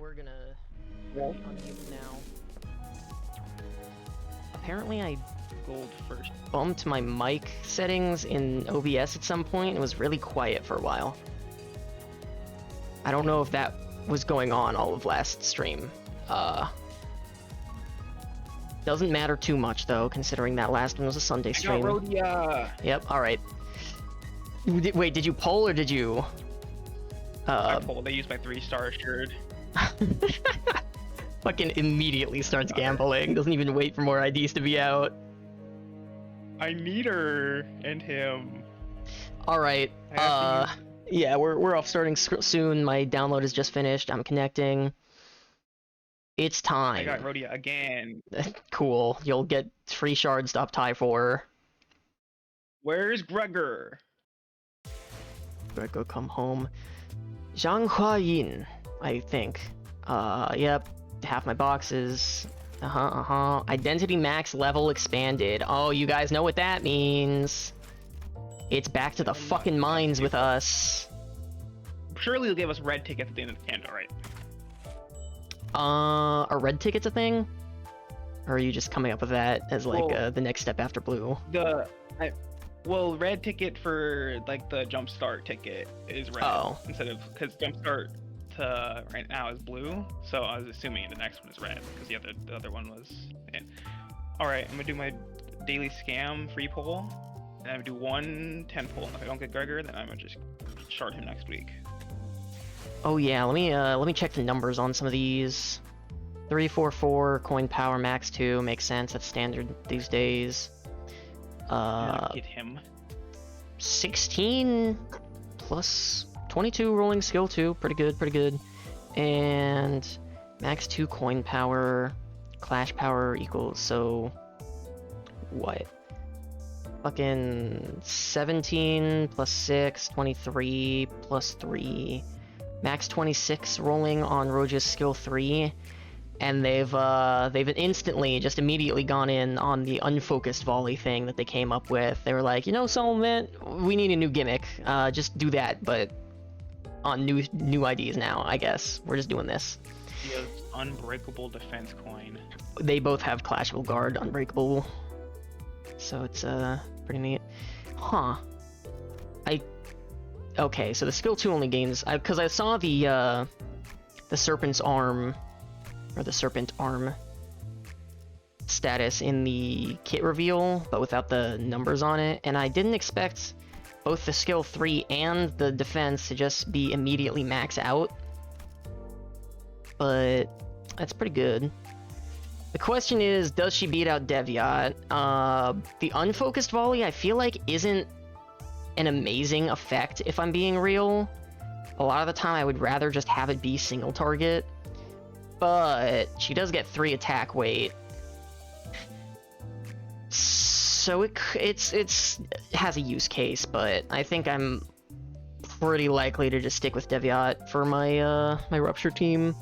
we're gonna unmute now. Apparently I Gold first. bumped my mic settings in OBS at some point. It was really quiet for a while. I don't know if that was going on all of last stream. Doesn't matter too much though, considering that last one was a Sunday stream. Rhodia! Yep, alright. Wait, did you poll or did you... I polled. They used my 3-star assured. Fucking immediately starts gambling. Doesn't even wait for more IDs to be out. I need her and him. Alright, yeah, we're off starting soon. My download is just finished. I'm connecting. It's time. I got Rhodia again. Cool. You'll get 3 shards to up tie for. Where's Gregor? Gregor come home. Zhang Huayin, I think. Yep. Half my boxes. Identity max level expanded. Oh, you guys know what that means. It's back to the fucking mines with us. Surely they'll give us red tickets at the end of the CANTO, right? A red ticket's a thing? Or are you just coming up with that as like the next step after blue? Well, red ticket for like the jumpstart ticket is red instead of because jumpstart to right now is blue. So I was assuming the next one is red because the other one was. All right, I'm gonna do my daily scam free pull, and I'm gonna do 1 10 pull. And if I don't get Gregor, then I'm gonna just shard him next week. Oh yeah, let me check the numbers on some of these. 344 coin power max 2 makes sense. That's standard these days. Get him. 16 plus 22 rolling skill 2, pretty good. And max 2 coin power, clash power equals so what? Fucking 17 plus 6, 23 plus 3. Max 26 rolling on Roja's skill 3, and they've instantly, just immediately gone in on the unfocused volley thing that they came up with. They were like, you know, Solomon, we need a new gimmick. Just do that, but on new IDs now, I guess. We're just doing this. He has unbreakable defense coin. They both have Clashable Guard, unbreakable. So it's pretty neat. Huh. Okay, so the skill 2 only gains, because I saw the Serpent's Arm, or the Serpent Arm status in the kit reveal, but without the numbers on it, and I didn't expect both the skill 3 and the defense to just be immediately max out, but that's pretty good. The question is, does she beat out Deviat? The unfocused volley, I feel like, isn't an amazing effect, if I'm being real. A lot of the time I would rather just have it be single target, but she does get 3 attack weight, so it has a use case, but I think I'm pretty likely to just stick with Deviat for my my Rupture team.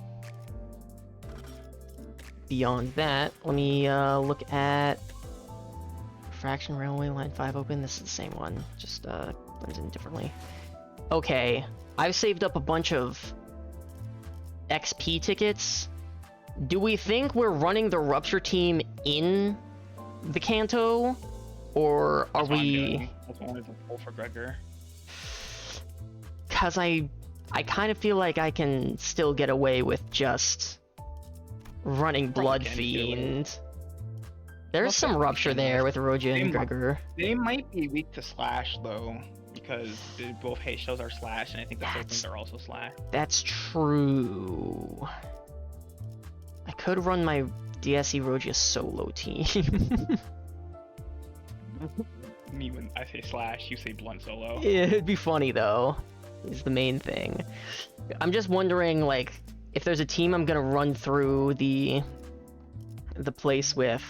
Beyond that, let me look at Fraction Railway Line 5 open. This is the same one, just blends in differently. Okay, I've saved up a bunch of XP tickets. Do we think we're running the Rupture team in the CANTO, or are we? That's one of the pull for Gregor. Cause I kind of feel like I can still get away with just running Blood Fiend. There's some Rupture there with Roja and Gregor. They might be weak to slash though, because both hate shells are slash, and I think the serpents are also slash. That's true. I could run my DSE Roja solo team. Me, when I say slash, you say blunt solo. Yeah, it'd be funny though, is the main thing. I'm just wondering, like, if there's a team I'm gonna run through the place with,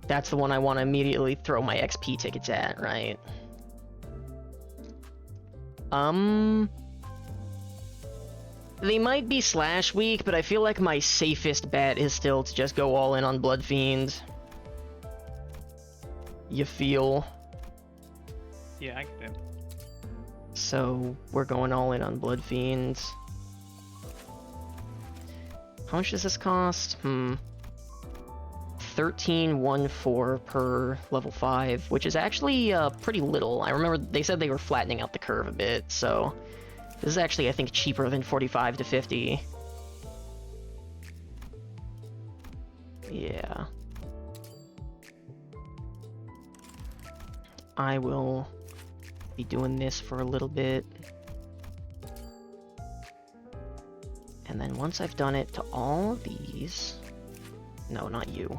that's the one I want to immediately throw my XP tickets at, right? They might be slash weak, but I feel like my safest bet is still to just go all in on Blood Fiend. You feel? Yeah, I get that. So we're going all in on Blood Fiend. How much does this cost? 1314 per level 5, which is actually pretty little. I remember they said they were flattening out the curve a bit, so this is actually, I think, cheaper than 45 to 50. Yeah. I will be doing this for a little bit. And then once I've done it to all of these... No, not you.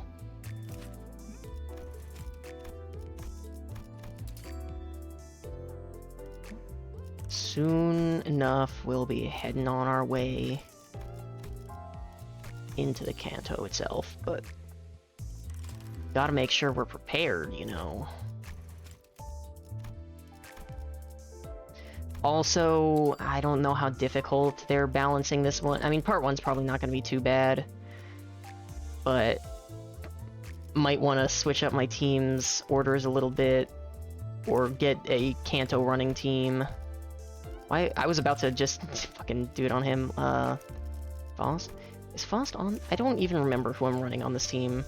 Soon enough, we'll be heading on our way into the Kanto itself, but gotta make sure we're prepared, you know. Also, I don't know how difficult they're balancing this one. I mean, part one's probably not gonna be too bad, but might want to switch up my team's orders a little bit, or get a Kanto running team. I was about to just fucking do it on him. Faust? Is Faust on? I don't even remember who I'm running on this team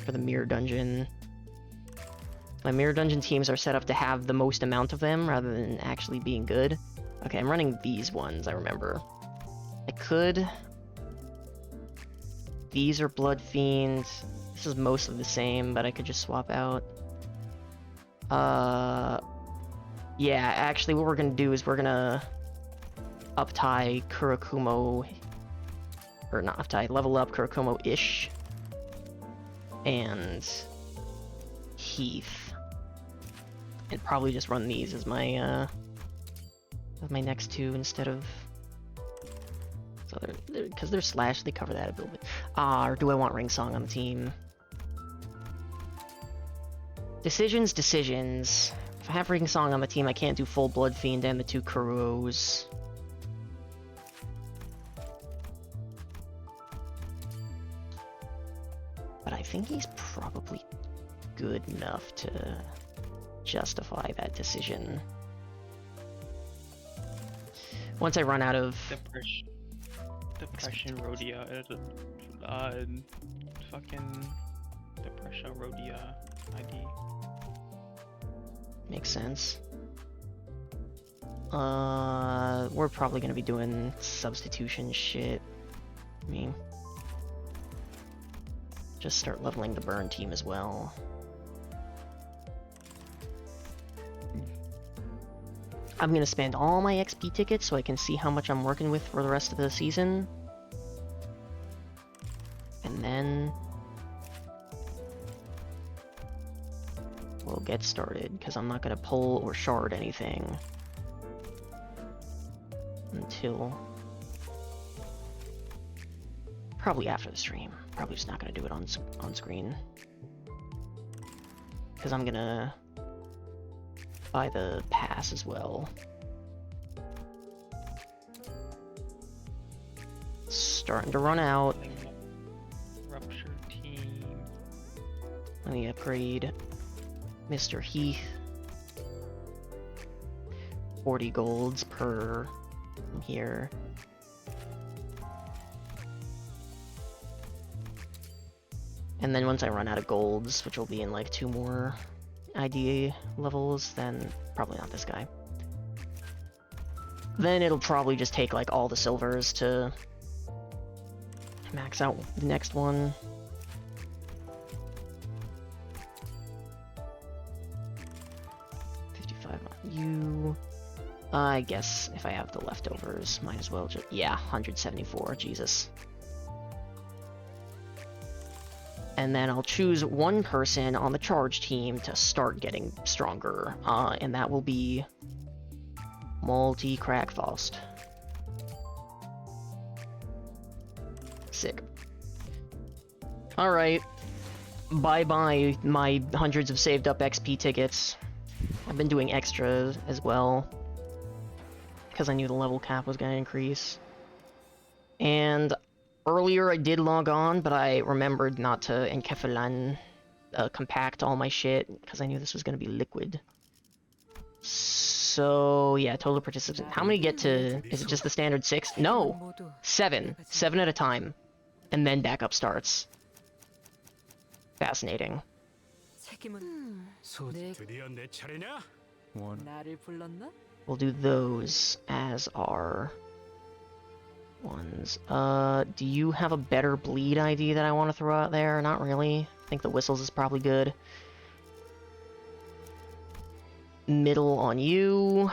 for the Mirror Dungeon. My Mirror Dungeon teams are set up to have the most amount of them rather than actually being good. Okay, I'm running these ones, I remember. I could... These are Blood Fiends. This is mostly the same, but I could just swap out. Yeah, actually what we're gonna do is we're gonna up-tie Kurakumo, or not up-tie, level up Kurakumo-ish, and Heath, and probably just run these as my next two instead of, so because they're slash, they cover that a little bit. Or do I want Ring Song on the team? Decisions. If I have Ring Song on the team, I can't do full Blood Fiend and the two Kuros. But I think he's probably good enough to justify that decision. Once I run out of... Depression Rhodia, fucking Depression Rhodia ID. Makes sense. We're probably gonna be doing substitution shit. I mean, just start leveling the burn team as well. I'm gonna spend all my XP tickets so I can see how much I'm working with for the rest of the season. And then we'll get started, because I'm not gonna pull or shard anything until probably after the stream. Probably just not gonna do it on screen, because I'm gonna buy the pass as well. Starting to run out. Rupture team. Let me upgrade Mr. Heath. 40 golds per here. And then once I run out of golds, which will be in like 2 more ID levels, then probably not this guy. Then it'll probably just take like all the silvers to max out the next one. You, I guess if I have the leftovers, might as well just, yeah, 174, Jesus. And then I'll choose one person on the charge team to start getting stronger, and that will be Multi-Crackfaust. Sick. Alright, bye-bye my hundreds of saved up XP tickets. I've been doing extra as well, because I knew the level cap was going to increase. And earlier I did log on, but I remembered not to compact all my shit, because I knew this was going to be liquid. So yeah, total participants. How many get to? Is it just the standard 6? No, 7. 7 at a time, and then backup starts. Fascinating. We'll do those as our ones. Do you have a better bleed ID that I want to throw out there? Not really. I think the whistles is probably good. Middle on you.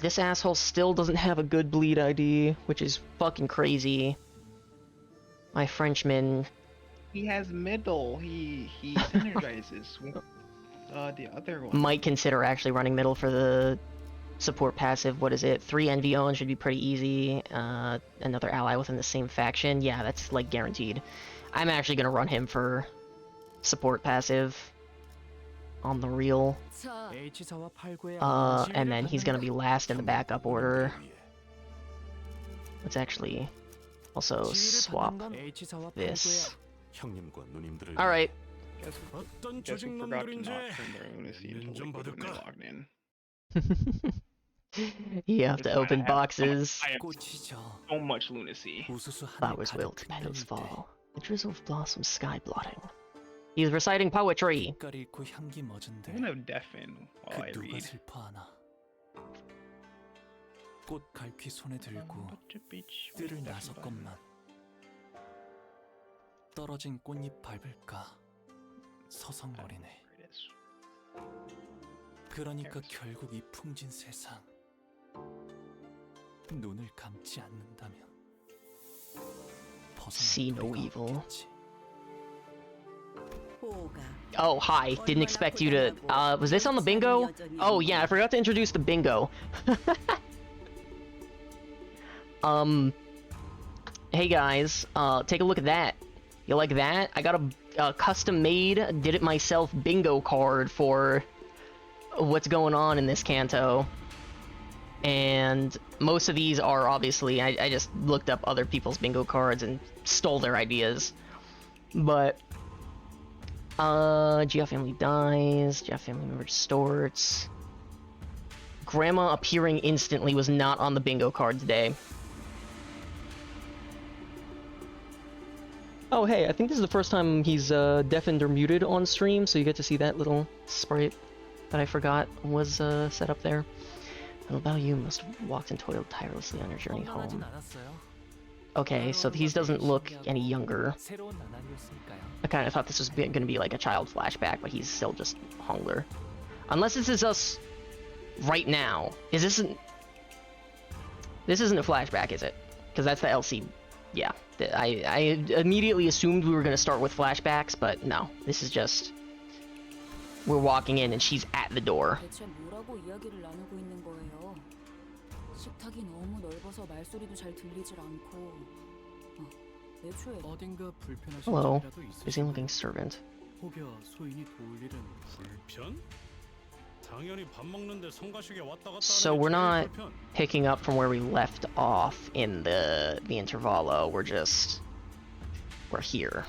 This asshole still doesn't have a good bleed ID, which is fucking crazy. My Frenchman. He has middle. He synergizes with the other one. Might consider actually running middle for the support passive. What is it? 3 NVO should be pretty easy. Another ally within the same faction. Yeah, that's like guaranteed. I'm actually gonna run him for support passive on the real. And then he's gonna be last in the backup order. Let's actually also swap this. Alright. Guess who forgot to not turn their lunacy until when they logged in. You have to open boxes. I have so much lunacy. Flowers wilt, petals fall. The drizzle of blossoms sky blotting. He's reciting poetry. I'm gonna deafen while I read. 떨어진 꽃잎 밟을까 서성거리네. 그러니까 결국 이 풍진 세상 눈을 감지 않는다면 See no evil. Oh, hi. Didn't expect you to... was this on the bingo? Oh, yeah, I forgot to introduce the bingo. Hey guys, take a look at that. You like that? I got a custom-made, did-it-myself bingo card for what's going on in this canto. And most of these are obviously, I just looked up other people's bingo cards and stole their ideas. But, Gia family dies, Gia family member distorts. Grandma appearing instantly was not on the bingo card today. Oh hey, I think this is the first time he's deafened or muted on stream, so you get to see that little sprite that I forgot was set up there. Little about you must have walked and toiled tirelessly on your journey home. Okay, so he doesn't look any younger. I kind of thought this was going to be like a child flashback, but he's still just Hongler. Unless this is us right now. This isn't a flashback, is it? Because that's the LC. Yeah, I immediately assumed we were going to start with flashbacks, but no. This is just... We're walking in and she's at the door. Hello, busy looking servant. So we're not picking up from where we left off in the intervallo, we're here.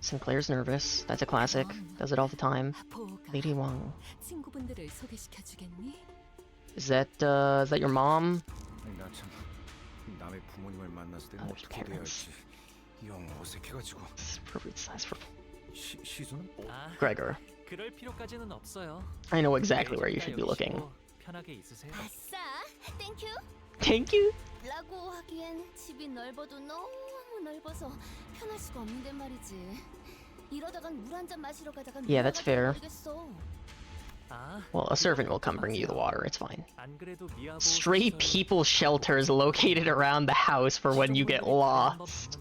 Sinclair's nervous. That's a classic. Does it all the time. Lady Wang. Is that your mom? Other parents. Appropriate size for Gregor. I know exactly where you should be looking. Thank you. Yeah, that's fair. Well, a servant will come bring you the water, it's fine. Stray people shelters located around the house for when you get lost.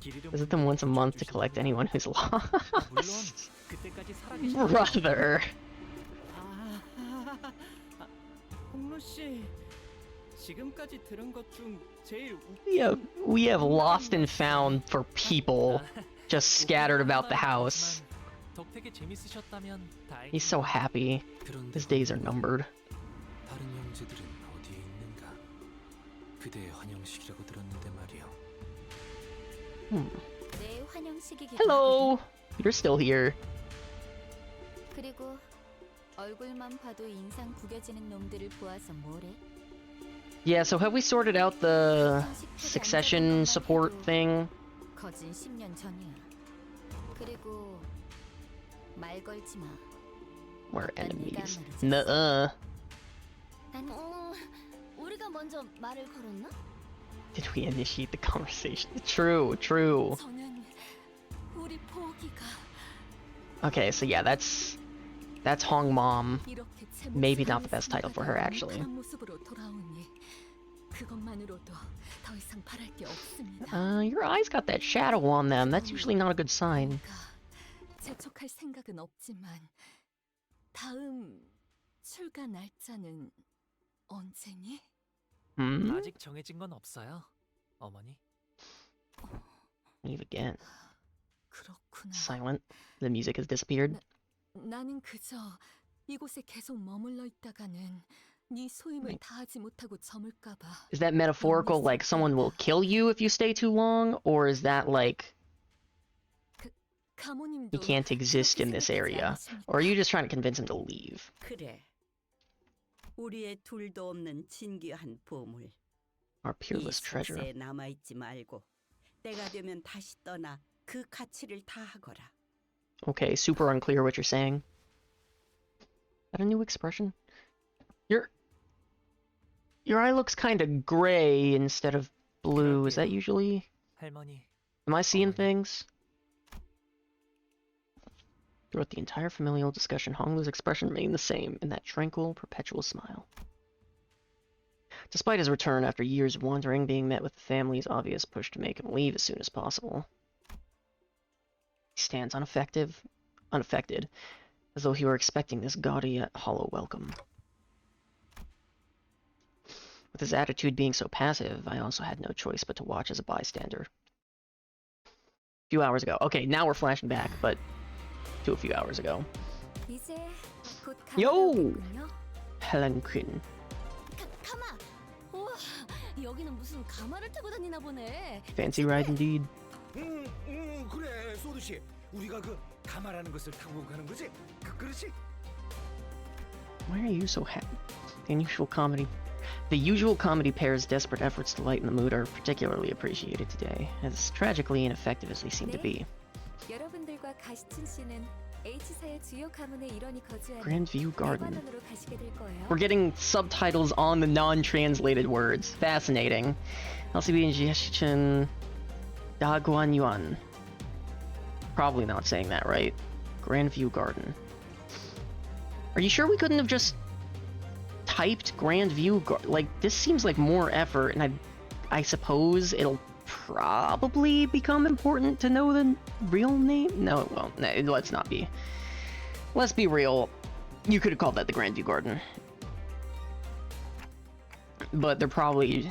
Visit them once a month to collect anyone who's lost. Brother. Yeah, we have lost and found for people just scattered about the house. He's so happy. His days are numbered. Hello! You're still here. 그리고 얼굴만 봐도 인상 구겨지는 놈들을 보아서 뭐래? Yeah, so have we sorted out the succession support thing? 거진 10년 전이야. 그리고 말 걸지 마. We're enemies. 말이지. Nuh-uh. 우리가 먼저 말을 걸었나? Did we initiate the conversation? True, true. 저는 우리 포기가 Okay, so yeah, that's Hong Mom. 이렇게 제 Maybe not the best title for her, actually. 그런 모습으로 돌아오니 그것만으로도 더 이상 바랄 게 없습니다. Your eyes got that shadow on them. That's usually not a good sign. 재촉할 생각은 없지만 다음 출가 날짜는 언제니? Hmm? 아직 정해진 건 없어요, 어머니. Leave again. 그렇구나. Silent. The music has disappeared. 나는 그저 이곳에 계속 머물러 있다가는 네 소임을 다하지 못하고 저물까 봐. Is that metaphorical, like someone will kill you if you stay too long? Or is that like 가모님도 he can't exist in this area? Or are you just trying to convince him to leave? 그래. 우리의 둘도 없는 진귀한 보물. Our 이 peerless treasure. 속세에 남아있지 말고 때가 되면 다시 떠나 그 가치를 다하거라. Okay, super unclear what you're saying. Is that a new expression? Your eye looks kind of gray instead of blue. Is that usually? 할머니, Am I seeing things? Throughout the entire familial discussion, Honglu's expression remained the same, in that tranquil, perpetual smile. Despite his return after years of wandering, being met with the family's obvious push to make him leave as soon as possible, he stands unaffected, as though he were expecting this gaudy yet hollow welcome. With his attitude being so passive, I also had no choice but to watch as a bystander. A few hours ago. Okay, now we're flashing back, but to a few hours ago. 이제 곧 Yo! 가모군요. Helen Quinn. 가마. 우와, 여기는 무슨 가마를 타고 다니나 보네. Fancy ride indeed. 그래 소두 씨. 우리가 그 가마라는 것을 타고 가는 거지? 그렇지? Why are you so happy? The usual comedy pair's desperate efforts to lighten the mood are particularly appreciated today, as tragically ineffective as they seem to be. 여러분들과 가시춘 씨는 H사의 주요 가문의 일원이 거주하는 Grandview Garden. 대관원으로 가시게 될 거예요. We're getting subtitles on the non-translated words. Fascinating. LCB ingestion. Daguan Yuan. Probably not saying that right. Grandview Garden. Are you sure we couldn't have just typed Grandview Garden? Like, this seems like more effort, and I suppose it'll probably become important to know the real name? No, it won't. No, let's not be. Let's be real. You could have called that the Grandview Garden. But they're probably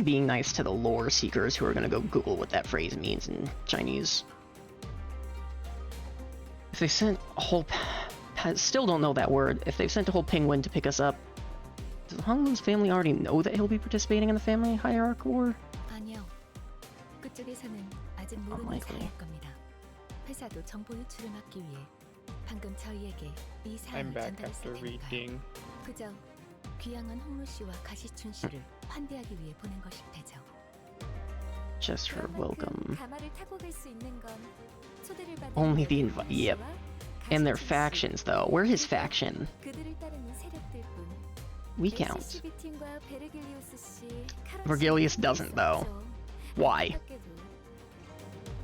being nice to the lore seekers who are gonna go Google what that phrase means in Chinese. If they sent a whole... still don't know that word. If they've sent a whole penguin to pick us up, does Honglu's family already know that he'll be participating in the family hierarchy war? 아니요. 그쪽에서는 아직 모르는 Unlikely. 사이일 겁니다. 회사도 정보 유출을 막기 위해 방금 저희에게 이 I'm 사안을 back after 전달했을 테니까요. reading. 그저 귀향한 홍루 씨와 가시춘 씨를 환대하기 위해 보낸 것일 테죠. Just for welcome. 가마를 타고 갈 수 있는 건 초대를 받은 Only the 홍루 yep. 씨와 And their 가시춘 씨, factions, though. We're his faction. 그들을 따르는 세력들뿐. We count. SCB 팀과 베르길리우스 씨, 카라 Vergilius 씨는 doesn't, though. 있었죠. Why? 안타깝게도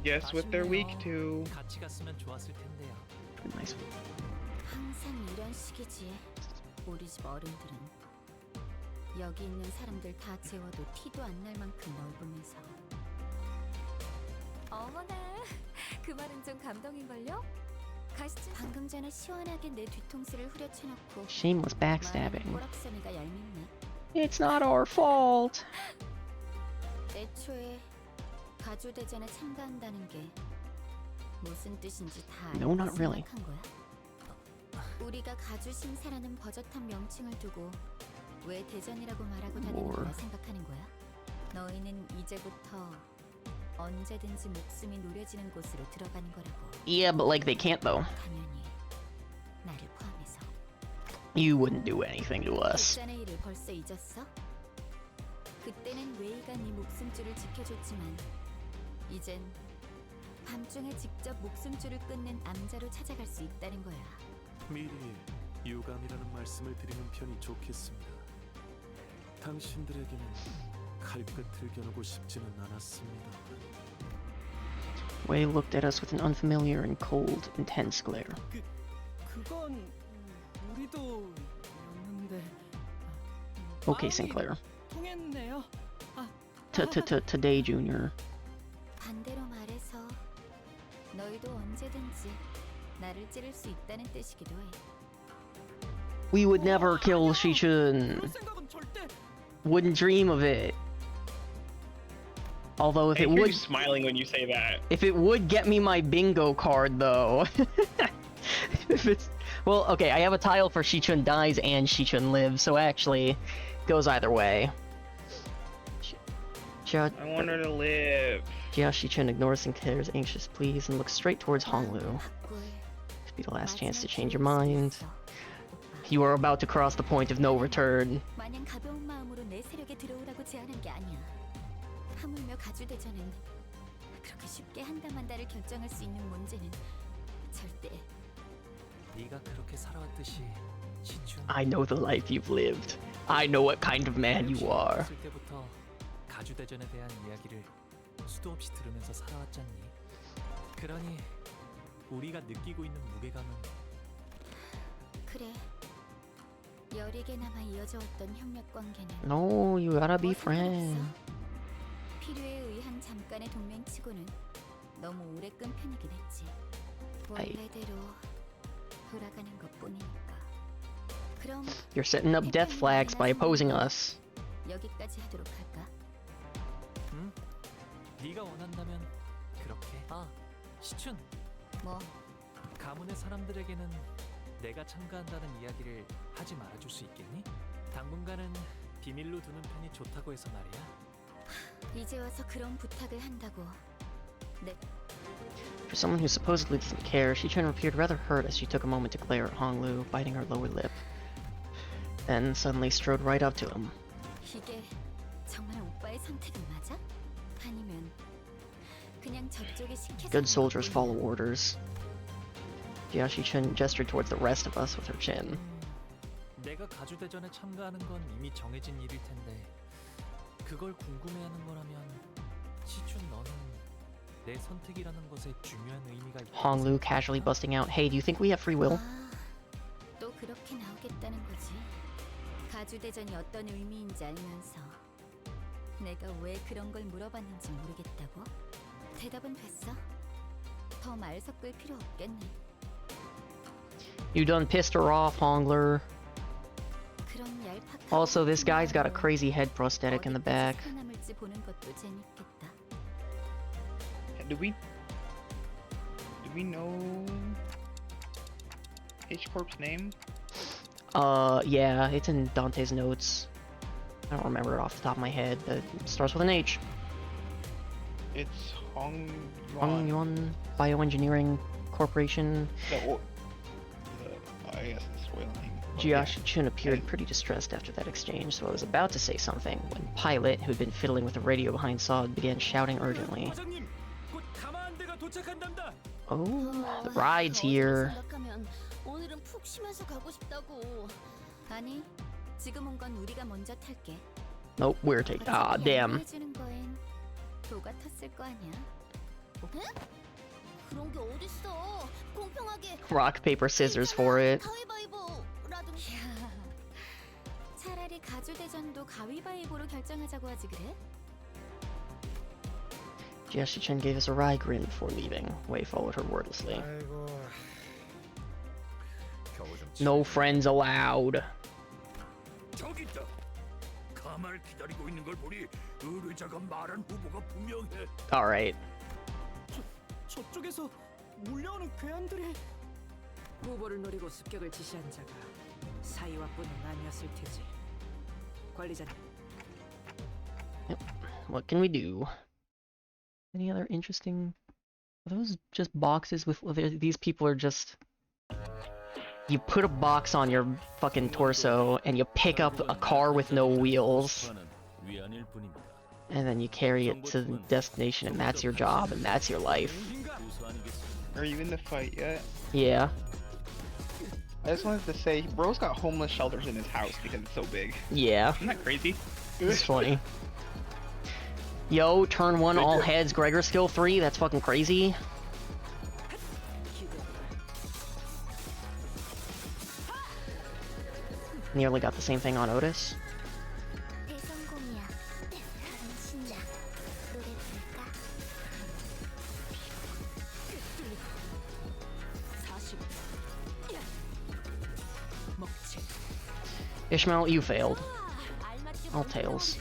Yes, what they're weak to. 같이 갔으면 좋았을 텐데요. Nice. 항상 이런 식이지. 우리 집 어른들은 여기 있는 사람들 다 재워도 티도 안 날 만큼 넓으면서. 어머나, 그 말은 좀 감동인걸요? 가시춘 방금 전에 시원하게 내 뒤통수를 후려쳐놓고 Shameless backstabbing. 꼬락서니가 얄밉네. It's not our fault. 애초에 가주대전에 참가한다는 게 무슨 뜻인지 다 No, not really. 생각한 거야? 우리가 가주 신사라는 버젓한 명칭을 두고 왜 대전이라고 말하고 다니는 War. 거라 생각하는 거야? 너희는 이제부터 언제든지 목숨이 노려지는 곳으로 들어가는 거라고. Yeah, but like they can't though. 당연히 나를 포함해서. You wouldn't do anything to us. 객잔의 일을 벌써 잊었어? 그때는 웨이가 네 목숨줄을 지켜줬지만 이젠 밤중에 직접 목숨줄을 끊는 암자로 찾아갈 수 있다는 거야. 미리 유감이라는 말씀을 드리는 편이 좋겠습니다. 당신들에게는 칼끝을 겨누고 싶지는 않았습니다. Wei looked at us with an unfamiliar and cold, intense glare. 그건 우리도 였는데. Okay, Sinclair. 통했네요. Today, Junior. 반대로 말해서 너희도 언제든지 나를 찌를 수 있다는 뜻이기도 해. We would never kill Shichun. 그럴 생각은 절대. Wouldn't dream of it. Although if I it hear would, you smiling when you say that. if it would get me my bingo card though. If it's well, okay, I have a tile for Shichun dies and Shichun lives, so actually, goes either way. I want her to live. Jia Shichun ignores Sinclair's anxious pleas and looks straight towards Honglu. Could be the last chance to change your mind. You are about to cross the point of no return. 마냥 가벼운 마음으로 내 세력에 들어오라고 제안한 게 아니야. 하물며 가주대전은 그렇게 쉽게 한다만다를 결정할 수 있는 문제는 절대. 네가 그렇게 살아왔듯이 시춘. I know the life you've lived. I know what kind of man you are. 어렸을 때부터 가주대전에 대한 이야기를 수도 없이 들으면서 살아왔잖니. 그러니 우리가 느끼고 있는 무게감은 그래. 여리게나마 이어져 왔던 협력 관계는 No, you gotta be 어색은 friends. 없어. 필요에 의한 잠깐의 동맹치고는 너무 오래 끈 편이긴 했지. 원래대로 돌아가는 것뿐이니까. 그럼 You're setting up death flags by opposing us. 여기까지 하도록 할까? 응? 네가 원한다면 그렇게. 아, 시춘. 뭐 가문의 사람들에게는 내가 참가한다는 이야기를 하지 말아줄 수 있겠니? 당분간은 비밀로 두는 편이 좋다고 해서 말이야. 이제 와서 그런 부탁을 한다고. 내 For someone who supposedly doesn't care, Shichun appeared rather hurt as she took a moment to glare at Honglu, biting her lower lip. Then suddenly strode right up to him. 이게 정말 오빠의 선택은 맞아? 아니면 그냥 저쪽에 시켜서 Good soldiers follow orders. Jia Shichun gestured towards the rest of us with her chin. 내가 가주대전에 참가하는 건 이미 정해진 일일 텐데 그걸 궁금해하는 거라면 시춘 너는 내 선택이라는 것에 중요한 의미가 있다. Honglu casually busting out, "Hey, do you think we have free will?" 또 그렇게 나오겠다는 거지. 가주대전이 어떤 의미인지 알면서 내가 왜 그런 걸 물어봤는지 모르겠다고? 대답은 됐어. 더 말 섞을 필요 없겠네. You done pissed her off, Hongler. 그런 얄팍한 Also, this guy's got a 마음으로 crazy head prosthetic in the back. 어디까지 살아남을지 보는 것도 재밌겠다. Do we know H Corp's name? Yeah, it's in Dante's notes. I don't remember it off the top of my head, but it starts with an H. It's Hong Hongyuan Bioengineering Corporation. I guess it's the royal name. Jia Shichun appeared pretty distressed after that exchange, so I was about to say something when Pilot, who had been fiddling with the radio behind Sod, began shouting urgently. 과장님, 곧 가마한대가 도착한답니다. Oh, the ride's here. 생각하면 오늘은 푹 쉬면서 가고 싶다고. 아니, 지금 온 건 우리가 먼저 탈게. Nope, we're taking. Ah, damn. 해주는 거엔 도가 텄을 거 아니야? 그런 게 어딨어? 공평하게 Rock, paper, scissors for it. 가위바위보라든지. 차라리 가주대전도 가위바위보로 결정하자고 하지 그래? Jia Shichun gave us a wry grin before leaving. Wei followed her wordlessly. 아이고. 겨우 좀 No friends allowed. 저기 있다. 가마를 기다리고 있는 걸 보니 의뢰자가 말한 후보가 분명해. Alright. 저쪽에서 몰려오는 괴한들이. 후보를 노리고 습격을 지시한 자가 사이와뿐은 아니었을 테지. 관리자님, What can we do? Any other interesting... Are those just boxes with... These people are just... You put a box on your fucking torso, and you pick up a car with no wheels. And then you carry it to the destination, and that's your job, and that's your life. Are you in the fight yet? Yeah. I just wanted to say, bro's got homeless shelters in his house because it's so big. Yeah. Isn't that crazy? It's funny. Yo, turn 1 all heads, Gregor skill 3, that's fucking crazy. Nearly got the same thing on Otis. Ishmael, you failed. All tails.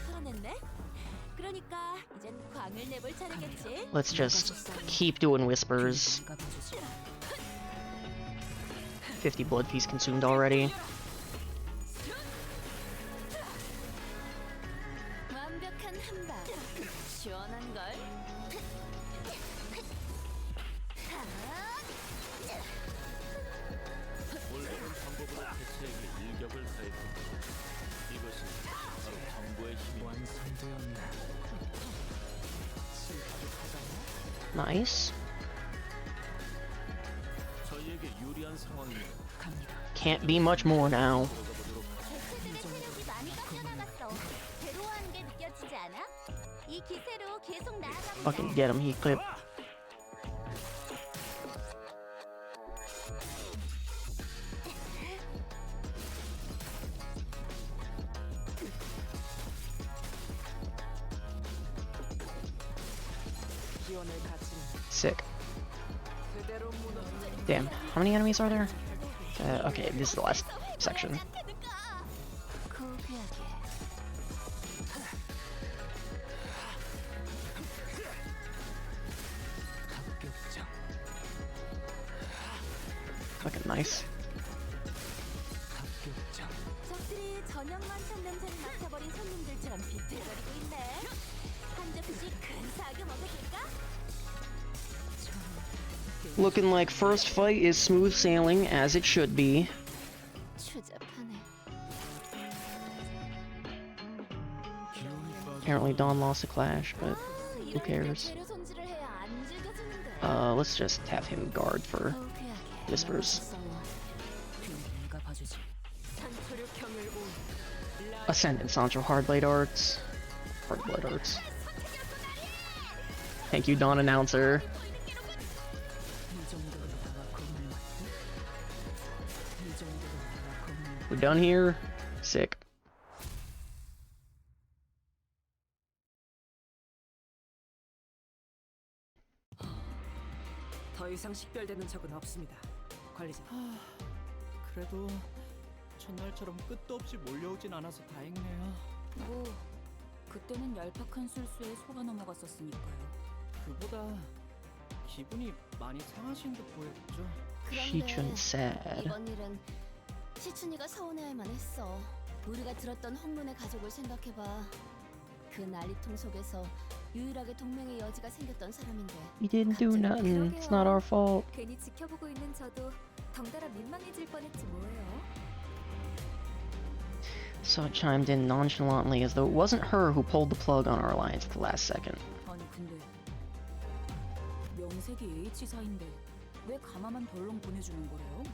Let's just keep doing whispers. 50 blood piece consumed already. Nice. Can't be much more now. Fucking get him, he clip. Sick. Damn, how many enemies are there? Okay, this is the last section. Fucking nice. Looking like first fight is smooth sailing, as it should be. Apparently Dawn lost a clash, but who cares? Let's just have him guard for whispers. Ascendant Sancho Hardblade Arts. Hardblade Arts. Thank you, Dawn Announcer. We're done here? Sick. 더 이상 식별되는 적은 없습니다. 관리자. 그래도 첫날처럼 끝도 없이 몰려오진 않아서 다행이네요. 뭐 그때는 얄팍한 술수에 속아 넘어갔었으니까요. 그보다 기분이 많이 상하신 듯 보였죠. 시춘 sad. 이번 일은 시춘이가 서운해할 만했어. 우리가 들었던 헝룬의 가족을 생각해봐. 그 난리통 속에서 유일하게 동맹의 여지가 생겼던 사람인데. We didn't do nothing. It's not our fault. 괜히 지켜보고 있는 저도 덩달아 민망해질 뻔했지 뭐예요. So chimed in nonchalantly as though it wasn't her who pulled the plug on our alliance at the last second. 아니 근데 명색이 H사인데 왜 가마만 덜렁 보내주는 거래요?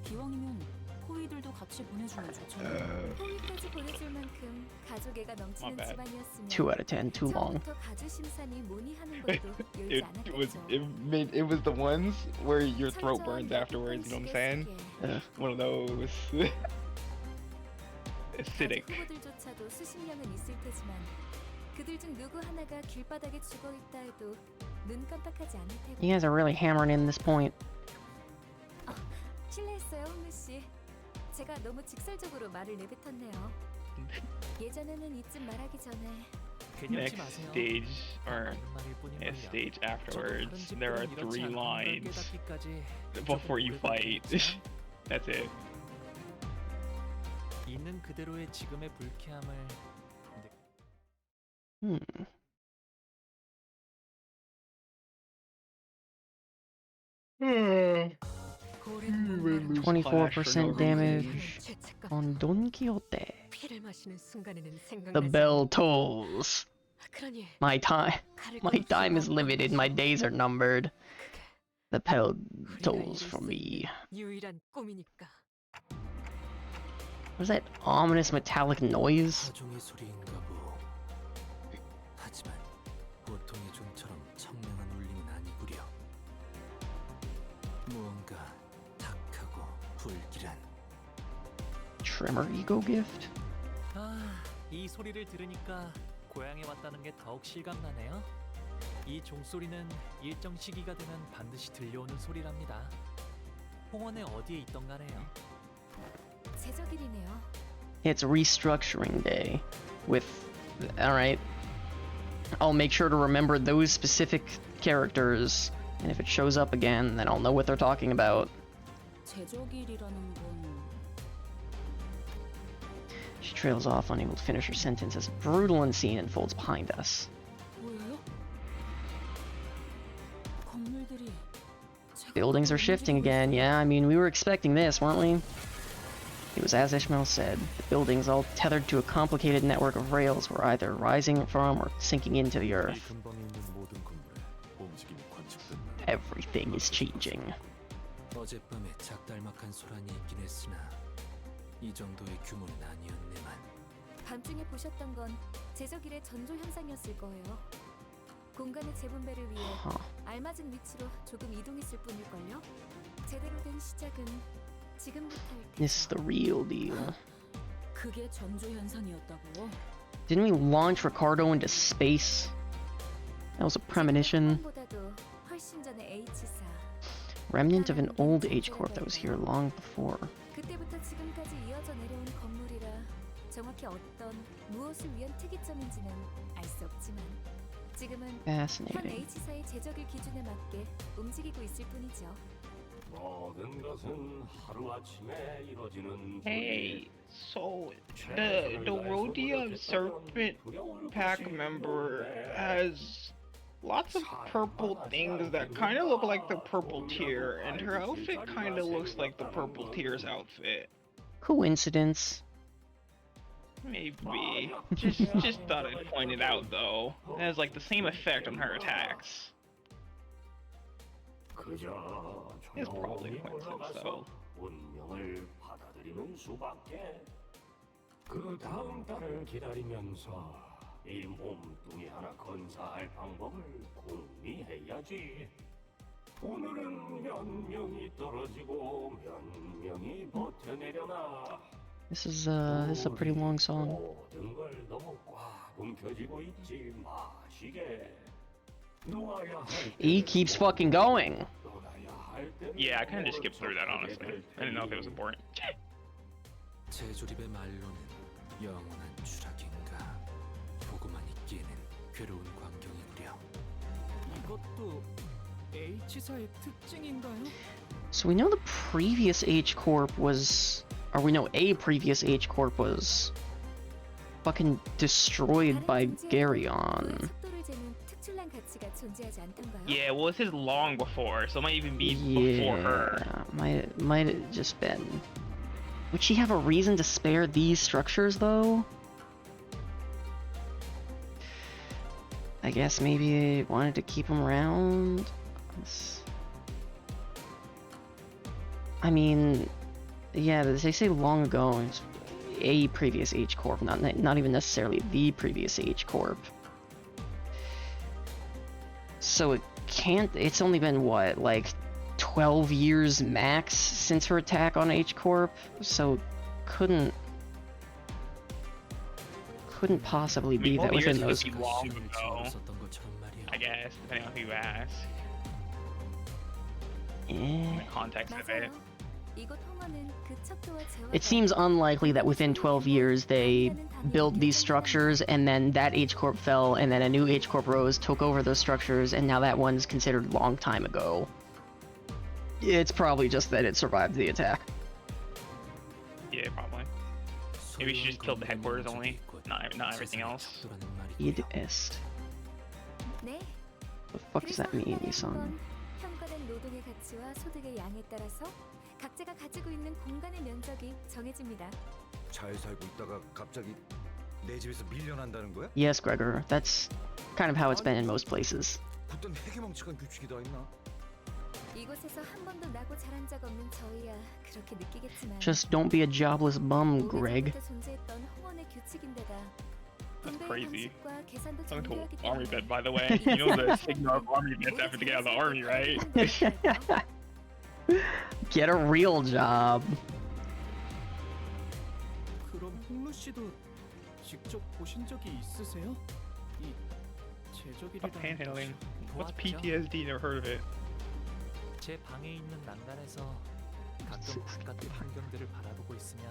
기왕이면 호위들도 같이 보내주면 좋잖아요. 호위까지 보내줄 만큼 가족애가 넘치는 집안이었으면 2 out of 10, too long. 처음부터 가주 심산이 문의하는 것도 열지 It was the ones where your throat burns afterwards, you know what I'm saying? One of those. Acidic. 후보들조차도 수십 명은 있을 테지만 그들 중 누구 하나가 길바닥에 죽어 있다 해도 눈 깜빡하지 않을 테고. You guys are really hammering in this point. 실례했어요, 홍루 씨. 제가 너무 직설적으로 말을 내뱉었네요. 예전에는 이쯤 말하기 전에. Next stage, or a stage afterwards, there are 3 lines before you fight. That's it. 있는 그대로의 지금의 불쾌함을 24% damage on Don Quixote. The bell tolls. My time is limited, my days are numbered. The bell tolls for me. What is that ominous metallic noise? 가종의 소리인가 보. 하지만 보통의 종처럼 청량한 울림은 아니구려. 무언가 탁하고 불길한. Tremor ego gift? 아, 이 소리를 들으니까 고향에 왔다는 게 더욱 실감나네요. 이 종소리는 일정 시기가 되면 반드시 들려오는 소리랍니다. 홍원에 어디에 있던 가네요. 제적일이네요. It's restructuring day. Alright. I'll make sure to remember those specific characters, and if it shows up again, then I'll know what they're talking about. 제적일이라는 건 She trails off, unable to finish her sentence as a brutal unseen unfolds behind us. 뭐예요? 건물들이 Buildings are shifting again. Yeah, I mean, we were expecting this, weren't we? It was as Ishmael said. The buildings, all tethered to a complicated network of rails, were either rising from or sinking into the earth. Everything is changing. 어젯밤에 작달막한 소란이 있긴 했으나 이 정도의 규모는 아니었네만. 밤중에 보셨던 건 제적일의 전조 현상이었을 거예요. 공간의 재분배를 위해 알맞은 위치로 조금 이동했을 뿐일걸요. 제대로 된 시작은 지금부터일 테죠. This is the real deal. 그게 전조 현상이었다고요? Didn't we launch Ricardo into space? That was a premonition. 보다도 훨씬 전에 H사. Remnant of an old H-Corp that was here long before. 그때부터 지금까지 이어져 내려온 건물이라 정확히 어떤 무엇을 위한 특이점인지는 알 수 없지만 지금은 현 Fascinating. H사의 제적일 기준에 맞게 움직이고 있을 뿐이죠. 모든 것은 하루아침에 이루어지는 Hey, so the Rhodia Serpent Pack member has lots of purple things that kind of look like the purple tier, and her outfit kind of looks like the purple tier's outfit. Coincidence. Maybe. Just thought I'd point it out though. It has like the same effect on her attacks. It's probably a coincidence though. 운명을 받아들이는 수밖에. 그 다음 달을 기다리면서 이 몸뚱이 하나 건사할 방법을 궁리해야지. 오늘은 몇 명이 떨어지고 몇 명이 버텨내려나. This is a pretty long song. 모든 걸 너무 꽉 움켜쥐고 있지 마시게. 놓아야 할 He keeps fucking going. 놓아야 할 때는 Yeah, I kind of just skipped through that honestly. I didn't know if it was important. 제조립의 말로는 영원한 추락인가. 보고만 있기에는 괴로운 광경이구려. 이것도 H사의 특징인가요? So we know the previous H-Corp was... Or we know a previous H-Corp was... fucking destroyed by Garyon. 속도를 재는 특출난 가치가 존재하지 않던가요? Yeah, well, this is long before, so it might even be before her. Might have just been. Would she have a reason to spare these structures, though? I guess maybe they wanted to keep them around. I mean, yeah, they say long ago. It's a previous H-Corp, not even necessarily the previous H-Corp. So it can't. It's only been what, like 12 years max since her attack on H-Corp, so couldn't possibly be that within those. Long ago, I guess, depending on who you ask. In the context of it. It seems unlikely that within 12 years they built these structures and then that H-Corp fell and then a new H-Corp rose, took over those structures, and now that one's considered a long time ago. It's probably just that it survived the attack. Yeah, probably. Maybe she just killed the headquarters only, not everything else. Id est. What the fuck does that mean, Isan? 평가된 노동의 가치와 소득의 양에 따라서 각자가 가지고 있는 공간의 면적이 정해집니다. 잘 살고 있다가 갑자기 내 집에서 밀려난다는 거야? Yes, Gregor. That's kind of how it's been in most places. 그땐 해괴망측한 규칙이 다 있나? 이곳에서 한 번도 나고 자란 적 없는 저희야 그렇게 느끼겠지만 Just don't be a jobless bum, Greg. 오래전부터 존재했던 홍원의 규칙인데다 That's 분배의 crazy. 방식과 계산도 Going to 정교하기 army 때문에 vet, by the way. You know the stigma of army vets after they get out of the army, right? Get a real job. 그럼 홍루 씨도 직접 보신 적이 있으세요? 이 제적이라는 Panhandling. What's 보았죠? PTSD? Never heard of it. 제 방에 있는 난간에서 가끔 바깥의 풍경들을 바라보고 있으면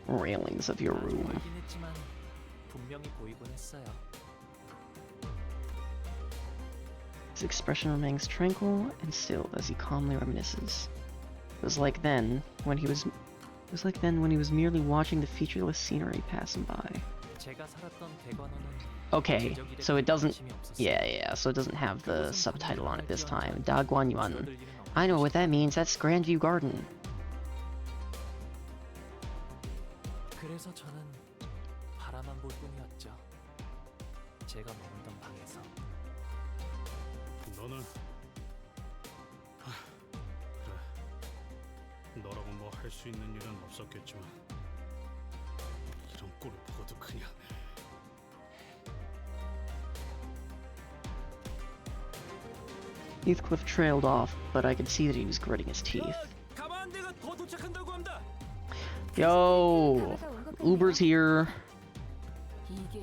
Railings of your 아주 room. 멀긴 했지만 분명히 보이곤 했어요. His expression remains tranquil and still as he calmly reminisces. It was like then when he was merely watching the featureless scenery passing by. 제가 살았던 대관원은 Okay, 제적일에 so it doesn't 관심이 없었어요. yeah, so it doesn't have the subtitle on it this time. Da Guanyuan. 줄어들 일은 I know what 없었죠. that means. That's Grandview Garden. 그래서 저는 바라만 볼 뿐이었죠. 제가 머물던 방에서. 너는 그래 너라고 뭐 할 수 있는 일은 없었겠지만 이런 꼴을 보고도 그냥 Heathcliff trailed off, but I could see that he was gritting his teeth. 가만대가 더 도착한다고 합니다. Yo, Uber's here. 이게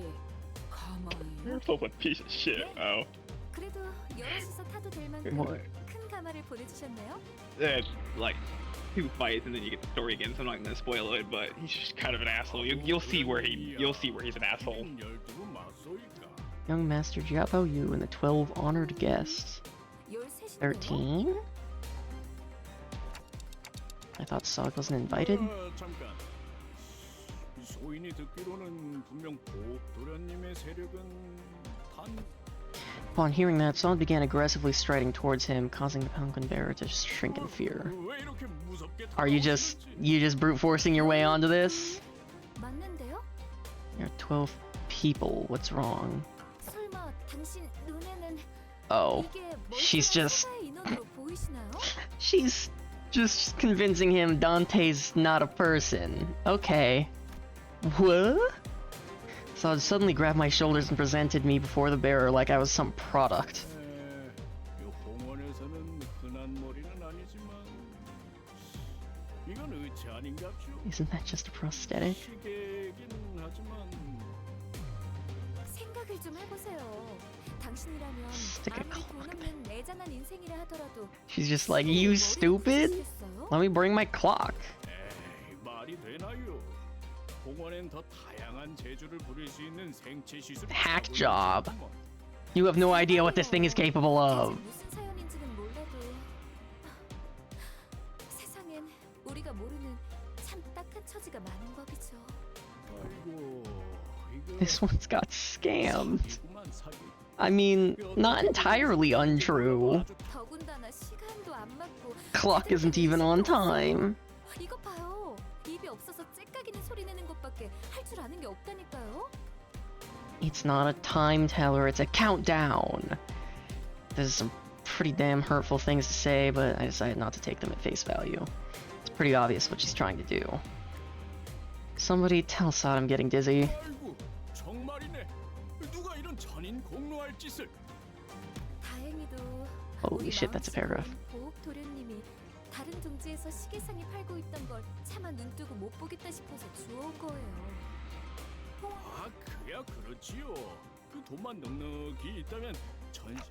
가마예요? You're full of piece of shit. Oh. 그래도 여럿이서 타도 될 만큼 What? 큰 가마를 보내주셨네요. Like 2 fights and then you get the story again. So I'm not gonna spoil it, but he's just kind of an asshole. You'll see where he's an asshole. Young Master Jiao Yu and the 12 honored guests. 13시인데요? 13? I thought Sog wasn't invited. 잠깐. 소인이 듣기로는 분명 도련님의 세력은 단 Upon hearing that, Sog began aggressively striding towards him, causing the Pumpkin Bearer to shrink in fear. 왜 이렇게 무섭게 Are you just brute forcing your way onto this? 맞는데요? There are 12 people. What's wrong? 설마 당신 눈에는 Oh, 이게 she's just 멀쩡한 인원으로 보이시나요? she's just convincing him Dante's not a person. Okay. What? Sog suddenly grabbed my shoulders and presented me before the bearer like I was some product. 이 홍원에서는 흔한 머리는 아니지만 이건 의치 아닌갑쇼. Isn't that just a prosthetic? 시계긴 하지만 생각을 좀 해보세요. 당신이라면 Stick a 아무리 clock 돈 없는 내장한 인생이라 하더라도 She's just like, you stupid? 시계를 Let me bring my clock. 에이 말이 되나요? 홍원엔 더 다양한 재주를 부릴 수 있는 생체 시술이 Hack 따로 job. 있지만 You have no idea what this thing is capable of. 무슨 사연인지는 몰라도 세상엔 우리가 모르는 참 딱한 처지가 많은 법이죠. 아이고 이거 This one's got scammed. 사기구만, 사기. I mean, not entirely untrue. 더군다나 시간도 안 맞고 Clock isn't even on time. 이것 봐요. 입이 없어서 째까기는 소리 내는 것밖에 할 줄 아는 게 없다니까요. It's not a time teller, it's a countdown. There's some pretty damn hurtful things to say, but I decided not to take them at face value. It's pretty obvious what she's trying to do. Somebody tell Sod I'm getting dizzy. 아이고 정말이네. 누가 이런 잔인 공로할 짓을? 다행히도 Holy shit, that's a paragraph. 보옥 도련님이 다른 둥지에서 시계상이 팔고 있던 걸 차마 눈뜨고 못 보겠다 싶어서 주워온 거예요. 아 그야 그렇지요. 그 돈만 넉넉히 있다면 전시.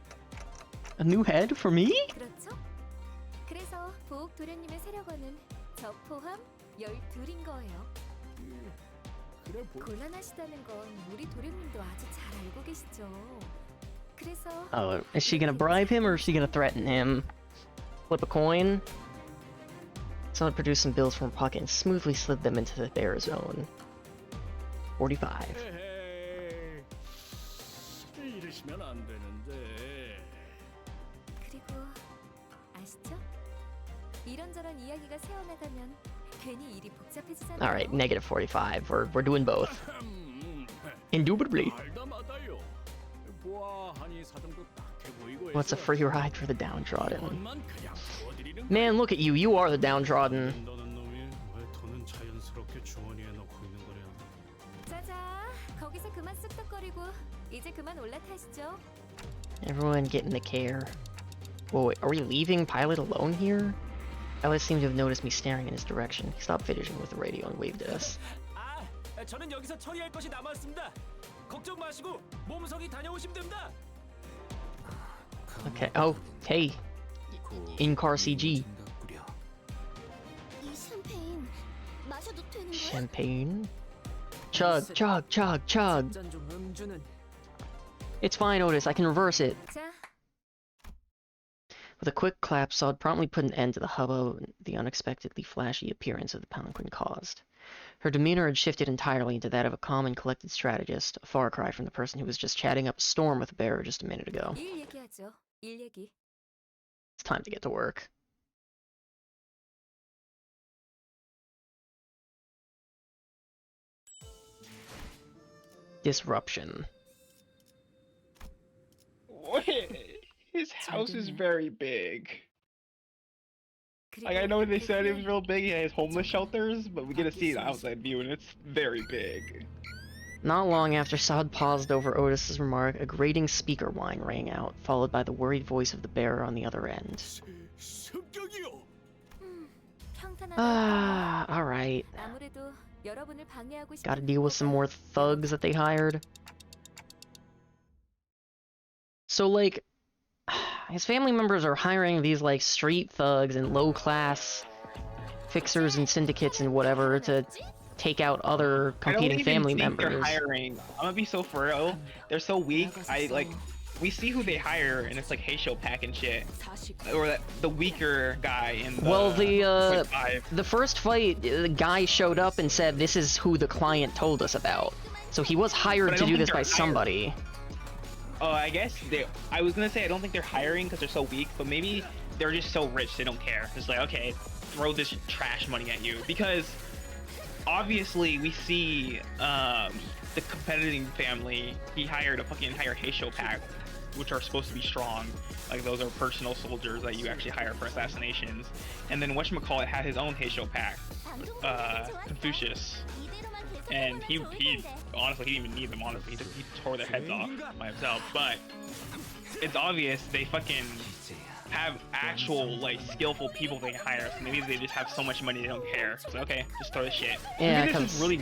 A new head for me? 그렇죠? 그래서 보옥 도련님의 세력원은 저 포함 12인 거예요. 그래 보. 곤란하시다는 건 우리 도련님도 아주 잘 알고 계시죠. 그래서 Oh, is she gonna bribe him or is she gonna threaten him? Flip a coin? Someone produced some bills from her pocket and smoothly slid them into the bear zone. 45. 에헤이, 이러시면 안 되는데. 그리고 아시죠? 이런저런 이야기가 새어나가면 괜히 일이 복잡해지잖아요. Alright, -45. We're doing both. Indubitably. 알다마다요. 보아하니 사정도 딱해 보이고 What's a 해서 free ride for the downtrodden? 것만 그냥 부어드리는 Man, look at you. You are the downtrodden. 너는 놈이 왜 돈은 자연스럽게 주머니에 넣고 있는 거냐? 자자, 거기서 그만 쑥덕거리고 이제 그만 올라타시죠. Everyone get in the care. Whoa, wait, are we leaving Pilot alone here? Pilot seemed to have noticed me staring in his direction. He stopped fidgeting with the radio and waved at us. 저는 여기서 처리할 것이 남았습니다. 걱정 마시고 몸속이 다녀오시면 됩니다. Okay. Oh, hey. In-car CG. 이 샴페인 마셔도 되는 거야? Champagne. Chug, chug, chug, chug. 좀 음주는 It's fine, Otis. I can reverse it. 자, With a quick clap, Sod promptly put an end to the hubbub the unexpectedly flashy appearance of the palanquin caused. Her demeanor had shifted entirely into that of a calm and collected strategist, a far cry from the person who was just chatting up a storm with the bearer just a minute ago. 일 얘기하죠. 일 얘기. It's time to get to work. Disruption. Wait, his house is very big. Like, I know they said it was real big, he has homeless shelters, but we get to see the outside view, and it's very big. Not long after Sod paused over Otis's remark, a grating speaker whine rang out, followed by the worried voice of the bearer on the other end. 습격이요. Ah, alright. 아무래도 여러분을 방해하고 Gotta deal with some more thugs that they hired. So, like, his family members are hiring these, like, street thugs and low-class fixers and syndicates and whatever to take out other competing family members. They're hiring. I'm gonna be so for real. They're so weak. We see who they hire, and it's like Heisho Pack and shit, or the weaker guy in the. Well, the first fight, the guy showed up and said, "This is who the client told us about." So he was hired to do this by somebody. Oh, I guess I was gonna say I don't think they're hiring because they're so weak, but maybe they're just so rich they don't care. It's like, okay, throw this trash money at you, because obviously we see the competing family. He hired a fucking entire Heisho Pack, which are supposed to be strong. Like, those are personal soldiers that you actually hire for assassinations. And then whatchamacallit had his own Heisho Pack, Confucius. And he honestly, he didn't even need them, honestly. He tore their heads off by himself. But it's obvious they fucking have actual, like, skillful people they can hire. So maybe they just have so much money they don't care. So, okay, just throw this shit. Yeah, maybe this is really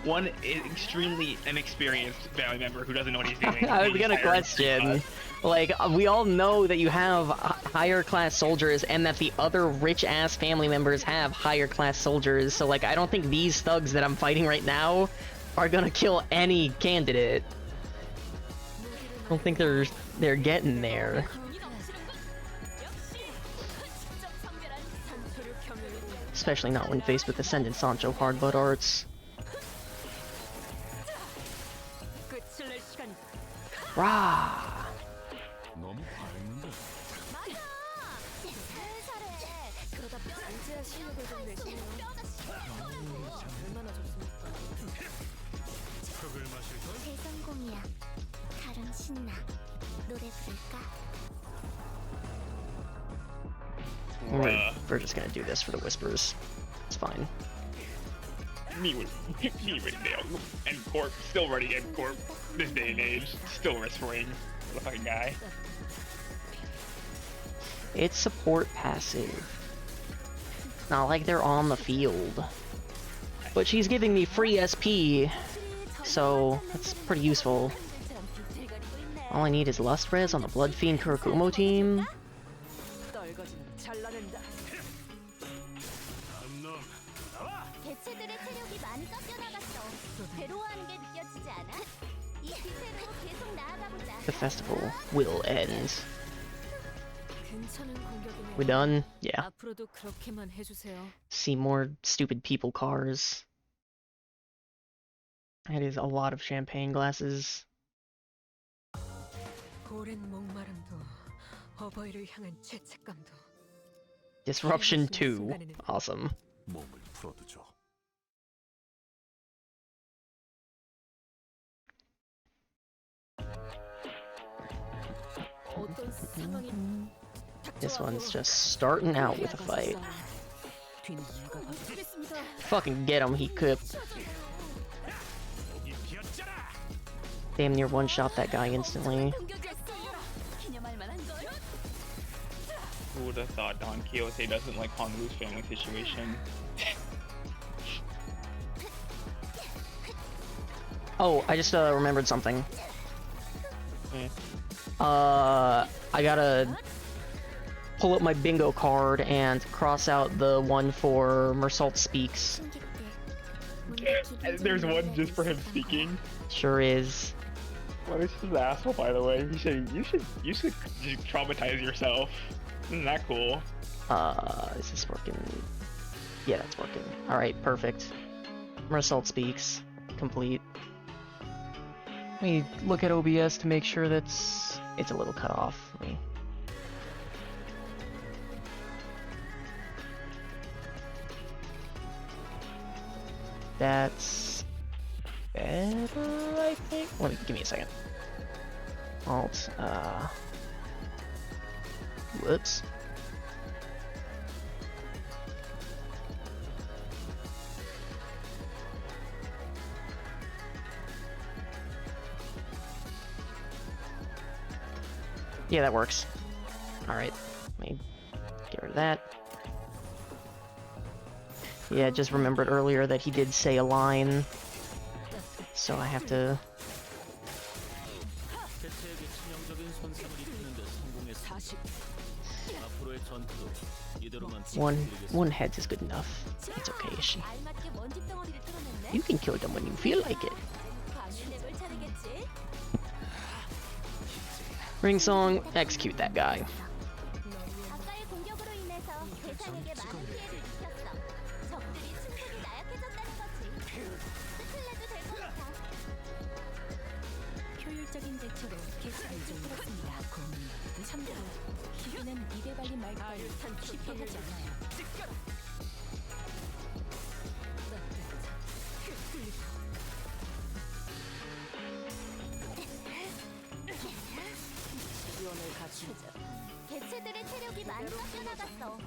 one extremely inexperienced family member who doesn't know what he's doing. I was gonna question. Like, we all know that you have higher class soldiers and that the other rich ass family members have higher class soldiers, so like, I don't think these thugs that I'm fighting right now are gonna kill any candidate. I don't think they're getting there. Especially not when faced with Ascendant Sancho hardbutt arts. Rah! We're just gonna do this for the whispers. It's fine. Me ready now. End corp, still ready end corp. This day and age, still whispering for the fucking guy. It's support passive. Not like they're on the field. But she's giving me free SP, so that's pretty useful. All I need is Lust Res on the Blood Fiend Kurakumo team. The festival will end. We done? Yeah. See more stupid people cars. That is a lot of champagne glasses. Disruption 2. Awesome. 몸을 풀어두죠. This one's just starting out with a fight. Fucking get him, he could. Damn near one-shot that guy instantly. Who would have thought Don Quixote doesn't like Hong Lu's family situation? Oh, I just remembered something. I gotta pull up my bingo card and cross out the one for Mersault Speaks. There's one just for him speaking. Sure is. Well, this is an asshole, by the way. You should just traumatize yourself. Isn't that cool? Is this working? Yeah, that's working. Alright, perfect. Mersault Speaks. Complete. Let me look at OBS to make sure it's a little cut off. That's better, I think. Give me a second. Alt, whoops. Yeah, that works. Alright, let me get rid of that. Yeah, just remembered earlier that he did say a line, so I have to... One head is good enough. It's okay, Ishi. You can kill them when you feel like it. Ring song, execute that guy.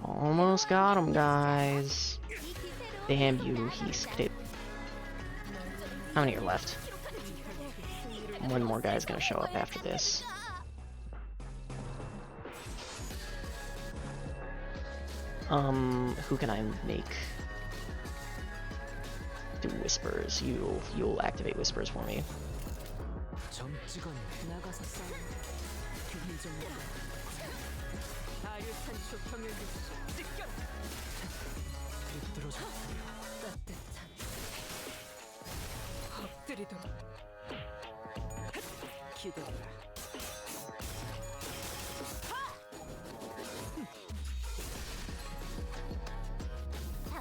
Almost got him, guys. Damn you, he's clip. How many are left? One more guy's gonna show up after this. Who can I make? Do whispers. You'll activate whispers for me.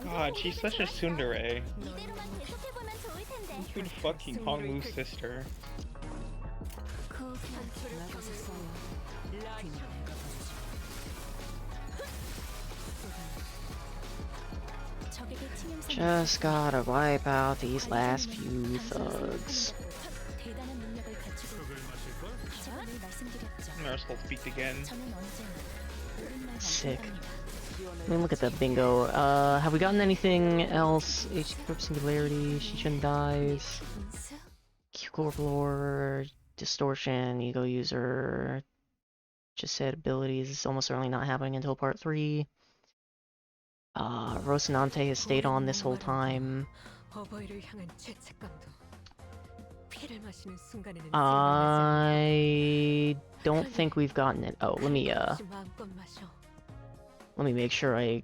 God, she's such a tsundere. Good fucking Hong Lu's sister. Just gotta wipe out these last few thugs. Mersault speak again. Sick. Let me look at the bingo. Have we gotten anything else? HP Corp Singularity, Shishin dies. Q-Corp lore, Distortion, Ego User. Just said abilities is almost certainly not happening until part 3. Rocinante has stayed on this whole time. I don't think we've gotten it. Oh, let me make sure I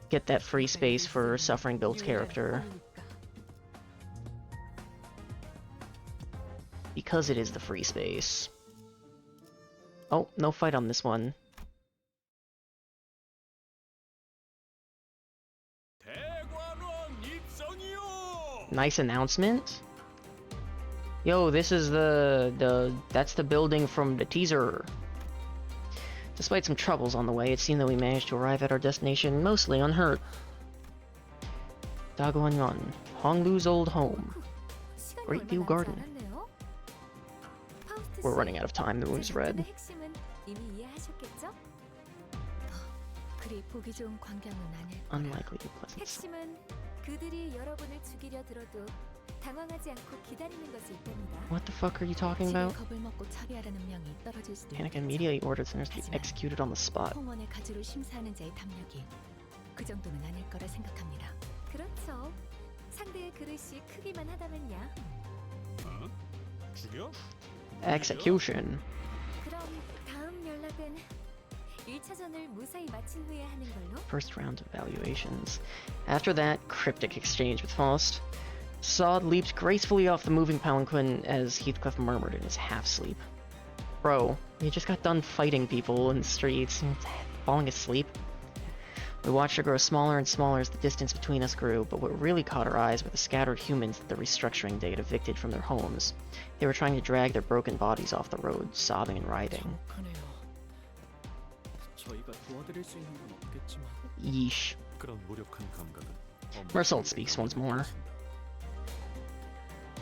get that free space for Suffering Build's character. Because it is the free space. Oh, no fight on this one. Nice announcement. Yo, this is that's the building from the teaser. Despite some troubles on the way, it seemed that we managed to arrive at our destination mostly unhurt. Daguanyon, Honglu's old home. Great View Garden. We're running out of time, the moon's red. Unlikely to pleasant. 핵심은 그들이 여러분을 죽이려 들어도 당황하지 않고 기다리는 것일 때입니다. What the fuck are you talking about? 겁을 먹고 차비하라는 명이 떨어질 수도 Anakin immediately ordered sinners to be executed on the spot. 홍원의 가주를 심사하는 자의 탐욕이 그 정도는 아닐 거라 생각합니다. 그렇죠. 상대의 그릇이 크기만 하다면야. 어? 죽여? Execution. 그럼 다음 연락은 1차전을 무사히 마친 후에 하는 걸로. First round of evaluations. After that cryptic exchange with Faust, Sod leaped gracefully off the moving palanquin as Heathcliff murmured in his half-sleep. Bro, you just got done fighting people in the streets and falling asleep. We watched her grow smaller and smaller as the distance between us grew, but what really caught our eyes were the scattered humans that the restructuring day had evicted from their homes. They were trying to drag their broken bodies off the road, sobbing and writhing. 저희가 도와드릴 수 있는 건 없겠지만. Yeesh. 그런 무력한 감각은 Mersault speaks once more.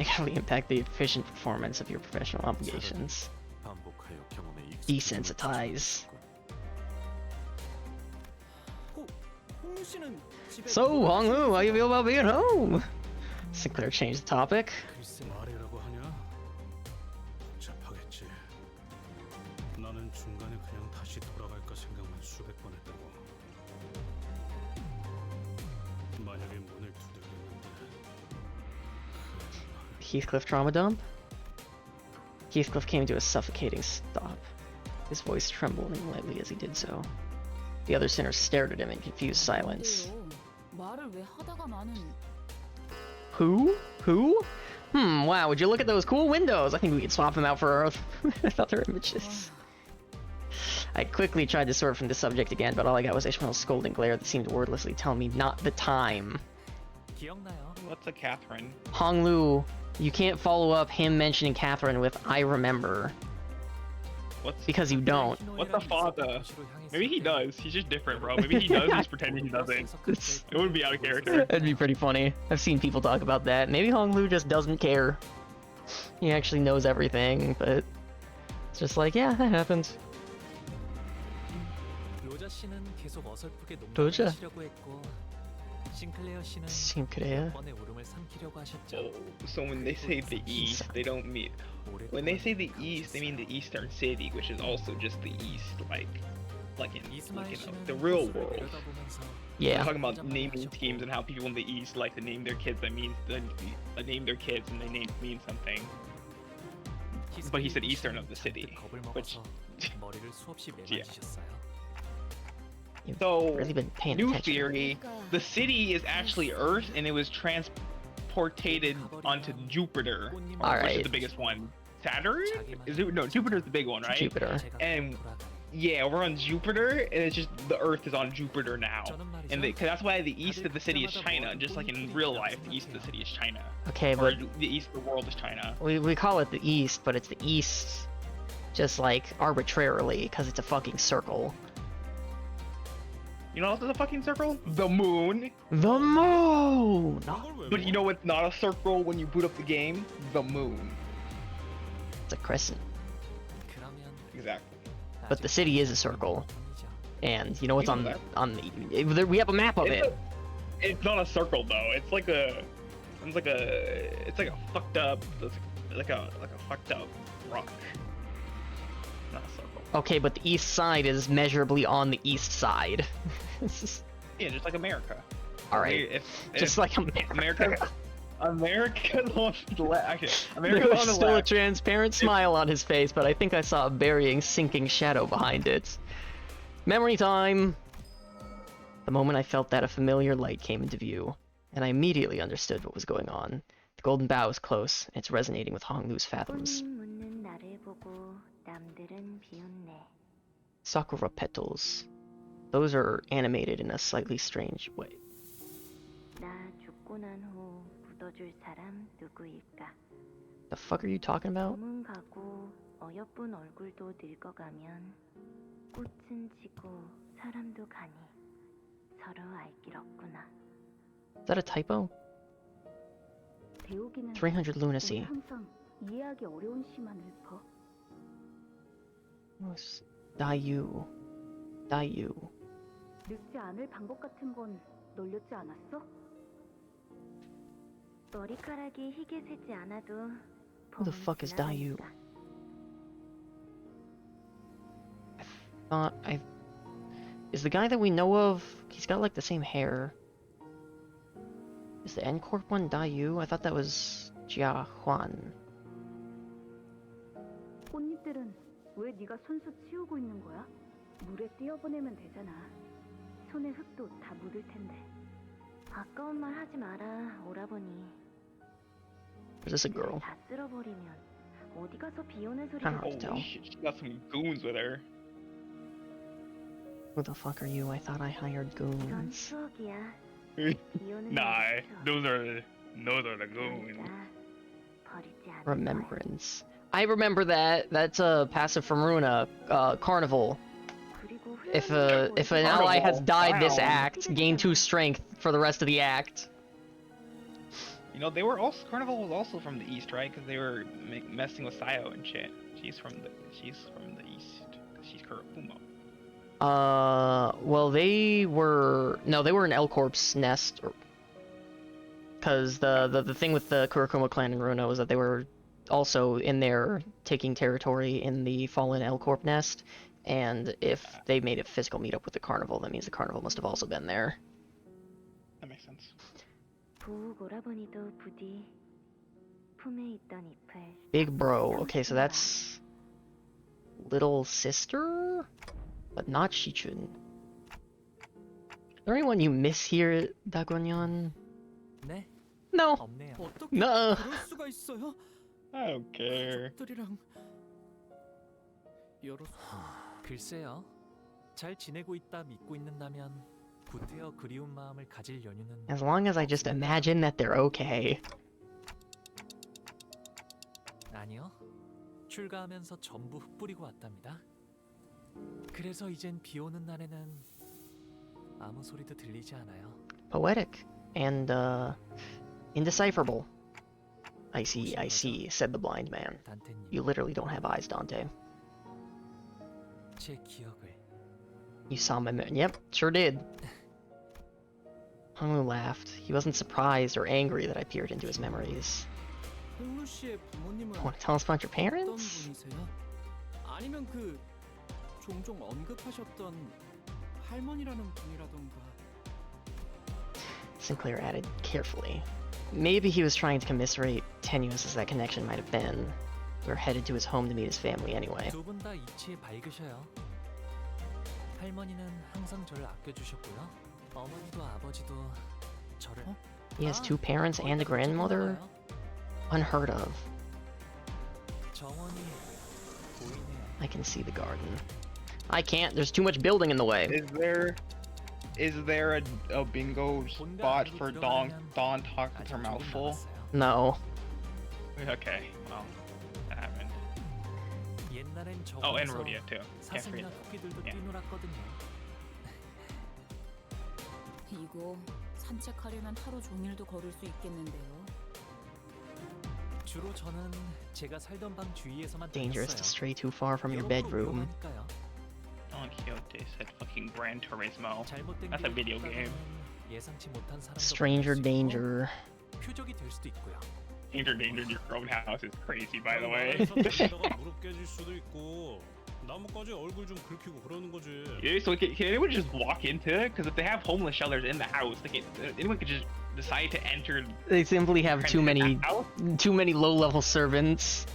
Negatively impact the efficient performance of your professional obligations. 반복하여 경험에 Desensitize. 홍루 씨는 집에. So, Honglu, how you feel about being home? Sinclair changed the topic. 글쎄 말이라고 하냐? 복잡하겠지. 나는 중간에 그냥 다시 돌아갈까 생각만 수백 번 했다고. 만약에 문을 두들겼는데 Heathcliff trauma dump? Heathcliff came to a suffocating stop, his voice trembling lightly as he did so. The other sinners stared at him in confused silence. 말을 왜 하다가 많은. Who? Who? Wow, would you look at those cool windows? I think we could swap them out for other images. I quickly tried to sort from the subject again, but all I got was Ishmael's scolding glare that seemed wordlessly telling me not the time. 기억나요? What's a Catherine? Honglu, you can't follow up him mentioning Catherine with I remember. What's Because you don't. What the father? Maybe he does. He's just different, bro. Maybe he does. He's pretending he doesn't. It wouldn't be out of character. That'd be pretty funny. I've seen people talk about that. Maybe Honglu just doesn't care. He actually knows everything, but it's just like, yeah, that happened. 로자 씨는 계속 어설프게 로자. 농담하시려고 했고 싱클레어 씨는 Sinclair. 몇 번의 울음을 삼키려고 하셨죠. Oh, so when they say the East, they don't mean. When they say the East, they mean the Eastern City, which is also just the East, like in the real world. Yeah. We're talking about naming schemes and how people in the East like to name their kids. That means name their kids and they mean something. But he said Eastern of the city, which 머리를 수없이 yeah. 매만지셨어요. You've So, really been paying new attention. theory, the city is actually Earth and it was transported onto Jupiter, which Alright. is the biggest one. Saturn? No, Jupiter's the big one, right? Jupiter. And yeah, we're on Jupiter, and it's just the Earth is on Jupiter now, and cause that's why the east of the city is China. Just like in real life, the east of the city is China. Okay, Or but the east of the world is China. we call it the East, but it's the East just like arbitrarily because it's a fucking circle. You know what else is a fucking circle? The moon. The moon! But you know what's not a circle when you boot up the game? The moon. It's a crescent. 그러면 Exactly. But the city is a circle. And you know what's We on know the we have a map of it. It's not a circle though. It's like a fucked up, like a fucked up rock. Not a circle. Okay, but the east side is measurably on the east side. Yeah, just like America. Alright. Just like America. America's on the left. Actually, There America's was on the still a left. transparent smile on his face, but I think I saw a burying, sinking shadow behind it. Memory time! The moment I felt that, a familiar light came into view, and I immediately understood what was going on. The golden bow is close, and it's resonating with Honglu's fathoms. Sakura petals. Those are animated in a slightly strange way. The fuck are you talking about? 꽃은 지고 사람도 가니 서로 알 길 없구나. Is that a typo? 배우기는 300 lunacy. 항상 이해하기 어려운 시만 읊어. Dayu. Dayu. 늙지 않을 방법 같은 건 널렸지 않았어? 머리카락이 희게 새지 않아도 Who the fuck is Dayu? Is the guy that we know of? He's got like the same hair. Is the N Corp one Dayu? I thought that was Jia Huan. 꽃잎들은 왜 네가 손수 치우고 있는 거야? 물에 띄어보내면 되잖아. 손에 흙도 다 묻을 텐데. 아까운 말 하지 마라, 오라버니. Is this a girl? 다 쓸어버리면 어디 가서 비 오는 소리가 I don't know. Holy shit, she got some goons with her. Who the fuck are you? I thought I hired 이건 goons. 추억이야. 비 오는 Nah, 소리 those are the goons. 진짜 버리지 않을 거야. Remembrance. I remember that. That's a passive from Runa. Carnival. 그리고 If an ally has died this Wow. act, gain 2 strength for the rest of the act. You know, they were also Carnival was also from the east, right? Because they were messing with Sayo and shit. She's from the east. She's Kurapuma. Well, they were in L Corp's nest, because the thing with the Kurakuma clan in Runa was that they were also in there taking territory in the fallen L Corp nest, and if they made a physical meetup with the Carnival, that means the Carnival must have also been there. That makes sense. 부욱 오라버니도 부디 품에 있던 잎을 Big bro. Okay, so that's little sister, but not Shichun. Is there anyone you miss here, Dagonyan? 네? No. 없네요. 어떻게 No. 그럴 수가 있어요? I don't care. 가족들이랑 여러 글쎄요. 잘 지내고 있다 믿고 있는다면 구태여 그리운 마음을 가질 연유는 As long as I just imagine that they're okay. 아니요. 출가하면서 전부 흩뿌리고 왔답니다. 그래서 이젠 비 오는 날에는 아무 소리도 들리지 않아요. Poetic and indecipherable. I see, said the blind man. 단테님, You literally don't have eyes, Dante. 제 기억을 You saw my Yep, sure did. Honglu laughed. He wasn't surprised or angry that I peered into his memories. 홍루 씨의 부모님은 Want to tell us about your 어떤 parents? 분이세요? 아니면 그 종종 언급하셨던 할머니라는 분이라던가. Sinclair added carefully. Maybe he was trying to commiserate, tenuous as that connection might have been. We were headed to his home to meet his family anyway. 두 분 다 이치에 밝으셔요. 할머니는 항상 저를 아껴주셨고요. 어머니도 아버지도 저를 He has 2 parents and a grandmother? Unheard of. 정원이 보이네요. I can see the garden. I can't, there's too much building in the way. Is there a bingo spot for Dawn talking with her mouth full? No. Okay, well, that happened. 옛날엔 Oh, and 정원에서 Rudia too. Can't 사슴이나 forget. 토끼들도 Yeah. 뛰놀았거든요. 이거 산책하려면 하루 종일도 걸을 수 있겠는데요. 주로 저는 제가 살던 방 주위에서만 Dangerous to 다녔어요. stray too far from your 여러모로 bedroom. 위험하니까요. Don Quixote said fucking Gran Turismo. 잘못된 That's a 길을 video 걷다가는 game. 예상치 못한 사람도 Stranger 만날 수 있고 danger. 표적이 될 수도 있고요. Danger, your own house is crazy, by the way. 달리다가 무릎 깨질 수도 있고 나뭇가지 얼굴 좀 긁히고 그러는 거지. Yeah, so can anyone just walk into it? Because if they have homeless shelters in the house, anyone could just decide to enter. They simply have too many house? low-level servants.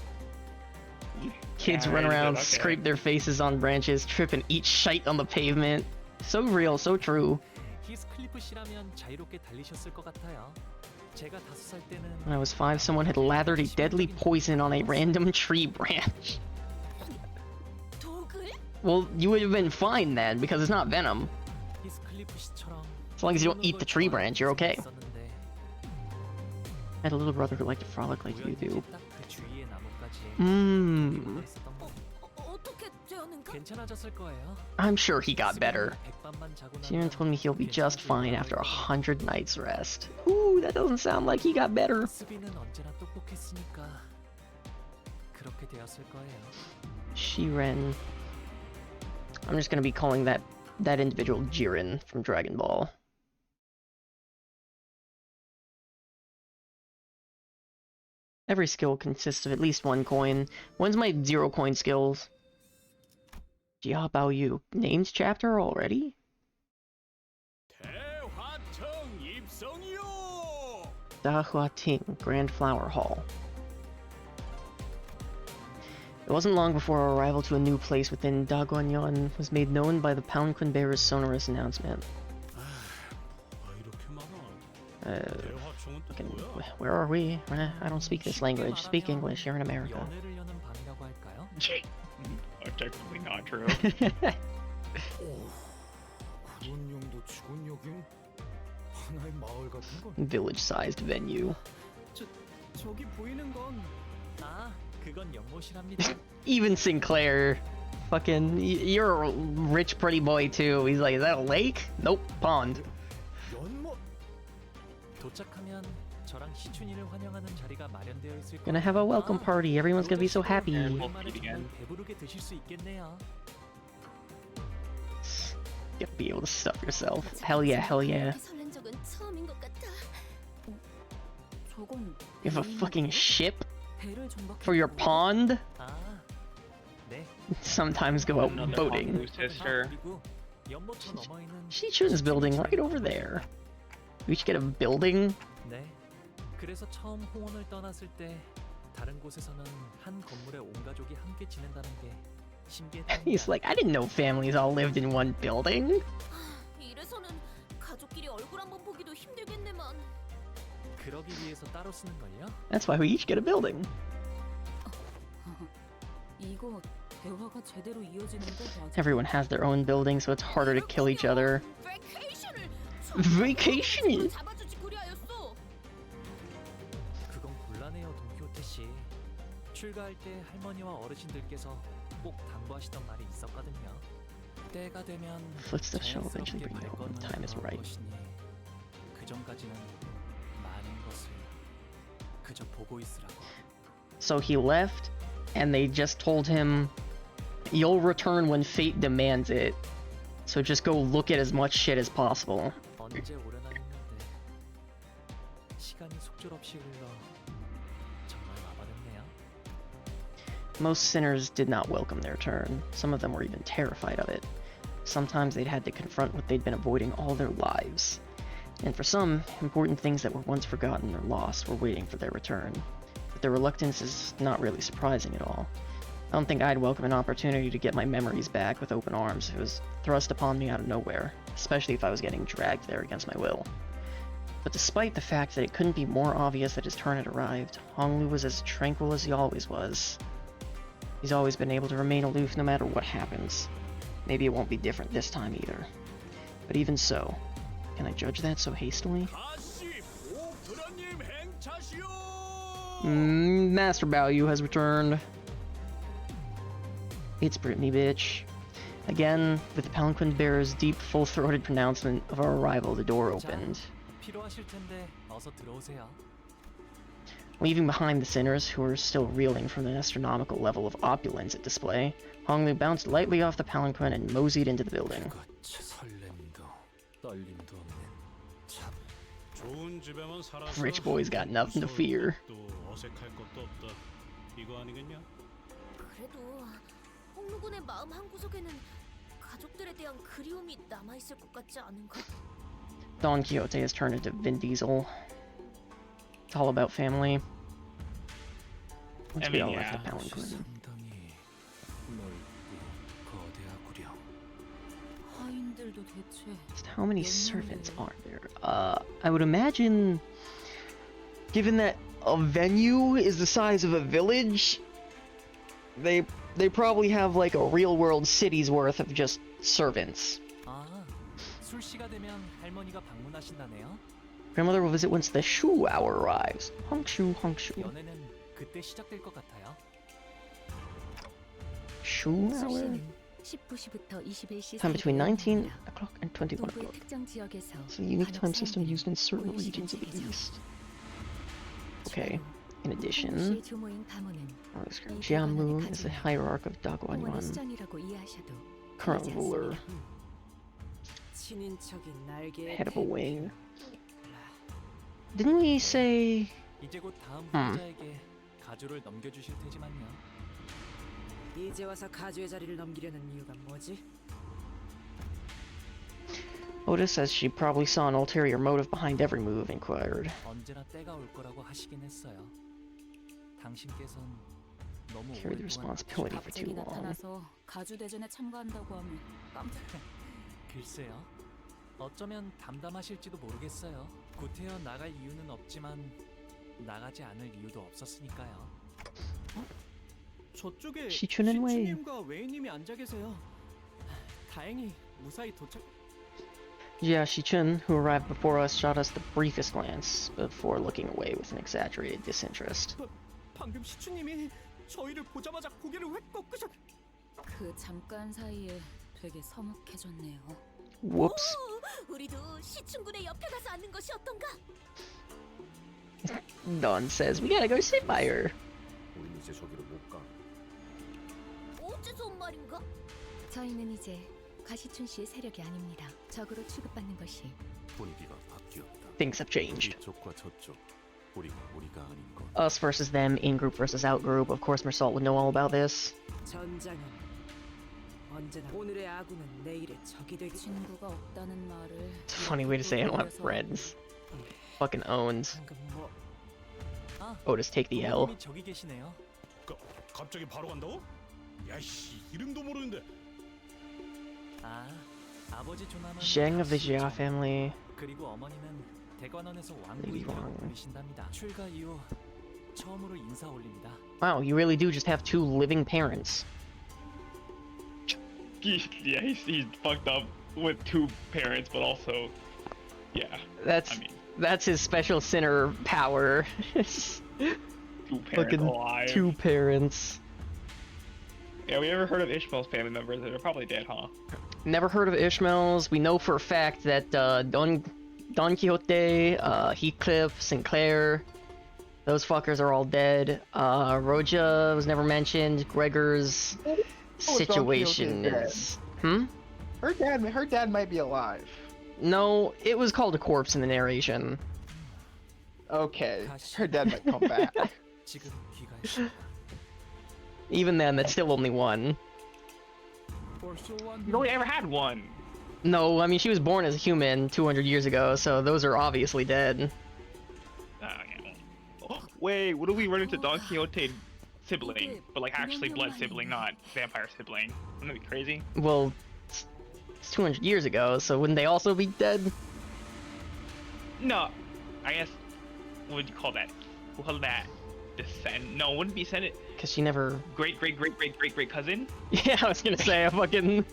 Kids Yeah, run around, okay. scrape their faces on branches, trip and eat shite on the pavement. So real, so true. 히스클리프 씨라면 자유롭게 달리셨을 것 같아요. 제가 5살 때는 When I was 5, someone had lathered a deadly poison on a random tree branch. 독을? Well, you would have been fine then, because it's not venom. 히스클리프 씨처럼 As long as you don't eat the tree branch, you're okay. 있었는데 I had a little brother who liked to frolic like you do. 딱그 주위의 나뭇가지에 Mmm. 있었던 거. 어떻게 돼? 괜찮아졌을 거예요. I'm sure he got better. 백밤만 자고 She even 나면 told me he'll be just fine after 100 괜찮아질 nights rest. Ooh, that doesn't sound like he got better. 수비는 언제나 똑똑했으니까 그렇게 되었을 거예요. Shiren. I'm just gonna be calling that individual Jiren from Dragon Ball. Every skill consists of at least 1 coin. When's my 0 coin skills? Jia Bao Yu. Names chapter already? 대화청 입성이요. Da Hua Ting, Grand Flower Hall. It wasn't long before our arrival to a new place within Daguanyon was made known by the palanquin bearer's sonorous announcement. Where are we? I don't speak this language. Speak English. You're in America. 연애를 여는 방이라고 할까요? Objectively not true. 그런 용도 직원 여긴 하나의 마을 같은 걸. Village-sized venue. 저기 보이는 건 아, 그건 연못이랍니다. Even Sinclair. Fucking, you're a rich pretty boy too. He's like, is that a lake? Nope, pond. 연못. 도착하면 저랑 시춘이를 환영하는 자리가 마련되어 있을 거예요. Gonna have a welcome party. Everyone's gonna be so happy. 오랜만에 정말 배부르게 드실 수 있겠네요. You'll be able to stuff yourself. Hell yeah, hell yeah. 설렌 적은 처음인 것 같아. 저건 You have a fucking ship 배를 정박해. for your pond? 아, 네. Sometimes go out Another boating. Blue sister. 그리고 연못처 넘어 있는 Shichun's building right over there. We should get a building. 네. 그래서 처음 홍원을 떠났을 때 다른 곳에서는 한 건물에 온 가족이 함께 지낸다는 게 신기했답니다. He's like, I didn't know families all lived in one building. 이래서는 가족끼리 얼굴 한번 보기도 힘들겠네만. 그러기 위해서 따로 쓰는 걸요? That's why we each get a building. 이거 대화가 제대로 이어지는 거 맞아? Everyone has their own building, so it's harder to kill each other. Vacation? 잡아주지 그리하였어. 그건 곤란해요, 동키호테 씨. 출가할 때 할머니와 어르신들께서 꼭 당부하시던 말이 있었거든요. 때가 되면 Footsteps shall eventually 자연스럽게 bring you home. 발걸음을 Time is 걸어올 right. 것이니 그 전까지는 많은 것을 그저 보고 있으라고. So he left, and they just told him, you'll return when fate demands it. So just go look at as much shit as possible. 언제 오려나 했는데 시간이 속절없이 흘러 정말 와버렸네요. Most sinners did not welcome their turn. Some of them were even terrified of it. Sometimes they'd had to confront what they'd been avoiding all their lives. And for some, important things that were once forgotten or lost were waiting for their return. But their reluctance is not really surprising at all. I don't think I'd welcome an opportunity to get my memories back with open arms if it was thrust upon me out of nowhere, especially if I was getting dragged there against my will. But despite the fact that it couldn't be more obvious that his turn had arrived, Honglu was as tranquil as he always was. He's always been able to remain aloof no matter what happens. Maybe it won't be different this time either. But even so, can I judge that so hastily? 다시 오프라님 행차시오. Master Bao Yu has returned. It's Brittany, bitch. Again, with the palanquin bearer's deep, full-throated pronouncement of our arrival, the door opened. 필요하실 텐데 어서 들어오세요. Leaving behind the sinners, who were still reeling from the astronomical level of opulence at display, Honglu bounced lightly off the palanquin and moseyed into the building. 설렘도 떨림도 없는 참 좋은 집에만 살아서 Rich boy's got nothing to fear. 또 어색할 것도 없다. 이거 아니겠냐? 그래도 홍루군의 마음 한 구석에는 가족들에 대한 그리움이 남아 있을 것 같지 않은가? Don Quixote has turned into Vin Diesel. It's all about family. Once we all left the palanquin. 상당히 넓고 거대하구려. 하인들도 대체 Just how many servants are there? I would imagine, given that a venue is the size of a village, they probably have like a real-world city's worth of just servants. 아, 술시가 되면 할머니가 방문하신다네요. Grandmother will visit once the Shu hour arrives. Hongshu, Hongshu. 연애는 그때 시작될 것 같아요. Shu hour? 수시는 19시부터 21시 Time between 19 사이에 o'clock and 21 동부의 o'clock. 특정 지역에서 It's a unique time system 관역 used in certain 사용되는 regions of the 고유 East. 시간제이죠. Okay. In addition, 홍시의 조모인 가문은 Jiamu is the hierarch of 홍원의 Daguanyuan, 수장이라고 이해하셔도 current 틀리지 ruler, 않습니다. 친인척이 날개에 head of a wing. Didn't we say? 이제 곧 다음 후보자에게 가주를 넘겨주실 테지만요. 이제 와서 가주의 자리를 넘기려는 이유가 뭐지? Otis says she probably saw an ulterior motive behind every move, inquired. 언제나 때가 올 거라고 하시긴 했어요. 당신께선 너무 Carry the responsibility for too 갑자기 long. 나타나서 가주 대전에 참가한다고 하면 깜짝. 글쎄요. 어쩌면 담담하실지도 모르겠어요. 구태여 나갈 이유는 없지만 나가지 않을 이유도 없었으니까요. 저쪽에 시추는 왜? 시추님과 웨이님이 앉아 계세요. 다행히 무사히 도착. Jia Shichun, who arrived before us, shot us the briefest glance before looking away with an exaggerated disinterest. 방금 시추님이 저희를 보자마자 고개를 획 꺾으셨. 그 잠깐 사이에 되게 서먹해졌네요. Whoops. 우리도 시춘군의 옆에 가서 앉는 것이 어떤가? Dawn says we gotta go sit by her. 우린 이제 저기로 못 가. 어째서 온 말인가? 저희는 이제 가시춘 씨의 세력이 아닙니다. 적으로 취급받는 것이. 분위기가 바뀌었다. Things have changed. 이쪽과 저쪽. 우리가 아닌 것. Us versus them, in-group versus out-group. Of course, Mersault would know all about this. 전장은 언제나 오늘의 아군은 내일의 적이 되기. 친구가 없다는 말을. It's a funny way to say I don't have friends. Fucking owns. 방금 뭐 아, Otis, take the L. 부모님이 저기 계시네요. 갑자기 바로 간다고? 야씨 이름도 모르는데. 아, 아버지 조남은 Zheng of the Jia family. 그리고 어머니는 대관원에서 Lady 왕부인이라고 Wang. 불리신답니다. 출가 이후 처음으로 인사 올립니다. Wow, you really do just have two living parents. Yeah, he's fucked up with two parents, but also, yeah. That's his special sinner power. Two parents Fucking alive. two parents. Yeah, we ever heard of Ishmael's family members? They're probably dead, huh? Never heard of Ishmael's. We know for a fact that Don Quixote, Heathcliff, Sinclair, those fuckers are all dead. Roja was never mentioned. Gregor's situation is... Her dad might be alive. No, it was called a corpse in the narration. Okay, her dad might come back. 지금 귀가했습니다. Even then, that's still only one. You only ever had one. No, I mean, she was born as a human 200 years ago, so those are obviously dead. Yeah. Oh, wait, what if we run into Don Quixote sibling, but like actually blood sibling, not vampire sibling? Wouldn't that be crazy? Well, it's 200 years ago, so wouldn't they also be dead? No, I guess, what would you call that? We'll call that descent. No, it wouldn't be descendant. Because she never... Great cousin? Yeah, I was gonna say, a fucking...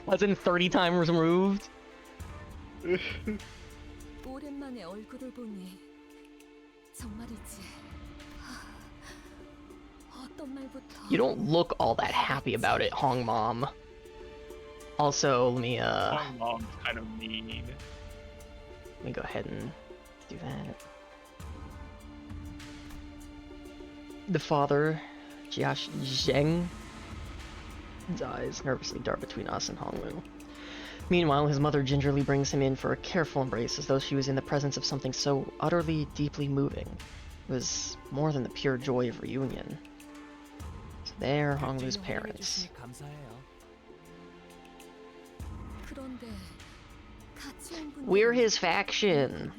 cousin 30 times removed. 오랜만에 얼굴을 보니 정말이지. 어떤 말부터. You don't look all that happy about it, Hong Mom. Also, let me My mom's kind of mean. let me go ahead and do that. The father, Jiash Zheng, his eyes nervously dart between us and Honglu. Meanwhile, his mother gingerly brings him in for a careful embrace as though she was in the presence of something so utterly, deeply moving. It was more than the pure joy of reunion. So there, Honglu's parents. We're his faction.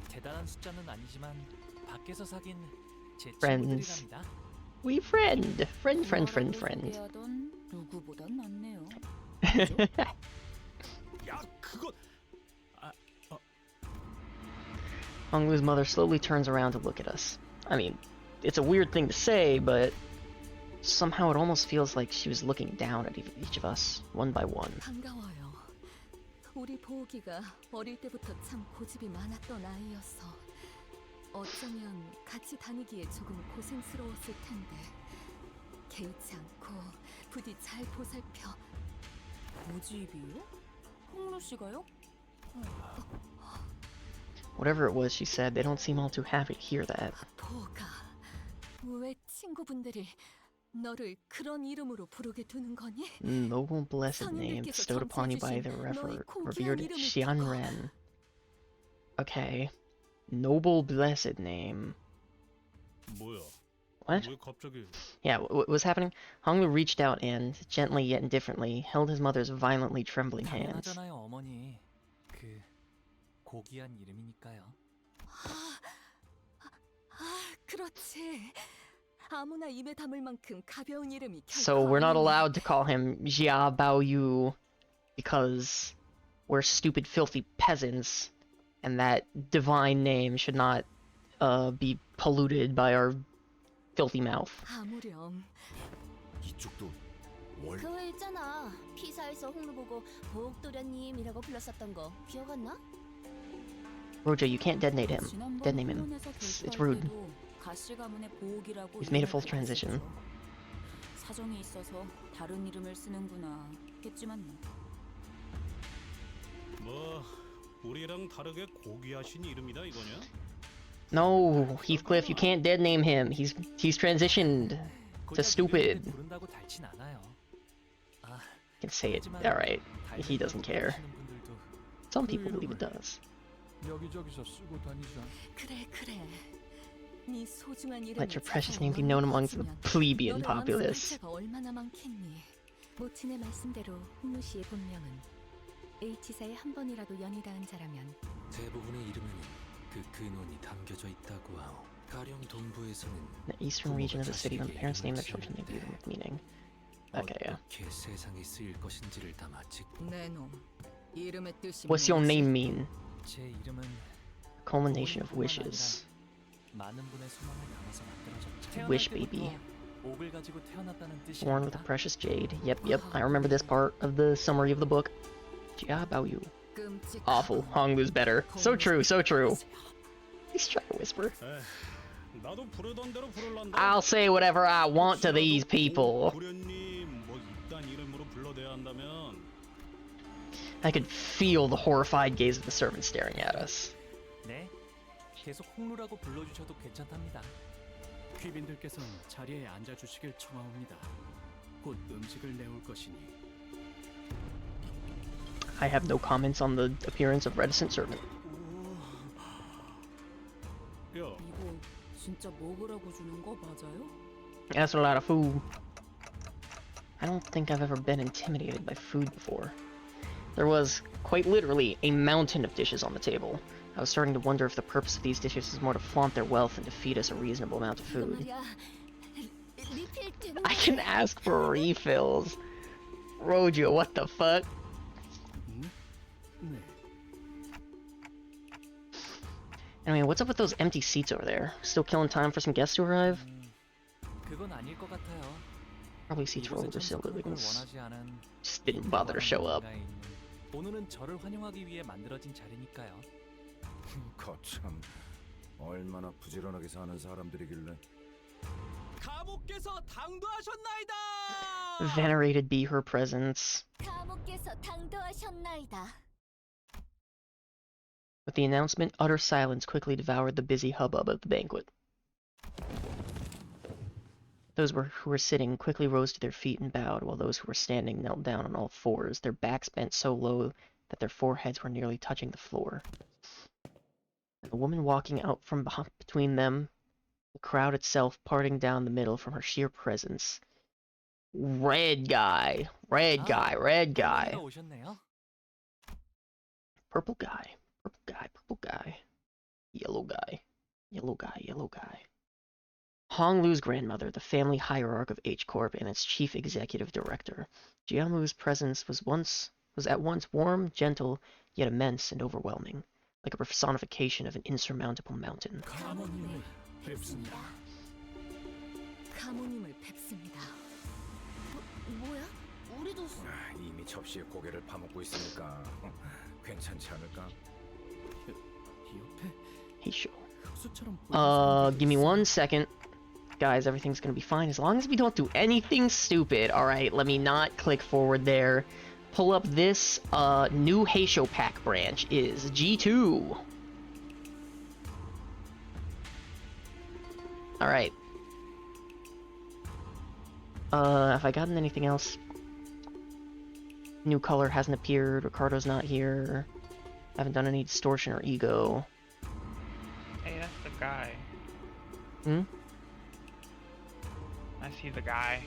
대단한 숫자는 아니지만 밖에서 사귄 제 Friends. 친구들이랍니다. We friend. Friend. 누구보단 낫네요. 야 그거. Honglu's mother slowly turns around to look at us. I mean, it's a weird thing to say, but somehow it almost feels like she was looking down at each of us, one by one. 반가워요. 우리 보기가 어릴 때부터 참 고집이 많았던 아이여서 어쩌면 같이 다니기에 조금 고생스러웠을 텐데 개의치 않고 부디 잘 보살펴. 모집이요? 홍루 씨가요? Whatever it was she said, they don't seem all too happy to hear that. 포가 왜 친구분들이 너를 그런 이름으로 부르게 두는 거니? Noble blessed name bestowed upon you by the revered Xianren. Okay. Noble blessed name. 뭐야? What? 왜 갑자기? Yeah, what was happening? Honglu reached out and, gently yet indifferently, held his mother's violently trembling hands. 당연하잖아요, 어머니. 그 고귀한 이름이니까요. 그렇지. 아무나 입에 담을 만큼 가벼운 이름이 So we're not allowed to call him Jia Baoyu because we're stupid, filthy peasants, and that divine name should not be polluted by our filthy mouth. 아무렴. 이쪽도 그거 있잖아. 피사에서 홍루 보고 보옥도련님이라고 불렀었던 거 기억 안 나? Rojo, you can't detonate him. Detonate him. It's rude. He's made a full transition. 사정이 있어서 다른 이름을 쓰는구나. 겠지만 뭐 우리랑 다르게 고귀하신 이름이다 이거냐? No, Heathcliff, you can't detonate him. He's transitioned to stupid. 부른다고 닳진 않아요. You can say it. Alright. He doesn't care. Some people believe it does. 여기저기서 쓰고 다니자. 그래. 네 소중한 이름. Let your precious name be known amongst the plebeian populace. 얼마나 많겠니? 모친의 말씀대로 홍루 씨의 본명은 H사에 한 번이라도 연이 닿은 자라면 대부분의 이름에는 그 근원이 담겨져 있다고 하오. 가령 동부에서는 In the eastern region of the city, when parents name their children, they view them with meaning. Okay, yeah. 어떻게 세상에 쓰일 것인지를 담았지. 내놈. 이름의 뜻이 What's your name mean? 제 이름은 Culmination of wishes. 많은 분의 소망을 담아서 만들어졌죠. Wish baby. 옥을 가지고 태어났다는 뜻이. Born with a precious jade. Yep. I remember this part of the summary of the book. Jia Baoyu. Awful. Honglu's better. So true. He's trying to whisper. 나도 부르던 대로 부르란다. I'll say whatever I want to these people. 부련님 뭐 이딴 이름으로 불러대야 한다면 I could feel the horrified gaze of the servant staring at us. 네, 계속 홍루라고 불러주셔도 괜찮답니다. 귀빈들께서는 자리에 앉아주시길 청하옵니다. 곧 음식을 내올 것이니. I have no comments on the appearance of reticent servant. 야, 이거 진짜 먹으라고 주는 거 맞아요? That's a lot of food. I don't think I've ever been intimidated by food before. There was, quite literally, a mountain of dishes on the table. I was starting to wonder if the purpose of these dishes is more to flaunt their wealth and to feed us a reasonable amount of food. I can ask for refills. Rojo, what the fuck? Anyway, what's up with those empty seats over there? Still killing time for some guests to arrive? 그건 아닐 것 같아요. Probably seats for older siblings. 원하지 않은 Just didn't bother to show up. 오늘은 저를 환영하기 위해 만들어진 자리니까요. 거참 얼마나 부지런하게 사는 사람들이길래. 가복께서 당도하셨나이다. Venerated be her presence. 가목께서 당도하셨나이다. With the announcement, utter silence quickly devoured the busy hubbub of the banquet. Those who were sitting quickly rose to their feet and bowed, while those who were standing knelt down on all fours, their backs bent so low that their foreheads were nearly touching the floor. And the woman walking out from between them, the crowd itself parting down the middle from her sheer presence. Red guy. 오셨네요. Purple guy. Yellow guy. Honglu's grandmother, the family hierarch of H Corp and its chief executive director. Jiamu's presence was at once warm, gentle, yet immense and overwhelming, like a personification of an insurmountable mountain. 가모님을 뵙습니다. 가모님을 뵙습니다. 뭐야? 우리도 이미 접시에 고개를 파먹고 있으니까 괜찮지 않을까? 옆에 Hey, sure. 흙수처럼 Give me 1 second. guys, everything's gonna be fine as long as we don't do anything stupid. Alright, let me not click forward there. Pull up this, new Heisho pack branch is G2. Alright. Have I gotten anything else? New color hasn't appeared, Ricardo's not here. Haven't done any distortion or ego. Hey, that's the guy. Hmm? I see the guy.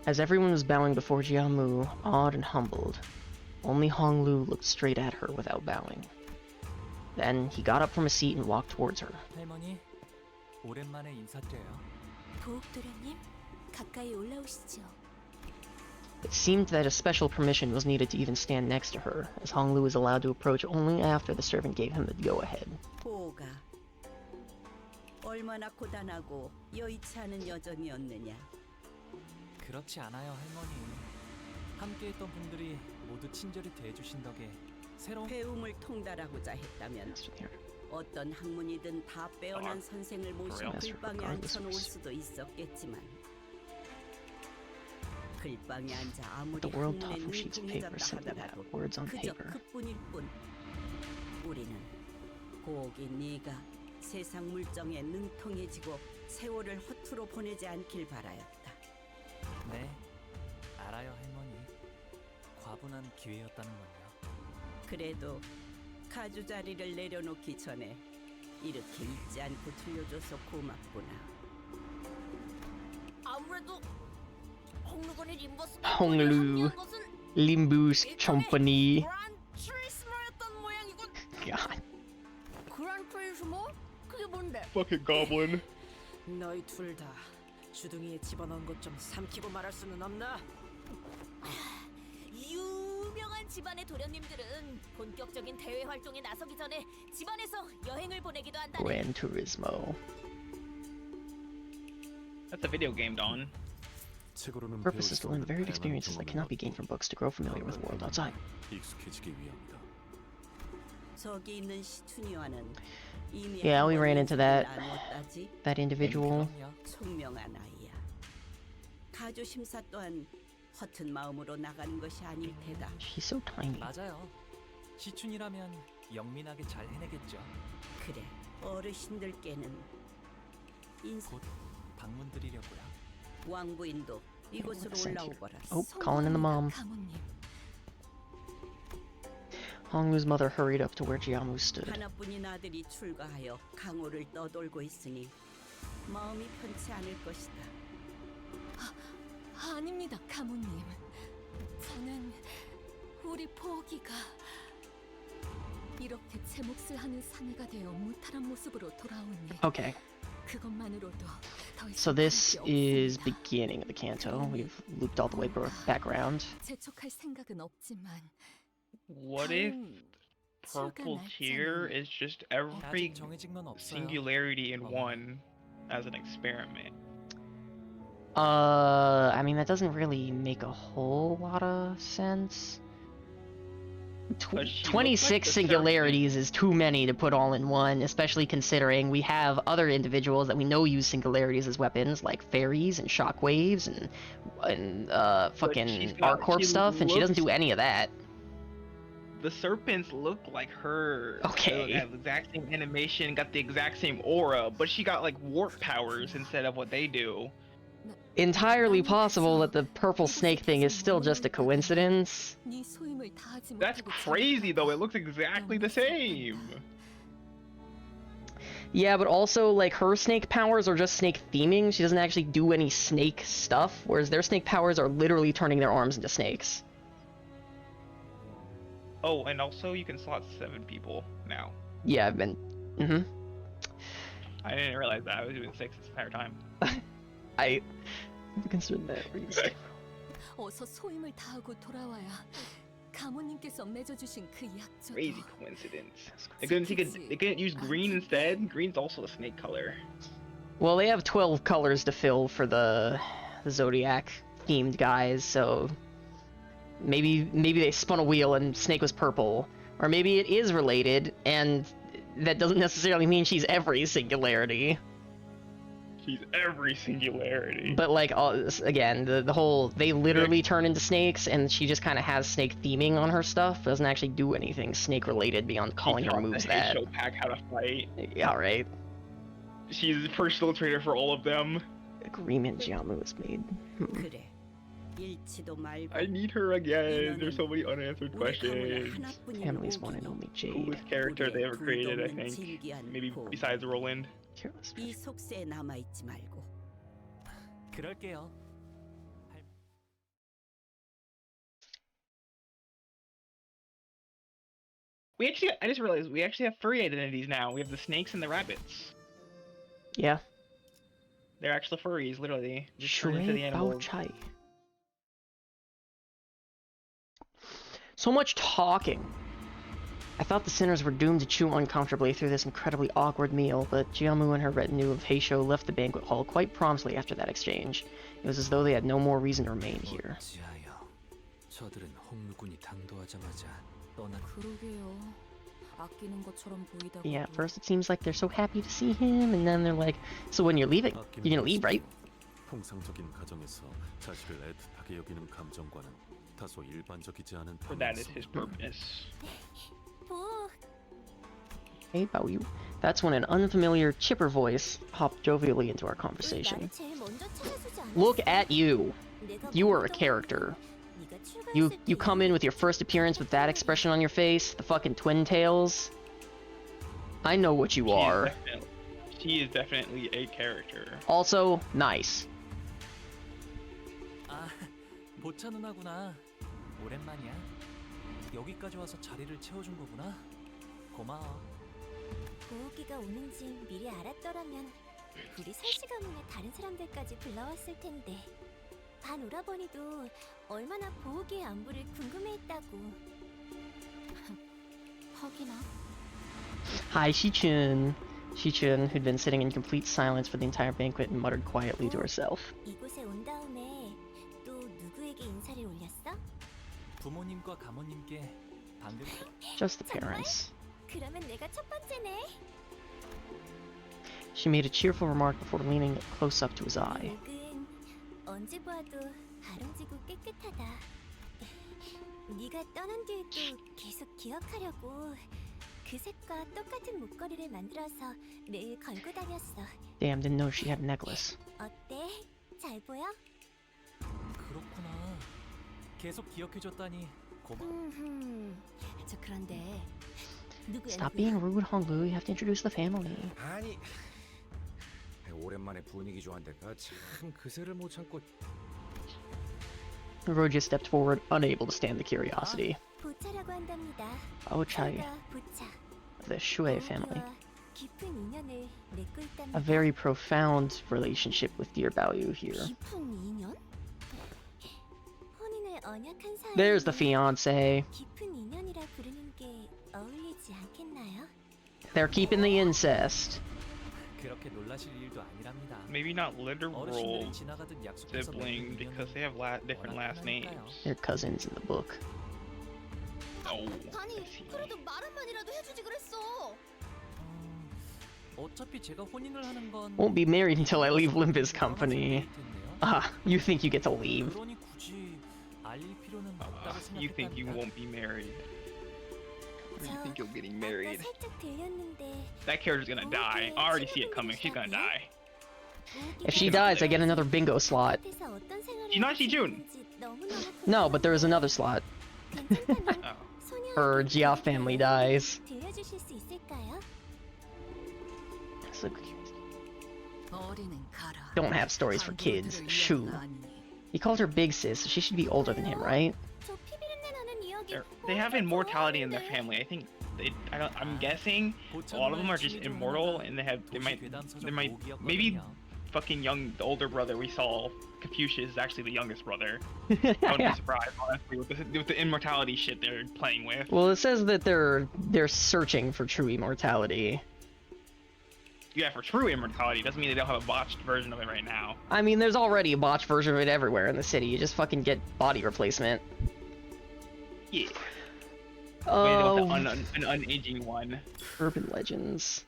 As everyone was bowing before Jiamu, awed and humbled, only Honglu looked straight at her without bowing. Then he got up from his seat and walked towards her. 할머니, 오랜만에 인사드려요. 보옥도련님, 가까이 올라오시죠. It seemed that a special permission was needed to even stand next to her, as Honglu was allowed to approach only after the servant gave him the go-ahead. 보가 얼마나 고단하고 여의치 않은 여정이었느냐. 그렇지 않아요, 할머니. 함께했던 분들이 모두 친절히 대해주신 덕에 새로운 배움을 통달하고자 했다면 어떤 학문이든 다 빼어난 선생을 모시고 글방에 앉혀놓을 수도 있었겠지만 글방에 앉아 아무리 학문에 능통해졌다 하더라도 그저 그뿐일 뿐. 우리는 고기 네가 세상 물정에 능통해지고 세월을 허투루 보내지 않길 바라였다. 네, 알아요, 할머니. 과분한 기회였다는걸요. 그래도 가주 자리를 내려놓기 전에 이렇게 잊지 않고 들려줘서 고맙구나. 아무래도 홍루군이 림버스가 Honglu, Limbus Company. 그란트리스모였던 모양이군. God. 그란트리스모? 그게 뭔데? Fucking goblin. 너희 둘 다 주둥이에 집어넣은 것 좀 삼키고 말할 수는 없나? 유명한 집안의 도련님들은 본격적인 대외 활동에 나서기 전에 집안에서 여행을 보내기도 한다네. Gran Turismo. That's a video game, Dawn. Purpose is to learn varied experiences that cannot be gained from books to grow familiar with the world outside. 저기 있는 시춘이와는 이미 Yeah, we ran into that 나누었다지. individual. 총명한 아이야. 가주 심사 또한 허튼 마음으로 나가는 것이 아닐 테다. She's so tiny. 맞아요. 시춘이라면 영민하게 잘 해내겠죠. 그래, 어르신들께는 곧 방문드리려고요. 왕부인도 이곳으로 올라오거라. Oh, calling in the mom. 가문님. Honglu's mother hurried up to where Jiamu stood. 하나뿐인 아들이 출가하여 강호를 떠돌고 있으니 마음이 편치 않을 것이다. 아닙니다, 가문님. 저는 우리 포기가 이렇게 제 몫을 하는 사내가 되어 무탈한 모습으로 돌아오니 Okay, 그것만으로도 더 이상 so this 할 게 is 없습니다. beginning of the canto. We've looped all the way background. 재촉할 생각은 없지만 What if 다음 purple 출가 tier 날짜는 is just every 아직 정해진 건 없어요. singularity in one as an experiment? I mean, that doesn't really make a whole lot of sense. But she looks 26 like the singularities is too many to put all in one, especially considering we have other individuals that we know use singularities as weapons, like fairies and shockwaves and fucking Arcorp stuff, and she doesn't do any of that. The serpents look like her. Okay. They have the exact same animation, got the exact same aura, but she got like warp powers instead of what they do. Entirely possible that the purple snake thing is still just a coincidence. 네 소임을 다하지 That's 못하고 crazy though, it looks exactly the same. Yeah, but also, like, her snake powers are just snake theming. She doesn't actually do any snake stuff, whereas their snake powers are literally turning their arms into snakes. Oh, and also you can slot 7 people now. Yeah, I've been... I didn't realize that, I was doing 6 this entire time. I'm concerned that reason. 어서 소임을 다하고 돌아와야 가모님께서 맺어주신 그 약조도 Crazy coincidence. They couldn't use green instead? Green's also a snake color. Well, they have 12 colors to fill for the Zodiac themed guys, so maybe they spun a wheel and Snake was purple, or maybe it is related, and that doesn't necessarily mean she's every singularity. She's every singularity. But like, again, the whole, they literally turn into snakes, and she just kind of has snake theming on her stuff. Doesn't actually do anything snake related beyond calling her moves that. Show pack how to fight. Yeah, right. She's the personal trainer for all of them. Agreement Jiamu was made. 그래. 잃지도 말고. I need her again. There's so many unanswered questions. Family's one and only Jade. Coolest character they ever created, I think. Maybe besides Roland. Careless. 이 속세에 남아 있지 말고. 그럴게요. We actually, I just realized we actually have furry identities now. We have the snakes and the rabbits. Yeah. They're actually furries, literally. Just turn into the animals. So much talking. I thought the sinners were doomed to chew uncomfortably through this incredibly awkward meal, but Jiamu and her retinue of Heisho left the banquet hall quite promptly after that exchange. It was as though they had no more reason to remain here. 저들은 홍루군이 당도하자마자 떠나. 그러게요. 아끼는 것처럼 보이다가. Yeah, at first it seems like they're so happy to see him, and then they're like, so when you're leaving, you're gonna leave, right? 통상적인 가정에서 자식을 애틋하게 여기는 감정과는 다소 일반적이지 않은 For that is his purpose. Hey, Bao Yu. That's when an unfamiliar, chipper voice hopped jovially into our conversation. Look at you. You are a character. You come in with your first appearance with that expression on your face, the fucking twin tails. I know what you are. She is definitely a character. Also, nice. 아, 모차 누나구나. 오랜만이야. 여기까지 와서 자리를 채워준 거구나. 고마워. 보호기가 오는지 미리 알았더라면 우리 설씨 가문의 다른 사람들까지 불러왔을 텐데. 반 오라버니도 얼마나 보호기의 안부를 궁금해했다고. 허기나. Hi, Shi-chun. Shi-chun, who'd been sitting in complete silence for the entire banquet and muttered quietly to herself. 이곳에 온 다음에 또 누구에게 인사를 올렸어? 부모님과 가모님께 반갑. Just the parents. 그러면 내가 첫 번째네. She made a cheerful remark before leaning close up to his eye. 목은 언제 보아도 아름지고 깨끗하다. 네가 떠난 뒤에도 계속 기억하려고 그 색과 똑같은 목걸이를 만들어서 늘 걸고 다녔어. Damn, didn't know she had a necklace. 어때? 잘 보여? 그렇구나. 계속 기억해줬다니 고마워. 저 그런데 누구야? Stop being rude, Honglu. You have to introduce the family. 아니, 오랜만에 분위기 좋아한데가 참 그새를 못 참고. Roja stepped forward, unable to stand the curiosity. 보차라고 한답니다. Bao Chai, 보차. the Shui family. 깊은 인연을 맺고 있답니다. A very profound relationship with dear Bao Yu here. 깊은 인연? 혼인을 언약한 사이. There's the fiance. 깊은 인연이라 부르는 게 어울리지 않겠나요? They're keeping the incest. 그렇게 놀라실 일도 아니랍니다. Maybe not literal 어르신들이 지나가듯 약속해서 sibling because they have different last names. They're cousins in the book. Oh. 아니, 그래도 말 한마디라도 해주지 그랬어. 어차피 제가 혼인을 하는 건 Won't be married until I leave Limbus company. Ah, you think you get to leave? 그러니 굳이 알릴 필요는 없다고 You think you won't be married? Or you think you're getting married? That character's gonna die. I already see it coming. She's gonna die. If she dies, I get another bingo slot. She's not Shi-chun. No, but there is another slot. Oh. Her Jia family dies. So, don't have stories for kids. Shoo. He called her big sis, so she should be older than him, right? They have immortality in their family. I think I'm guessing a lot of them are just immortal, and they might maybe fucking young, the older brother we saw, Confucius, is actually the youngest brother. I wouldn't be surprised, honestly, with the immortality shit they're playing with. Well, it says that they're searching for true immortality. Yeah, for true immortality doesn't mean they don't have a botched version of it right now. I mean, there's already a botched version of it everywhere in the city. You just fucking get body replacement. Yeah. Oh. An unaging one. Urban legends.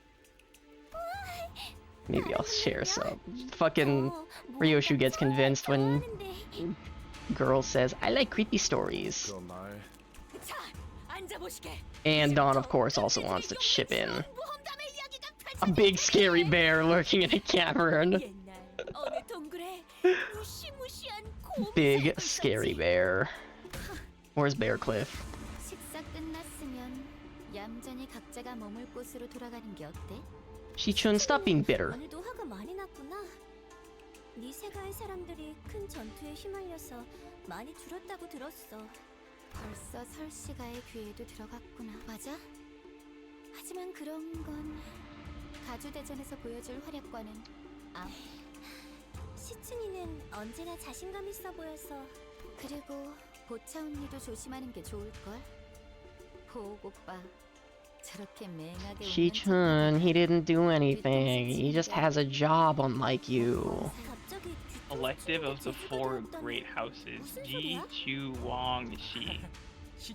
Maybe I'll share some. Fucking Ryoshu gets convinced when girl says, I like creepy stories. And Dawn, of course, also wants to chip in. A big scary bear lurking in a cavern. Big scary bear. Where's Bear Cliff? Shichun, stop being bitter. 네 세가의 사람들이 큰 전투에 휘말려서 많이 줄었다고 들었어. 벌써 설씨가의 귀에도 들어갔구나. 맞아? 하지만 그런 건 가주대전에서 보여줄 활약과는 시춘이는 언제나 자신감 있어 보여서. 그리고 보차 언니도 조심하는 게 좋을걸. 보옥 오빠 저렇게 맹하게 Shichun, he didn't do anything. He just has a job unlike you. Elective of the four great houses, Ji, Chu, Wang, Shi. So,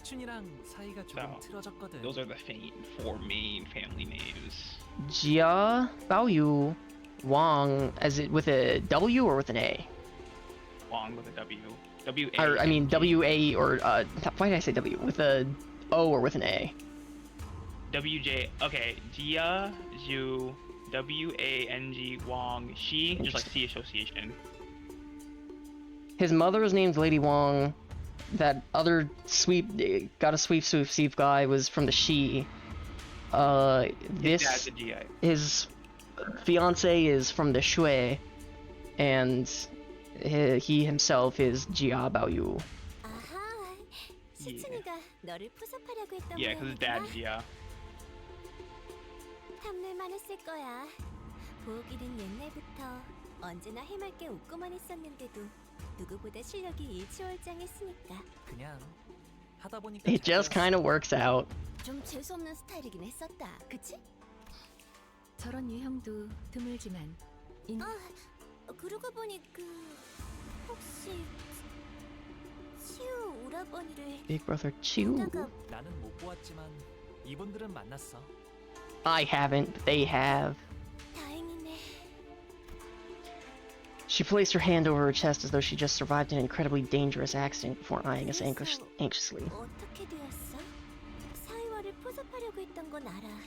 those are the four main family names. Jia, Baoyu, Wang, is it with a W or with an A? Wang with a W. W-A. Or, I mean, W-A or, why did I say W? With a O or with an A? W-J, okay, Jia, Zhu, W-A-N-G, Wang, Shi, just like C association. His mother is named Lady Wong. That other got a sweep guy was from the Shi. His fiance is from the Shui, and he himself is Jia Baoyu. Yeah, because his dad's Jia. 탐낼 많았을 거야. 보기는 옛날부터 언제나 해맑게 웃고만 있었는데도 누구보다 실력이 일취월장했으니까. 그냥 하다 보니까 It just kind of works out. 좀 재수 없는 스타일이긴 했었다. 그치? 저런 유형도 드물지만. 그러고 보니 혹시 치우 오라버니를 Big brother Chu. 나는 못 보았지만 이분들은 만났어. I haven't, but they have. She placed her hand over her chest as though she just survived an incredibly dangerous accident before eyeing us anxiously.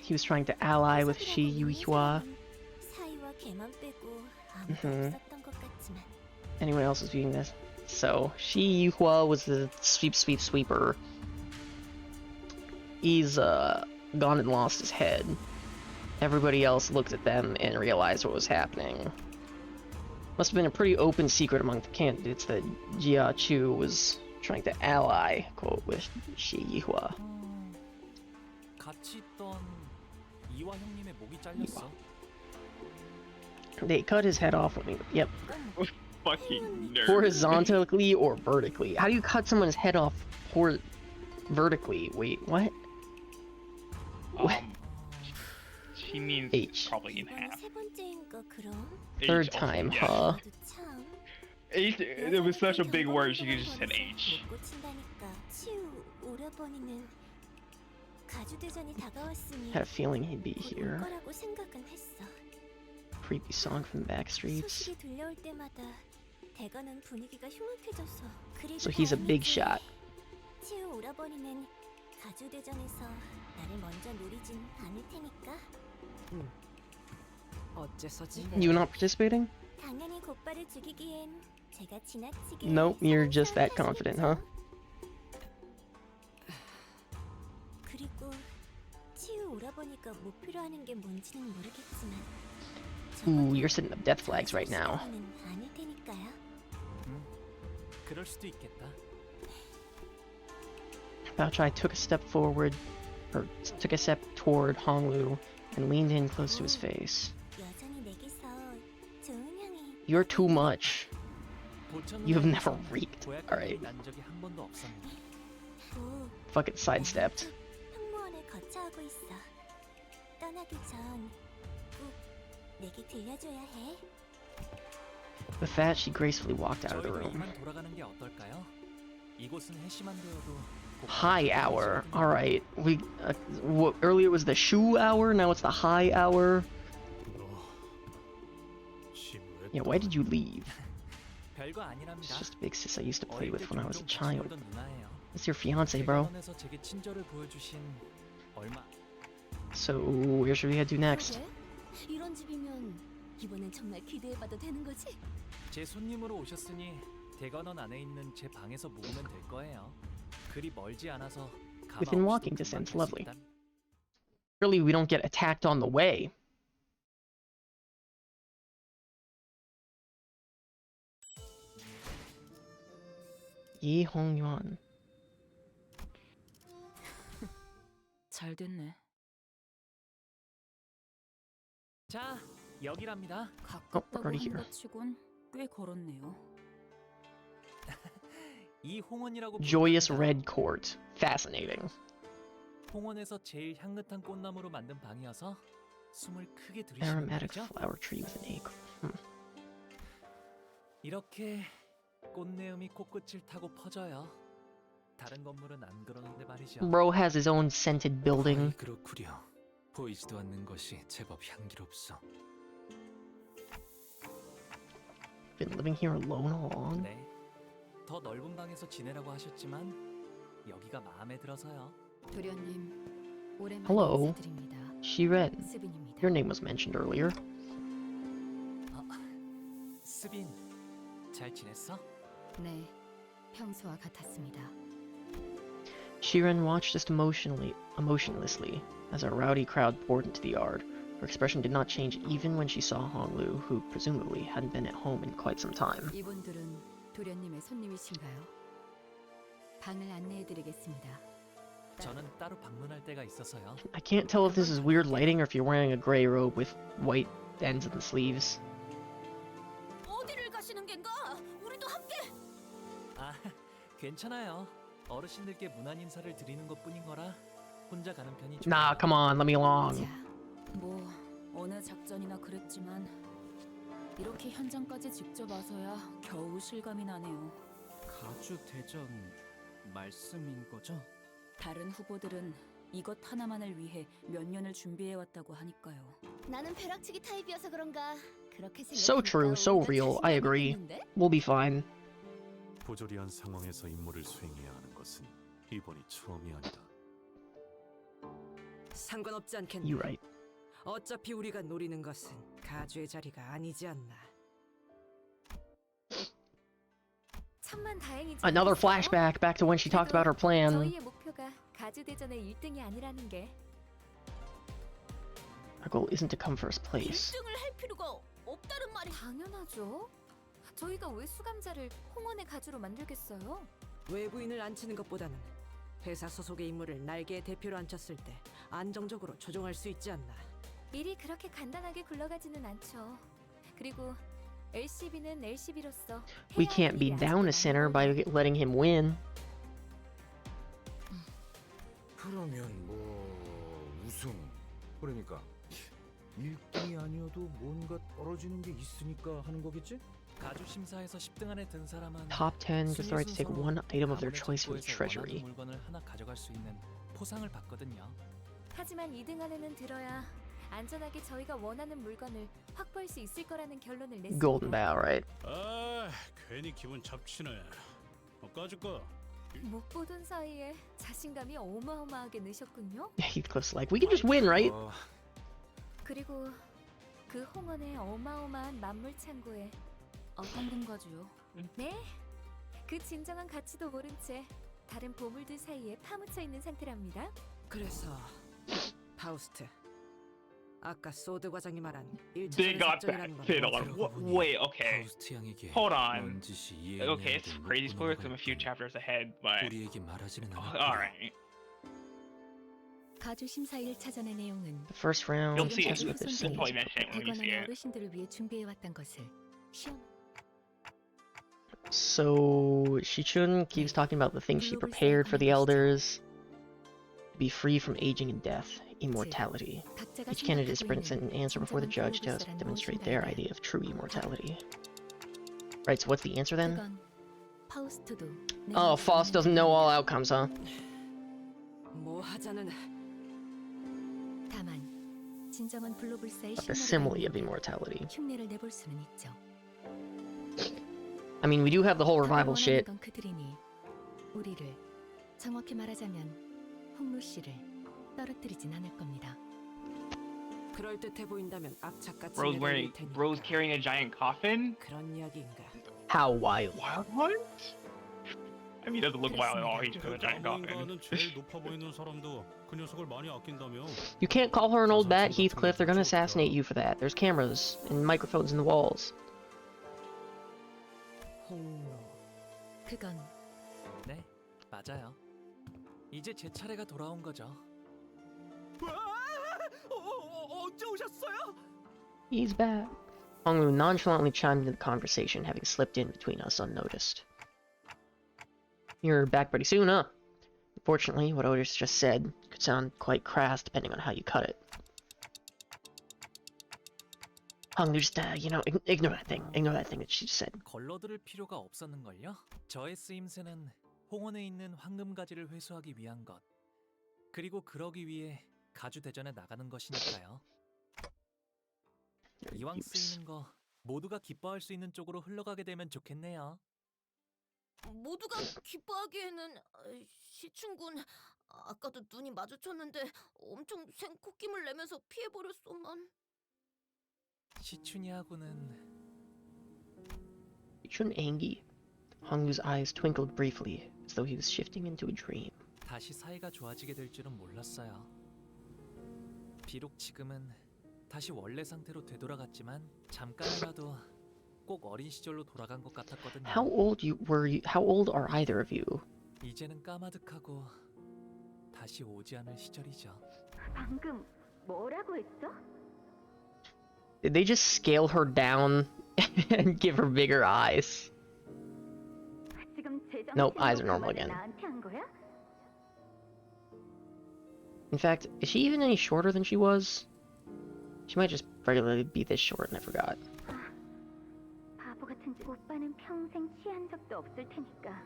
He was trying to ally with Shi Yuhua. Anyone else is viewing this? So, Shi Yuhua was the sweeper. He's gone and lost his head. Everybody else looked at them and realized what was happening. Must have been a pretty open secret among the candidates that Jia Chu was trying to ally, quote, with Shi Yihua. 같이 있던 이와 형님의 목이 잘렸어. They cut his head off when he, yep. Fucking nerd. Horizontally or vertically? How do you cut someone's head off vertically? Wait, what? She means H. probably in half. Third time, huh? H, it was such a big word, she could just said H. Had a feeling he'd be here. Creepy song from the back streets. So he's a big shot. You not participating? Nope, you're just that confident, huh? Ooh, you're setting up death flags right now. 그럴 수도 있겠다. Baochai took a step forward, or took a step toward Honglu and leaned in close to his face. You're too much. You have never reeked. Alright. Fucking sidestepped. With that, she gracefully walked out of the room. High hour. Alright. Earlier was the shu hour, now it's the high hour. Yeah, why did you leave? 별거 It's 아니랍니다. just a big sis I used to play 어릴 with 때 when I was a 종종 같이 child. 놀던 누나예요. It's your fiance, bro. 대관원에서 제게 친절을 보여주신 얼마. So, where should we head to next? 그러게? 이런 집이면 이번엔 정말 기대해봐도 되는 거지? 제 손님으로 오셨으니 대관원 안에 있는 제 방에서 묵으면 될 거예요. 그리 멀지 않아서 가마 Within 없이도 walking 금방 distance, 갈수 lovely. 있다. Surely we don't get attacked on the way. Yi Hongyuan. 잘 됐네. 자, 여기랍니다. 가깝다고 already 한 here. 것 치곤 꽤 걸었네요. 이 홍원이라고 Joyous 부릅니다. Red Court. Fascinating. 홍원에서 제일 향긋한 꽃나무로 만든 방이어서 숨을 크게 들이쉬는 Aromatic 방이죠. flower tree with an acorn. 이렇게 꽃내음이 코끝을 타고 퍼져요. 다른 건물은 안 그러는데 말이죠. Bro has his own scented building. 그렇구려. 보이지도 않는 것이 제법 향기롭소. Been living here alone all along. 네. 더 넓은 방에서 지내라고 하셨지만 여기가 마음에 들어서요. 도련님, 오랜만에 Hello. 인사드립니다. Shiren. 스빈입니다. Your name was mentioned earlier. 스빈, 잘 지냈어? 네, 평소와 같았습니다. Shiren watched just emotionlessly as a rowdy crowd poured into the yard. Her expression did not change even when she saw Honglu, who presumably hadn't been at home in quite some time. 이분들은 도련님의 손님이신가요? 방을 안내해드리겠습니다. 저는 따로 방문할 때가 있어서요. I can't tell if this is weird lighting or if you're wearing a gray robe with white ends of the sleeves. 어디를 가시는 겐가? 우리도 함께. 아, 괜찮아요. 어르신들께 문안 인사를 드리는 것뿐인 거라 혼자 가는 편이 좋아요. Nah, come on, let me along. 자, 뭐 어느 작전이나 그랬지만 이렇게 현장까지 직접 와서야 겨우 실감이 나네요. 가주 대전 말씀인 거죠? 다른 후보들은 이것 하나만을 위해 몇 년을 준비해 왔다고 하니까요. 나는 벼락치기 타입이어서 그런가 그렇게 So true, so real. I agree. We'll be fine. 부조리한 상황에서 임무를 수행해야 하는 것은 이번이 처음이 아니다. 상관없지 않겠네. You right. 어차피 우리가 노리는 것은 가주의 자리가 아니지 않나. 천만 다행이죠. Another flashback back to when she talked about her plan. 저희의 목표가 가주 대전의 1등이 아니라는 게. Our goal isn't to come first place. 1등을 할 필요가 없다는 말이 당연하죠. 저희가 왜 수감자를 홍원의 가주로 만들겠어요? 외부인을 앉히는 것보다는 회사 소속의 인물을 날개의 대표로 앉혔을 때 안정적으로 조종할 수 있지 않나. 일이 그렇게 간단하게 굴러가지는 않죠. 그리고 LCB는 LCB로서 We can't beat down a sinner by letting him win. 그러면 뭐 우승 그러니까 1등이 아니어도 뭔가 떨어지는 게 있으니까 하는 거겠지? 가주 심사에서 10등 안에 든 사람은 Top 10 gets the right to take 순위순서로 one item of their 가문의 choice from the 창고에서 treasury. 원하는 물건을 하나 가져갈 수 있는 포상을 받거든요. 하지만 2등 안에는 들어야 안전하게 저희가 원하는 물건을 확보할 수 있을 거라는 결론을 냈습니다. Golden bow, right? 아, 괜히 기분 잡치네. 까짓거. 못 보던 사이에 자신감이 어마어마하게 느셨군요. Heathcliff's like, we can just win, right? 그리고 그 홍원의 어마어마한 만물 창고에 황금 가주요. 네? 그 진정한 가치도 모른 채 다른 보물들 사이에 파묻혀 있는 상태랍니다. 그래서 파우스트, 아까 소드 과장이 말한 They 1차전 got 작전이라는 건 backfit on. Wait, okay. 파우스트 양에게 Hold on. 넌지시 이해해야 Okay, it's 될 crazy spoiler 목표가 because I'm a few 있고 chapters ahead, but 우리에게 말하지는 alright. 가주 심사 1차전의 내용은 The first round, You'll see it. test with the You'll probably scenes. mention it when you see 대관원의 it. 어르신들을 위해 준비해왔던 것을 시험. So, Shichun keeps talking about the things she prepared for the elders. Be free from aging and death, immortality. Each candidate is to present an answer before the judge to demonstrate their idea of true immortality. Right, so what's the answer then? 그건 파우스트도 Oh, Faust doesn't know all outcomes, huh? 뭐 하자는 다만 진정한 블로불사의 Like the simile of immortality. 흉내를 내볼 수는 있죠. I mean, we do have the whole revival shit. 건 그들이니 우리를, 정확히 말하자면 홍루 씨를 떨어뜨리진 않을 겁니다. 그럴 듯해 보인다면 악착같이 Bro's wearing. Bro's carrying a giant coffin. 그런 이야기인가? How wild. Wild what? I mean, he doesn't look wild at all. He's just a giant coffin. 제일 높아 보이는 사람도 그 녀석을 많이 아낀다며. You can't call her an old bat, Heathcliff. They're gonna assassinate you for that. There's cameras and microphones in the walls. 홍로. 그건 네, 맞아요. 이제 제 차례가 돌아온 거죠. 언제 오셨어요? He's back. Honglu nonchalantly chimed into the conversation, having slipped in between us unnoticed. You're back pretty soon, huh? Unfortunately, what Otis just said could sound quite crass depending on how you cut it. Honglu, just, ignore that thing. Ignore that thing that she just said. 걸러들을 필요가 없었는걸요? 저의 쓰임새는 홍원에 있는 황금가지를 회수하기 위한 것, 그리고 그러기 위해 가주대전에 나가는 것이니까요. 이왕 쓰이는 거 모두가 기뻐할 수 있는 쪽으로 흘러가게 되면 좋겠네요. 모두가 기뻐하기에는 시춘군 아까도 눈이 마주쳤는데 엄청 생콧김을 내면서 피해버렸소만. 시춘이하고는 Shun Angie. Honglu's eyes twinkled briefly, as though he was shifting into a dream. 다시 사이가 좋아지게 될 줄은 몰랐어요. 비록 지금은 다시 원래 상태로 되돌아갔지만 잠깐이라도 꼭 어린 시절로 돌아간 것 같았거든요. How old How old are either of you? 이제는 까마득하고 다시 오지 않을 시절이죠. 방금 뭐라고 했어? Did they just scale her down and give her bigger eyes? 지금 제정신으로 Nope, eyes are 그 normal 말을 again. 나한테 한 거야? In fact, is she even any shorter than she was? She might just regularly be this short and I forgot. 바보 같은 짓. 오빠는 평생 취한 적도 없을 테니까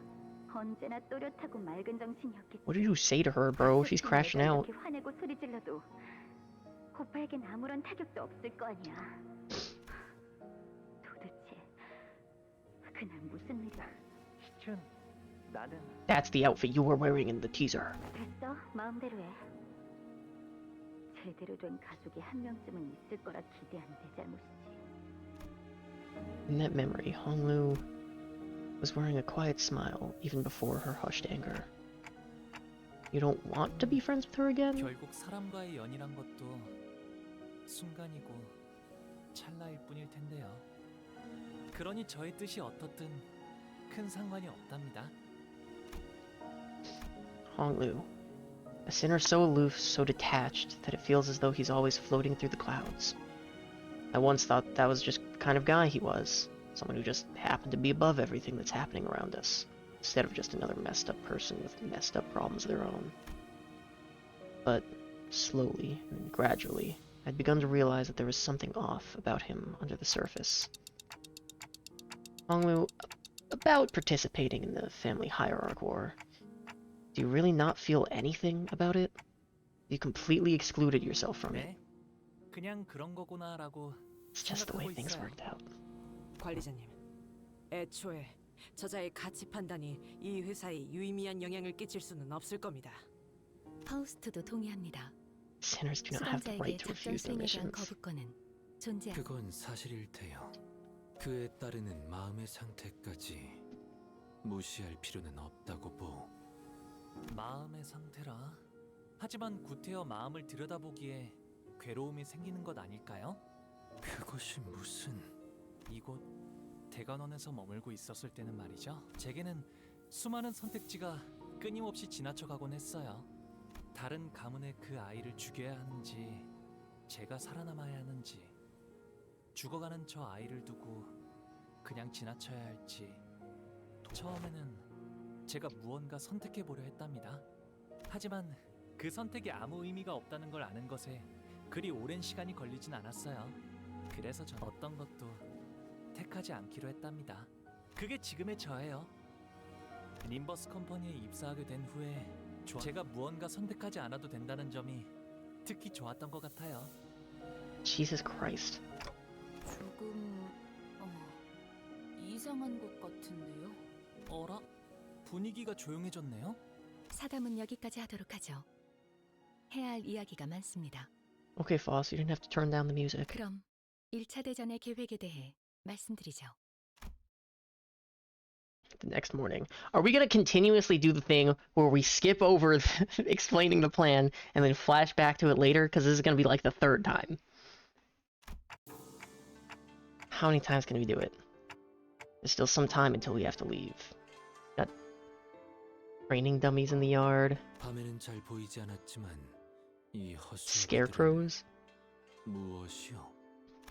언제나 또렷하고 맑은 정신이었겠지. What did you say to her, bro? She's crashing out. 이렇게 화내고 소리 질러도 오빠에겐 아무런 타격도 없을 거 아니야. 도대체 그날 무슨 일이야? 시춘, 나는 That's the outfit you were wearing in the teaser. 됐어, 마음대로 해. 제대로 된 가족이 한 명쯤은 있을 거라 기대한 내 잘못이지. In that memory, Honglu was wearing a quiet smile even before her hushed anger. You don't want to be friends with her again? 결국 사람과의 연이란 것도 순간이고 찰나일 뿐일 텐데요. 그러니 저의 뜻이 어떻든 큰 상관이 없답니다. Honglu, a sinner so aloof, so detached, that it feels as though he's always floating through the clouds. I once thought that was just the kind of guy he was, someone who just happened to be above everything that's happening around us, instead of just another messed up person with messed up problems of their own. But slowly and gradually, I'd begun to realize that there was something off about him under the surface. Honglu, about participating in the family hierarch war, do you really not feel anything about it? You completely excluded yourself from it. 네, 그냥 그런 거구나라고 It's just the way 생각하고 things 있어요. worked out. 관리자님, 애초에 저자의 가치 판단이 이 회사에 유의미한 영향을 끼칠 수는 없을 겁니다. 파우스트도 동의합니다. Sinners do not have the 수감자에게 right to 작전 refuse their 수행에 대한 missions. 거부권은 존재합니다. 그건 사실일 테요. 그에 따르는 마음의 상태까지 무시할 필요는 없다고 보. 마음의 상태라. 하지만 구태여 마음을 들여다보기에 괴로움이 생기는 것 아닐까요? 그것이 무슨... 이곳 대관원에서 머물고 있었을 때는 말이죠. 제게는 수많은 선택지가 끊임없이 지나쳐가곤 했어요. 다른 가문의 그 아이를 죽여야 하는지, 제가 살아남아야 하는지, 죽어가는 저 아이를 두고 그냥 지나쳐야 할지. 처음에는 제가 무언가 선택해보려 했답니다. 하지만 그 선택이 아무 의미가 없다는 걸 아는 것에 그리 오랜 시간이 걸리진 않았어요. 그래서 전 어떤 것도 택하지 않기로 했답니다. 그게 지금의 저예요. 림버스 컴퍼니에 입사하게 된 후에 제가 무언가 선택하지 않아도 된다는 점이 특히 좋았던 것 같아요. Jesus Christ. 조금 이상한 것 같은데요? 어라? 분위기가 조용해졌네요? 사담은 여기까지 하도록 하죠. 해야 할 이야기가 많습니다. Okay, Foss, you didn't have to turn down the music. 그럼 1차 대전의 계획에 대해 말씀드리죠. The next morning. Are we gonna continuously do the thing where we skip over explaining the plan and then flash back to it later? Because this is gonna be like the third time. How many times can we do it? There's still some time until we have to leave. Got training dummies in the yard. 밤에는 잘 보이지 않았지만 이 Scarecrows. 무엇이요?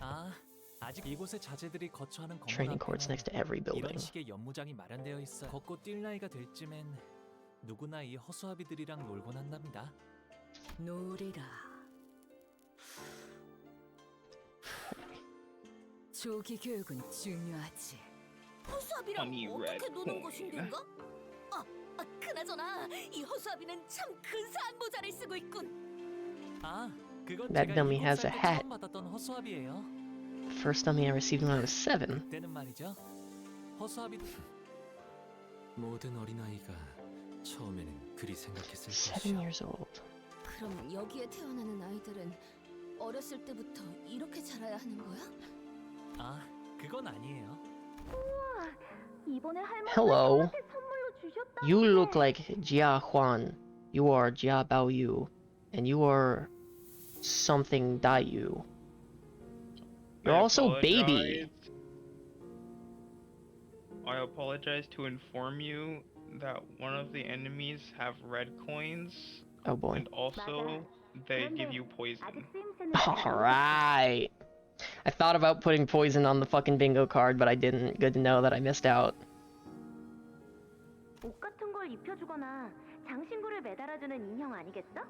아, 아직 이곳의 자재들이 거처하는 건물 Training courts next to every 이런 building. 식의 연무장이 마련되어 있어. 걷고 뛸 나이가 될 쯤엔 누구나 이 허수아비들이랑 놀곤 한답니다. 놀이라. 조기 교육은 중요하지. 허수아비랑 어떻게 노는 것인가? 그나저나 이 허수아비는 참 근사한 모자를 쓰고 있군. 아, 그건 That 제가 dummy has a 7살 때 hat. 처음 받았던 허수아비예요. First dummy I received when I was 7. 그때는 말이죠. 허수아비들 모든 어린아이가 처음에는 그리 생각했을 7 것이요. years old. 그럼 여기에 태어나는 아이들은 어렸을 때부터 이렇게 자라야 하는 거야? 아, 그건 아니에요. 이번에 할머니가 Hello. 저한테 선물로 주셨다. You look like Jia Huan. You are Jia Baoyu. And you are something Daiyu. You're also baby. I apologize to inform you that one of the enemies have red coins. Oh boy. And also, they give you poison. Alright. I thought about putting poison on the fucking bingo card, but I didn't. Good to know that I missed out. 옷 같은 걸 입혀주거나 장신구를 매달아주는 인형 아니겠어?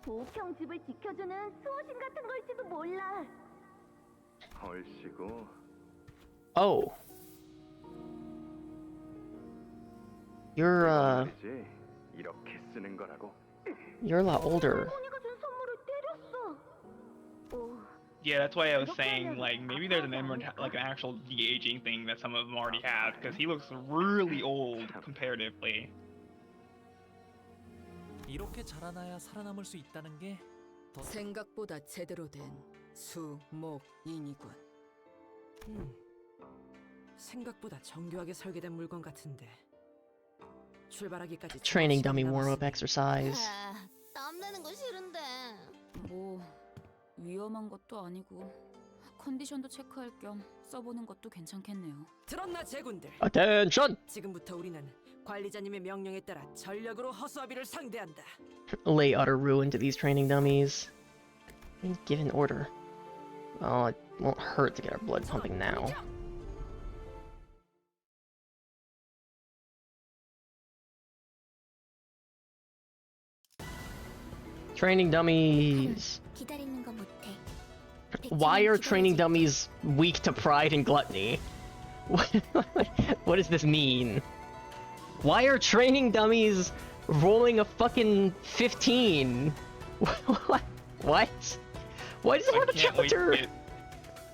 보평 집을 지켜주는 수호신 같은 걸지도 몰라. 얼씨구. Oh. You're 이렇게 쓰는 거라고. you're a lot older. 할머니가 준 선물을 때렸어. Yeah, that's why I was saying, like, maybe there's an like an actual de-aging thing that some of them already have, because he looks really old comparatively. 이렇게 자라나야 살아남을 수 있다는 게 더 생각보다 제대로 된 수목인이군. 생각보다 정교하게 설계된 물건 같은데. 출발하기까지 Training dummy warm-up exercise. 땀내는 거 싫은데. 뭐 위험한 것도 아니고 컨디션도 체크할 겸 써보는 것도 괜찮겠네요. 들었나 제군들? Attention! 지금부터 우리는 관리자님의 명령에 따라 전력으로 허수아비를 상대한다. Lay utter ruin to these training dummies. Give an order. Well, it won't hurt to get our blood pumping now. Training dummies. 기다리는 거 못해. Why are training dummies weak to pride and gluttony? What does this mean? Why are training dummies rolling a fucking 15? What? Why does it have a counter?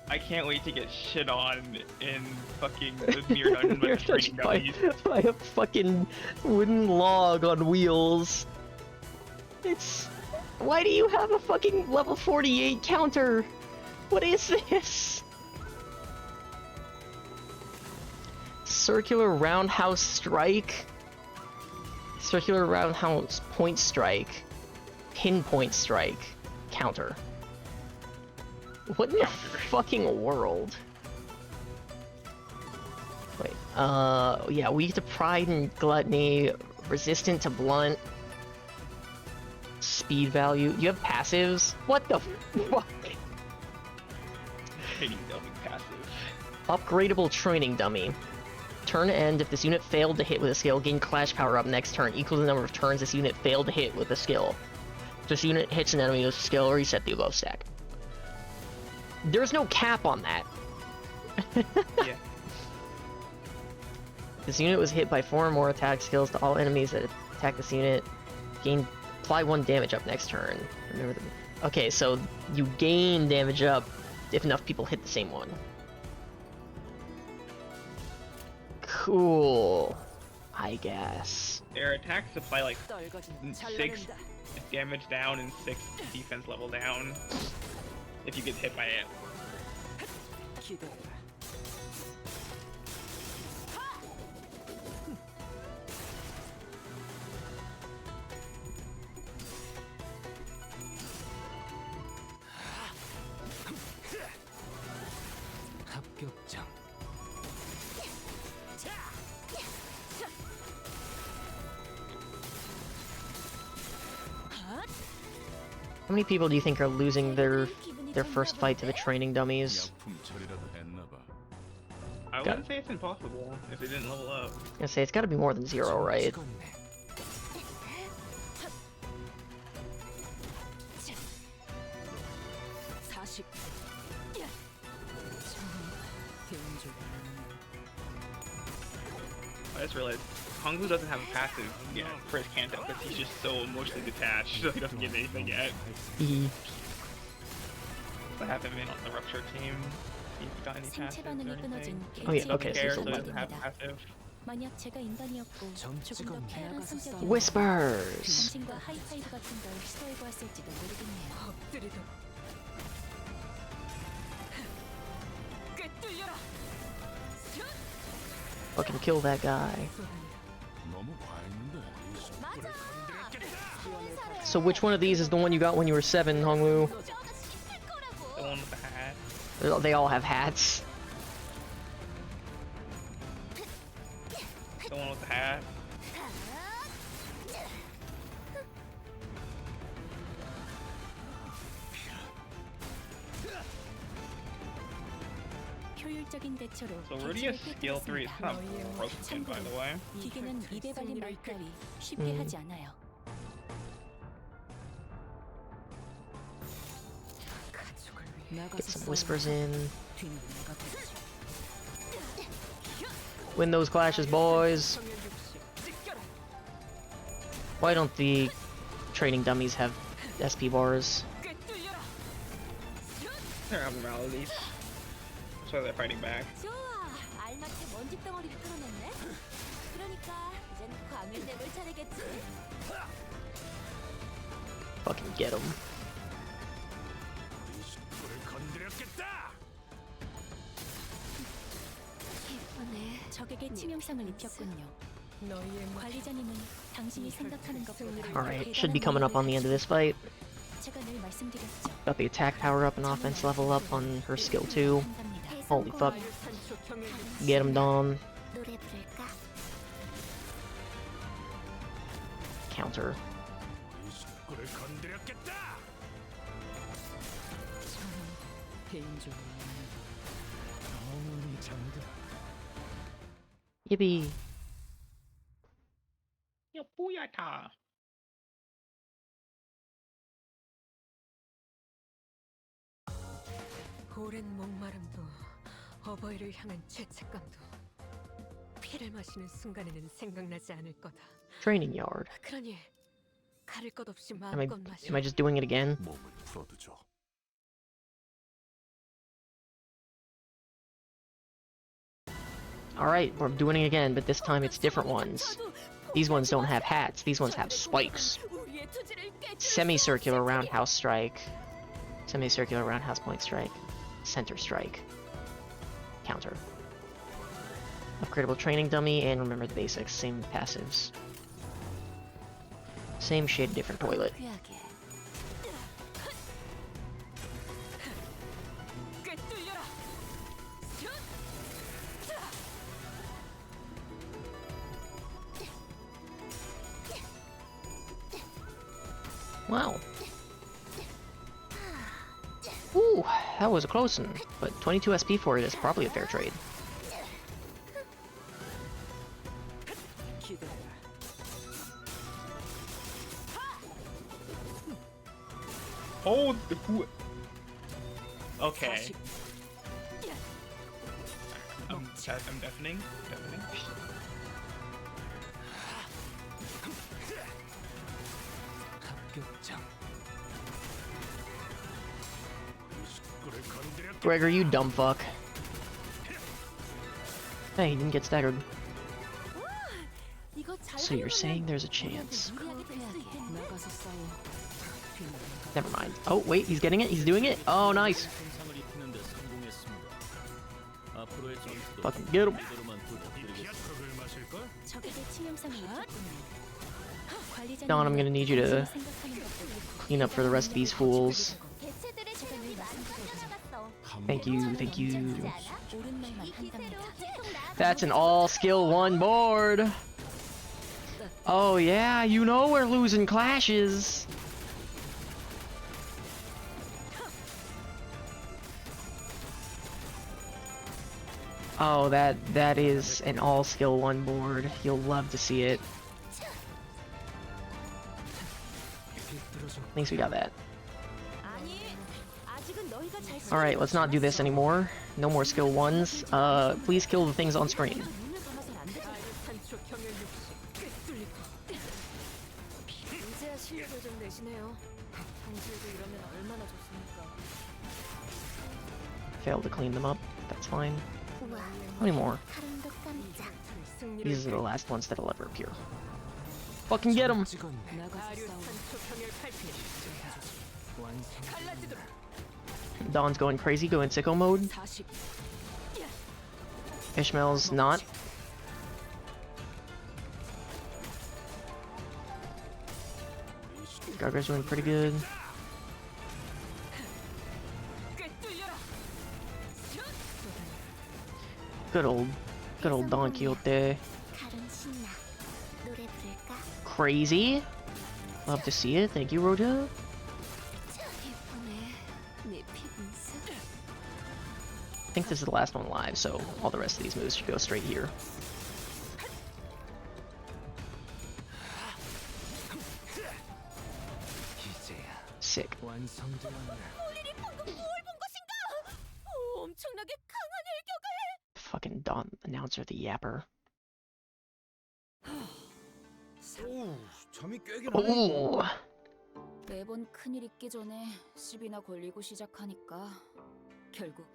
I can't wait to get shit on in fucking the Mirror Dungeon by the training dummies. By a fucking wooden log on wheels. It's... Why do you have a fucking level 48 counter? What is this? Circular roundhouse strike? Circular roundhouse point strike. Pinpoint strike. Counter. What in the fucking world? Wait, yeah, weak to pride and gluttony, resistant to blunt, speed value. You have passives? What the fuck? Training dummy passive. Upgradable training dummy. Turn end, if this unit failed to hit with a skill, gain clash power up next turn, equal to the number of turns this unit failed to hit with a skill. If this unit hits an enemy with a skill, reset the above stack. There's no cap on that. Yeah. This unit was hit by 4 or more attack skills to all enemies that attack this unit. Apply 1 damage up next turn. Remember the... Okay, so you gain damage up if enough people hit the same one. Cool. I guess. Their attacks apply like 6 damage down and 6 defense level down if you get hit by it. 합격장. How many people do you think are losing their first fight to the training dummies? I wouldn't say it's impossible if they didn't level up. I was gonna say it's got to be more than 0, right? I just realized Hongwu doesn't have a passive yet for his Kanto because he's just so emotionally detached, so he doesn't get anything yet. I haven't been on the rupture team. He's got any passive or anything. Oh yeah, okay, so Care, it's so a he doesn't have passive. 만약 제가 인간이었고 조금 더 쾌활한 성격이 Whispers. 당신과 하이파이브 같은 걸 시도해보았을지도 모르겠네요. Fucking kill that guy. So which one of these is the one you got when you were 7, Hongwu? The one with the hat. They all have hats. The one with the hat. So Rudia's skill 3 is kind of broken, by the way. 기계는 입에 발린 말 따위 쉽게 하지 않아요. Get some whispers in. Win those clashes, boys. Why don't the training dummies have SP bars? They're abnormalities. That's why they're fighting back. Fucking get them. 적에게 치명상을 입혔군요. 관리자님은 당신이 생각하는 것보다 Alright, should be coming up on the end of this fight. 제가 늘 말씀드렸죠. Got the attack power up and offense level up on her skill 2. Holy fuck. Get him, Dom. Counter. Yippee. Yo, booyata. 오랜 목마름도 어버이를 향한 죄책감도 피를 마시는 순간에는 생각나지 않을 거다. Training yard. 그러니 가릴 것 없이 Am 마음껏 마셔. I just doing it again? Alright, we're doing it again, but this time it's different ones. These ones don't have hats, these ones have spikes. Semicircular roundhouse strike. Semicircular roundhouse point strike. Center strike. Counter. Upgradable training dummy, and remember the basics, same passives. Same shit, different toilet. Wow. Ooh, that was a close one, but 22 SP for it is probably a fair trade. Oh, who? Okay. I'm deafening. Gregor, you dumb fuck. Hey, he didn't get staggered. So you're saying there's a chance. Never mind. Oh, wait, he's getting it? He's doing it? Oh, nice! Fucking get him! Don, I'm gonna need you to clean up for the rest of these fools. Thank you, thank you. That's an all-skill 1 board! Oh yeah, you know we're losing clashes! Oh, that is an all-skill 1 board. You'll love to see it. At least we got that. Alright, let's not do this anymore. No more skill 1s. Please kill the things on screen. Failed to clean them up. That's fine. How many more? These are the last ones that'll ever appear. Fucking get them! Dawn's going crazy, going sicko mode. Ishmael's not. Gargar's doing pretty good. Good old Don Quixote. Crazy. Love to see it. Thank you, Rhoda. I think this is the last one live, so all the rest of these moves should go straight here. Sick. Fucking Don announcer, the yapper. Oh. 매번 큰일 있기 전에 시비나 걸리고 시작하니까 결국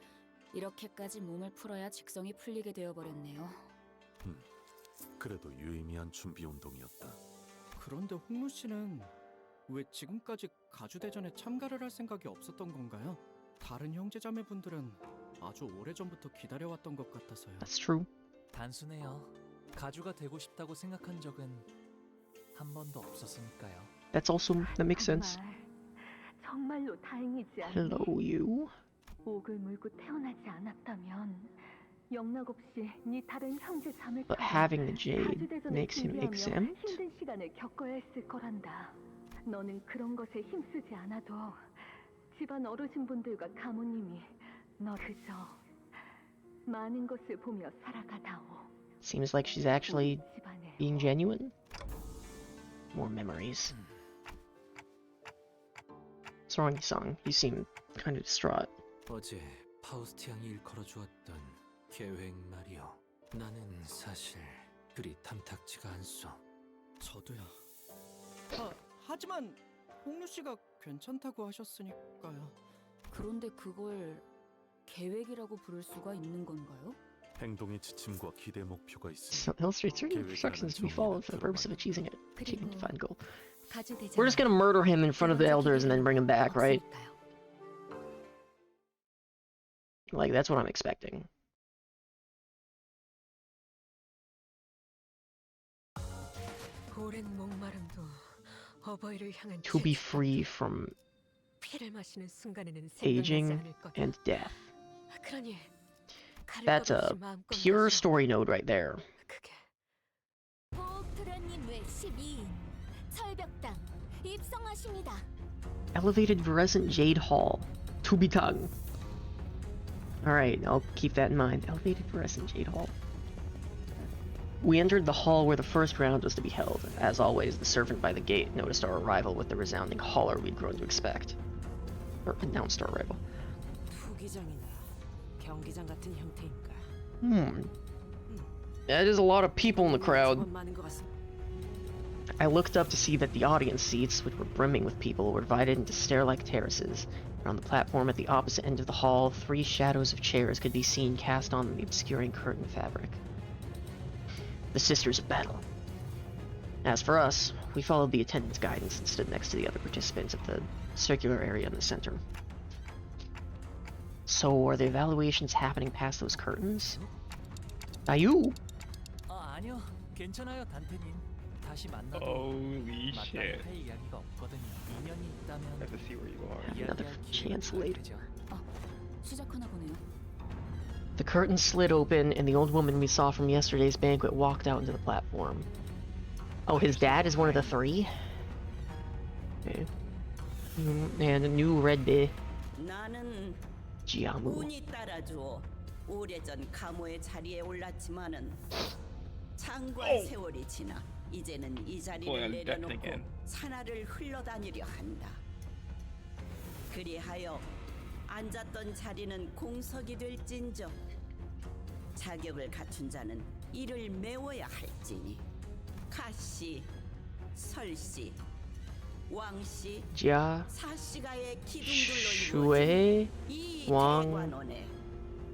이렇게까지 몸을 풀어야 직성이 풀리게 되어 버렸네요. 그래도 유의미한 준비 운동이었다. 그런데 홍루 씨는 왜 지금까지 가주대전에 참가를 할 생각이 없었던 건가요? 다른 형제자매분들은 아주 오래전부터 기다려왔던 것 같아서요. That's true. 단순해요. 가주가 되고 싶다고 생각한 적은 한 번도 없었으니까요. That makes sense. 정말로 다행이지 않니? Hello, you. 옥을 물고 태어나지 않았다면 영락 없이 네 다른 형제 자매처럼 But having the jade makes him exempt? 힘든 시간을 겪어야 했을 거란다. 너는 그런 것에 힘쓰지 않아도 집안 어르신분들과 가모님이 너 그저 많은 것을 보며 살아가다오. Seems like she's actually being genuine. More memories. What's wrong, Sung? You seem kind of distraught. 어제 파우스트 양이 일컬어 주었던 계획 말이요. 나는 사실 그리 탐탁지가 않소. 저도요. 하지만 홍루 씨가 괜찮다고 하셨으니까요. 그런데 그걸 계획이라고 부를 수가 있는 건가요? 행동의 지침과 기대 목표가 So 있으니 illustrates certain instructions to be followed for the purpose of achieving a defined goal. 가주대전 We're just gonna murder him in front of the elders and then bring him back, right? Like, that's what I'm expecting. 오랜 목마름도 어버이를 향한 To be free from 피를 마시는 순간에는 aging 생각나지 않을 거다. and death. 그러니 That's a pure story node right there. 보호프로님의 12인 철벽당 입성하십니다. Elevated Virescent Jade Hall. Tubitang. Alright, I'll keep that in mind. Elevated Virescent Jade Hall. We entered the hall where the first round was to be held. As always, the servant by the gate noticed our arrival with the resounding holler we'd grown to expect. Or announced our arrival. That is a lot of people in the crowd. I looked up to see that the audience seats, which were brimming with people, were divided into stair-like terraces. And on the platform at the opposite end of the hall, 3 shadows of chairs could be seen cast on the obscuring curtain fabric. The Sisters of Battle. As for us, we followed the attendant's guidance and stood next to the other participants at the circular area in the center. So, are the evaluations happening past those curtains? 아유! 아니요. 괜찮아요, 단테님. 다시 만나도 Holy shit. 할 이야기가 없거든요. 인연이 있다면 I have to see where you are. Another chance later. 시작하나 보네요. The curtain slid open, and the old woman we saw from yesterday's banquet walked out into the platform. Oh, his dad is one of the three? Okay. And a new red day. 나는 Jiamu. 운이 따라주어 오래전 가모의 자리에 올랐지만은 창과의 세월이 지나 이제는 이 자리를 내려놓고 산하를 흘러다니려 한다. 그리하여 앉았던 자리는 공석이 될진저 자격을 갖춘 자는 이를 메워야 할지니 가씨, 설씨, 왕씨, Jia, 사씨가의 기둥들로 Shui, 이루어진 이 Wang, 대관원에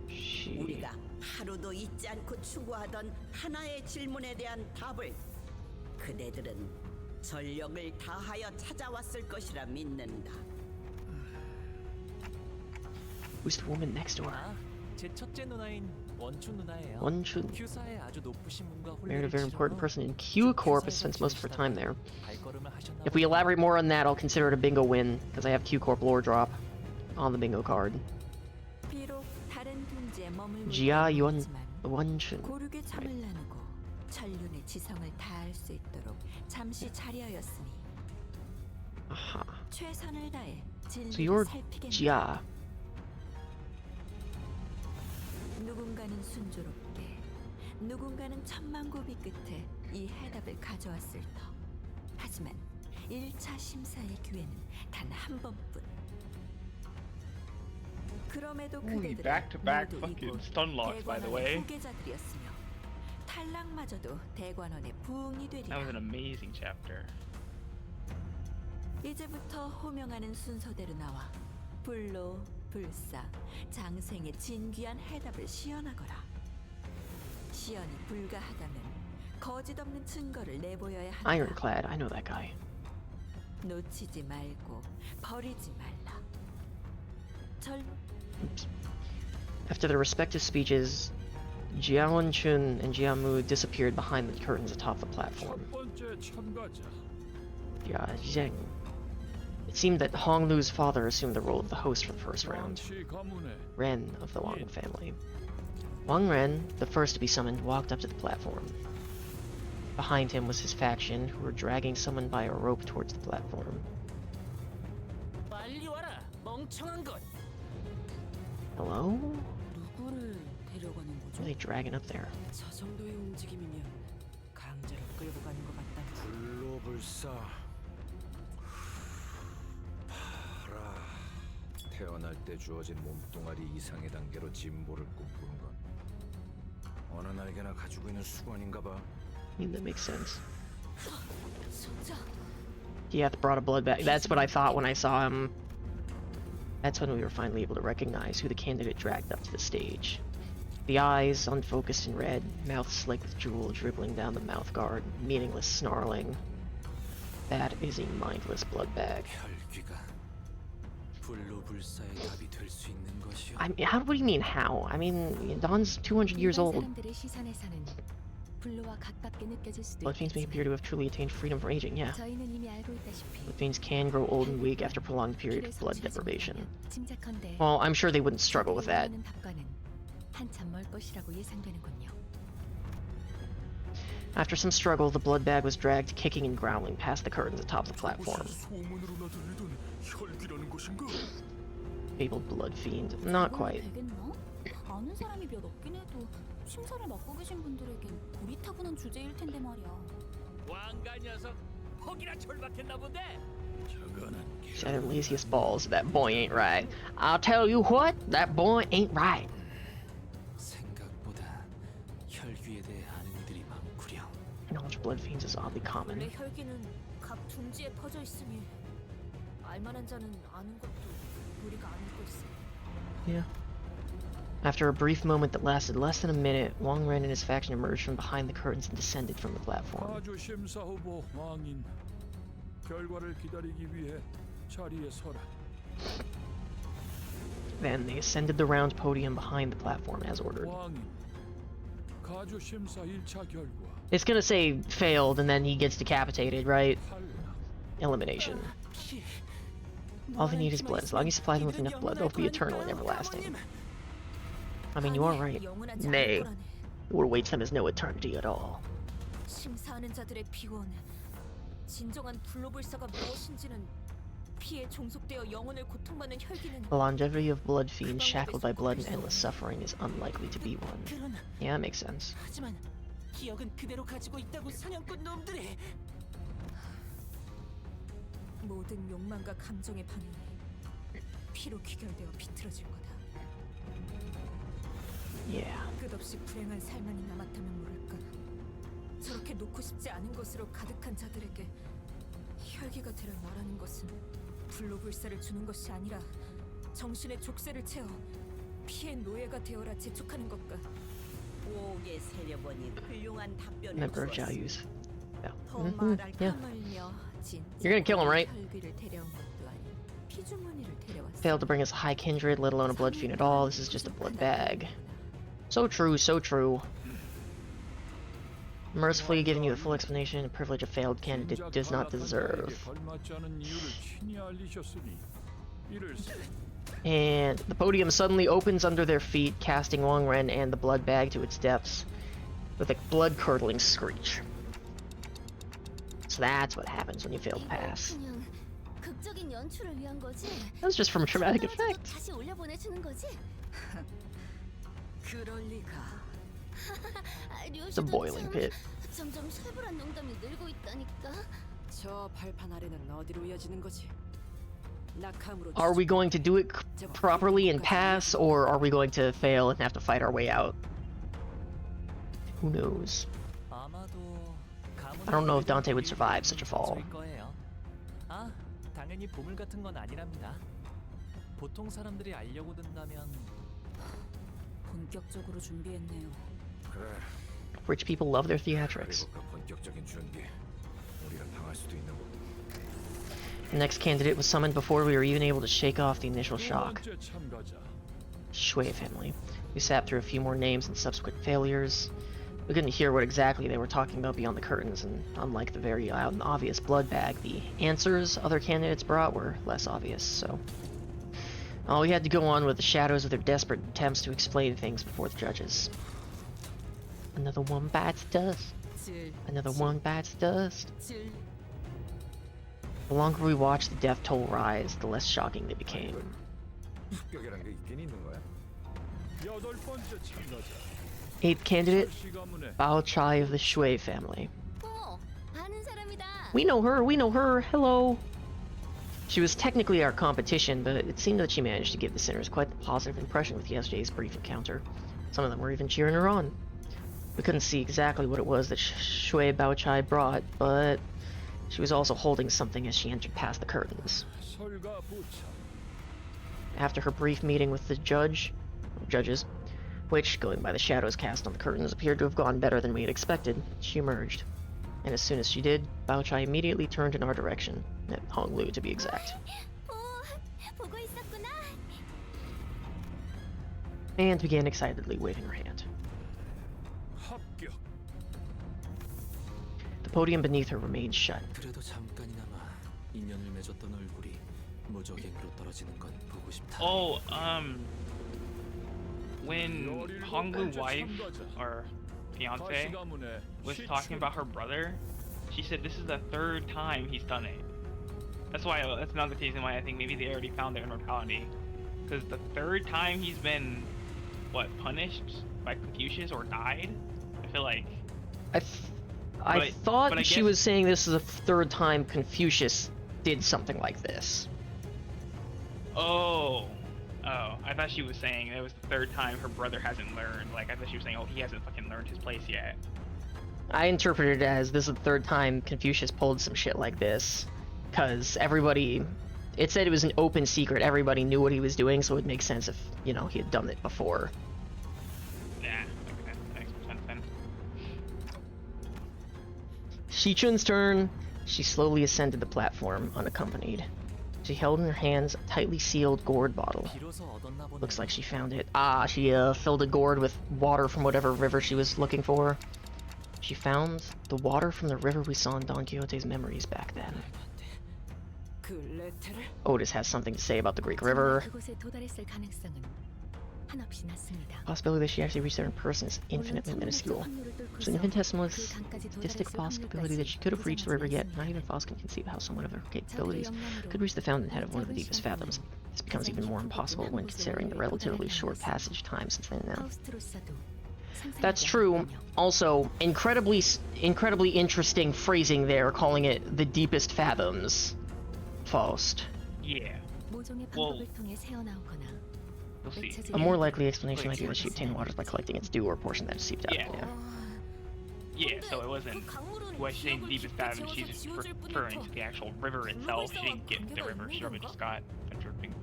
Shi. 우리가 하루도 잊지 않고 추구하던 하나의 질문에 대한 답을 그대들은 전력을 다하여 찾아왔을 것이라 믿는다. Who's the woman next to her? 제 첫째 누나인 원춘 누나예요. 원춘. 큐사에 아주 높으신 분과 Married a 혼례를 very important person in Q Corp and spends most of her time there. 발걸음을 하셨나 If we elaborate more on that, I'll consider it a bingo win, because I have Q Corp lore drop on the bingo card. 비록 다른 둔지에 머물고 Jia 있는 Yuan 거지만 Wenchun. 고르게 잠을 나누고 천륜의 지성을 다할 수 있도록 잠시 자리하였으니 Aha. 최선을 다해 So 진리를 you're 살피겠다. Jia. 누군가는 순조롭게, 누군가는 천만 고비 끝에 이 해답을 가져왔을 터. 하지만 1차 심사의 기회는 단 한 번뿐. 그럼에도 Holy 그대들은 back-to-back 모두 fucking 이곳 stun locks, by the 대관원의 way. 후계자들이었으며 탈락마저도 대관원의 부흥이 That was 되리라. an amazing chapter. 이제부터 호명하는 순서대로 나와 불로 불사 장생의 진귀한 해답을 시연하거라. 시연이 불가하다면 거짓 없는 증거를 내보여야 한다. Ironclad, I know that guy. 놓치지 말고 버리지 말라. After their respective speeches, Jia Wenchun and Jiamu disappeared behind the curtains atop the platform. 첫 번째 참가자. Jia Zheng. It seemed that Hong Lu's father assumed the role of the host for the first round. 왕씨 가문의 Ren of the Wang family. Wang Ren, the first to be summoned, walked up to the platform. Behind him was his faction, who were dragging someone by a rope towards the platform. 빨리 와라, 멍청한 것. Hello? 누구를 데려가는 What 거죠? are they dragging up there? 저 정도의 움직임이면 강제로 끌고 가는 것 같다. 불로불사 봐라. 태어날 때 주어진 몸뚱아리 이상의 단계로 진보를 꿈꾸는 건 어느 날개나 가지고 있는 수건인가 봐. I mean, that makes sense. 손자. Yeah, brought a blood back. That's what I thought when I saw him. That's when we were finally able to recognize who the candidate dragged up to the stage. The eyes, unfocused and red, mouth slick with drool dribbling down the mouth guard, meaningless snarling. That is a mindless blood bag. 혈귀가 불로불사의 답이 될 수 있는 것이요. I mean, what do you mean, how? I mean, Don's 200 years old. 사람들의 시선에서는 불로와 가깝게 느껴질 수도 Blood fiends may appear to have truly attained freedom from aging, yeah. 저희는 이미 알고 있다시피 Blood fiends can grow old and weak after a prolonged period of blood deprivation. 짐작컨대 Well, I'm sure they wouldn't struggle with that. 답과는 한참 멀 것이라고 예상되는군요. After some struggle, the blood bag was dragged kicking and growling past the curtains atop the platform. 소문으로나 들리던 혈귀라는 것인가? Fabled blood fiend. Not quite. 되겠나? 아는 사람이 몇 없긴 해도 심사를 맡고 계신 분들에겐 우리 타고난 주제일 텐데 말이야. 왕가 녀석, 혹이나 철박했나 본데. 저거는 Said laziest balls. That boy ain't right. I'll tell you what, that boy ain't right. 생각보다 혈귀에 대해 아는 이들이 많구려. Knowledge of blood fiends is oddly common. 원래 혈기는 각 둥지에 퍼져 있으니 알만한 자는 아는 것도 우리가 아는 걸세. Yeah. After a brief moment that lasted less than a minute, Wang Ren and his faction emerged from behind the curtains and descended from the platform. 아주 심사 후보 왕인 결과를 기다리기 위해 자리에 서라. Then they ascended the round podium behind the platform as ordered. 왕인 가주 심사 1차 결과. It's gonna say failed and then he gets decapitated, right? Elimination. All they need is blood. As long as you supply them with enough blood, they'll be eternal and everlasting. I mean, you are right. Nay, what awaits them is no eternity at all. 심사하는 자들의 비원, 진정한 불로불사가 무엇인지는 피에 종속되어 영혼을 고통받는 혈기는. The longevity of blood fiends shackled by blood and endless suffering is unlikely to be one. Yeah, that makes sense. 하지만 기억은 그대로 가지고 있다고 사냥꾼 놈들이. 모든 욕망과 감정의 반응이 피로 귀결되어 비틀어질 거다. Yeah. 끝없이 불행한 삶만이 남았다면 모를까. 저렇게 놓고 싶지 않은 것으로 가득한 자들에게 혈기가 되려 말하는 것은 불로불사를 주는 것이 아니라 정신의 족쇄를 채워 피의 노예가 되어라 재촉하는 것과. 오게 세려보니 훌륭한 답변을 Member of Zhao Yu's. Yeah. 더 말할 Yeah. 까물며 You're gonna kill him, right? 혈기를 데려온 것도 아닌 피주머니를 데려왔어. Failed to bring us a high kindred, let alone a blood fiend at all. This is just a blood bag. So true, so true. Mercifully giving you the full explanation, a privilege a failed candidate does not deserve. And the podium suddenly opens under their feet, casting Wang Ren and the blood bag to its depths with a blood-curdling screech. So that's what happens when you fail to pass. That was just from traumatic effect. It's a boiling pit. 점점 살벌한 농담이 늘고 있다니까. 저 발판 아래는 어디로 이어지는 거지? 낙함으로. Are we going to do it properly and pass, or are we going to fail and have to fight our way out? Who knows? I don't know if Dante would survive such a fall. 아, 당연히 보물 같은 건 아니랍니다. 보통 사람들이 알려고 든다면 본격적으로 준비했네요. Rich people love their theatrics. The next candidate was summoned before we were even able to shake off the initial shock. Shui family. We sat through a few more names and subsequent failures. We couldn't hear what exactly they were talking about beyond the curtains, and unlike the very loud and obvious blood bag, the answers other candidates brought were less obvious, so... we had to go on with the shadows of their desperate attempts to explain things before the judges. Another one bites dust. Another one bites dust. The longer we watched the death toll rise, the less shocking they became. Eighth candidate, Bao Chai of the Shui family. We know her, hello! She was technically our competition, but it seemed that she managed to give the sinners quite the positive impression with yesterday's brief encounter. Some of them were even cheering her on. We couldn't see exactly what it was that Shui Baochai brought, but she was also holding something as she entered past the curtains. After her brief meeting with the judges, which, going by the shadows cast on the curtains, appeared to have gone better than we had expected, she emerged. And as soon as she did, Baochai immediately turned in our direction, at Honglu to be exact. And began excitedly waving her hand. The podium beneath her remained shut. Oh, when Honglu's wife, or fiance, was talking about her brother, she said this is the third time he's done it. That's another reason why I think maybe they already found their immortality. Because the third time he's been, punished by Confucius or died? I feel like... I thought she was saying this is the third time Confucius did something like this. Oh, I thought she was saying it was the third time her brother hasn't learned. I thought she was saying, oh, he hasn't fucking learned his place yet. I interpreted it as this is the third time Confucius pulled some shit like this. Because everybody... It said it was an open secret, everybody knew what he was doing, so it would make sense if, he had done it before. Shichun's turn. She slowly ascended the platform, unaccompanied. She held in her hands a tightly sealed gourd bottle. Looks like she found it. Ah, she filled a gourd with water from whatever river she was looking for. She found the water from the river we saw in Don Quixote's memories back then. Otis has something to say about the Greek River. Possibility that she actually reached there in person is infinitely minuscule. There's an infinitesimal statistic possibility that she could have reached the river, yet not even Faust can conceive how someone of her capabilities could reach the fountainhead of one of the deepest fathoms. This becomes even more impossible when considering the relatively short passage time since then now. That's true. Also, incredibly interesting phrasing there, calling it the deepest fathoms. Faust. Yeah. Well, we'll see. A more likely explanation might be that she obtained waters by collecting its dew or a portion that is seeped out. Yeah, so it wasn't what she's saying the deepest fathom, she's referring to the actual river itself. She didn't get the river, she probably just got a dripping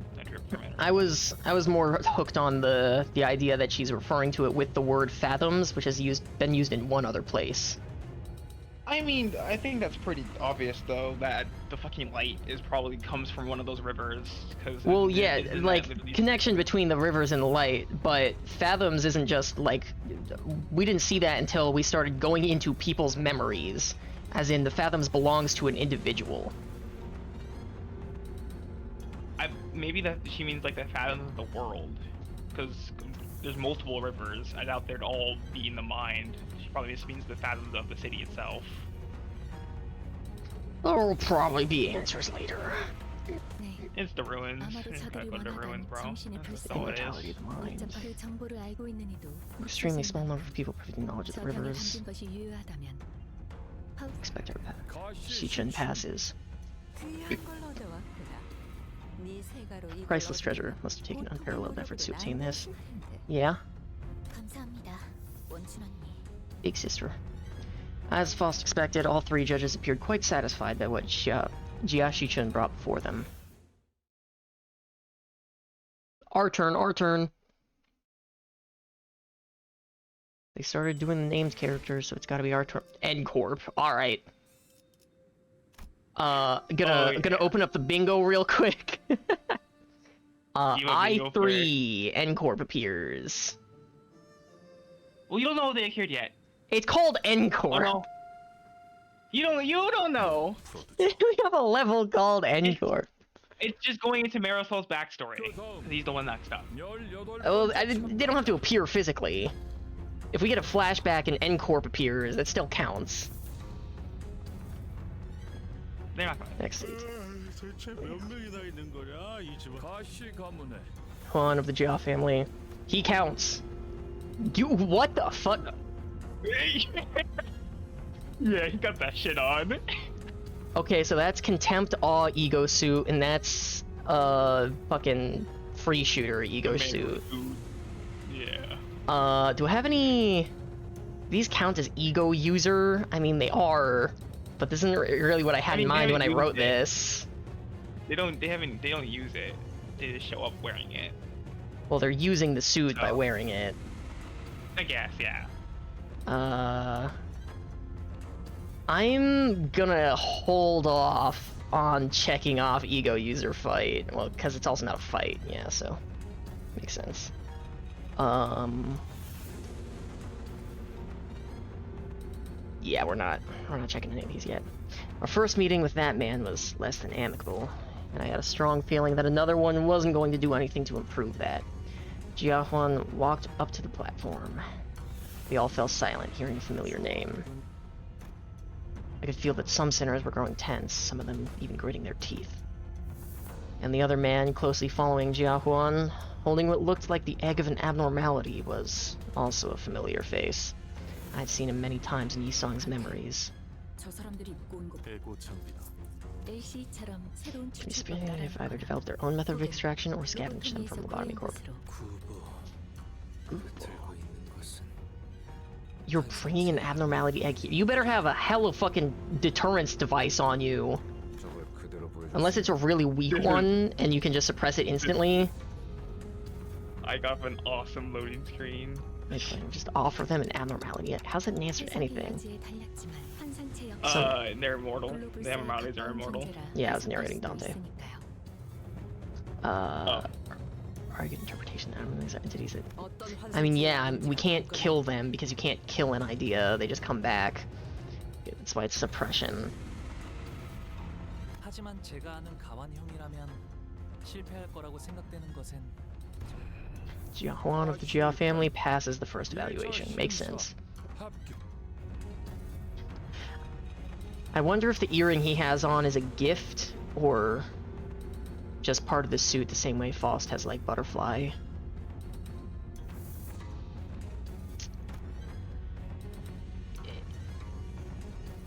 from it. I was more hooked on the idea that she's referring to it with the word fathoms, which has been used in one other place. I mean, I think that's pretty obvious, though, that the fucking light probably comes from one of those rivers. Cause well, yeah, like, connection between the rivers and the light, but fathoms isn't just, like, we didn't see that until we started going into people's memories, as in the fathoms belongs to an individual. Maybe that she means, like, the fathoms of the world, because there's multiple rivers. I doubt they'd all be in the mind. She probably just means the fathoms of the city itself. There will probably be answers later. It's the ruins. Gotta go to the ruins, bro. That's all it is. Extremely small number of people providing knowledge of the rivers. Expect our Shichun passes. Priceless treasure. Must have taken unparalleled efforts to obtain this. Yeah? Big sister. As Faust expected, all three judges appeared quite satisfied by what Jia Shichun brought before them. Our turn. They started doing the named characters, so it's gotta be our turn. N-Corp. Alright. Gonna open up the bingo real quick. I3 N-Corp appears. Well, you don't know they appeared yet. It's called N-Corp. Oh, no. You don't know. We have a level called N-Corp. It's just going into Marisol's backstory. He's the one that stuff. Well, they don't have to appear physically. If we get a flashback and N-Corp appears, that still counts. They're not gonna. Next seat. One of the Jia family. He counts. What the fuck? Yeah, he got that shit on. Okay, so that's Contempt, Awe, Ego Suit, and that's fucking Free Shooter Ego Suit. Yeah. Do I have any? These count as Ego User? I mean, they are, but this isn't really what I had in mind when I wrote this. They don't use it. They just show up wearing it. Well, they're using the suit by wearing it. I guess, yeah. I'm gonna hold off on checking off Ego User Fight. Well, because it's also not a fight, yeah, so makes sense. Yeah, we're not checking any of these yet. Our first meeting with that man was less than amicable, and I had a strong feeling that another one wasn't going to do anything to improve that. Jiahuan walked up to the platform. We all fell silent, hearing a familiar name. I could feel that some sinners were growing tense, some of them even gritting their teeth. And the other man, closely following Jiahuan, holding what looked like the egg of an abnormality, was also a familiar face. I'd seen him many times in Yisong's memories. They've either developed their own method of extraction or scavenged them from Lobotomy Corp. You're bringing an abnormality egg here. You better have a hell of fucking deterrence device on you. Unless it's a really weak one and you can just suppress it instantly. I got an awesome loading screen. Just offer them an abnormality. How's that an answer to anything? They're immortal. The abnormalities are immortal. Yeah, I was narrating Dante. Argued interpretation of these entities that... I mean, yeah, we can't kill them because you can't kill an idea. They just come back. That's why it's suppression. 하지만 제가 아는 가완 형이라면 실패할 거라고 생각되는 것은 Jiahuan of the Jia family passes the first evaluation. Makes sense. I wonder if the earring he has on is a gift or just part of the suit, the same way Faust has like butterfly.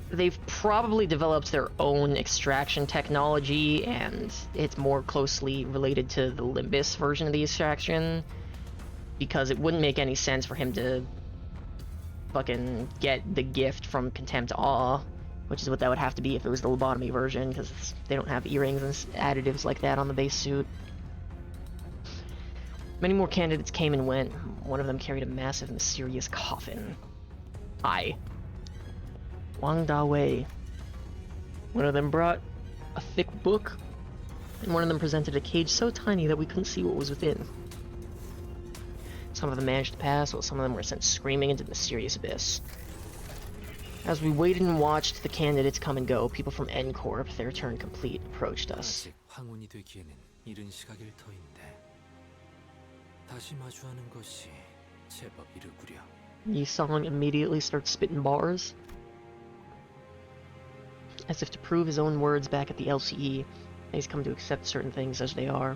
They've probably developed their own extraction technology, and it's more closely related to the LIMBUS version of the extraction, because it wouldn't make any sense for him to fucking get the gift from Contempt Awe, which is what that would have to be if it was the lobotomy version, because they don't have earrings and additives like that on the base suit. Many more candidates came and went. One of them carried a massive, mysterious coffin. Wang Da-wei. One of them brought a thick book, and one of them presented a cage so tiny that we couldn't see what was within. Some of them managed to pass, while some of them were sent screaming into the mysterious abyss. As we waited and watched the candidates come and go, people from N Corp, their turn complete, approached us. 황혼이 되기에는 이른 시각일 터인데 다시 마주하는 것이 제법 이르구려. Yi-song immediately starts spitting bars, as if to prove his own words back at the LCE. He's come to accept certain things as they are.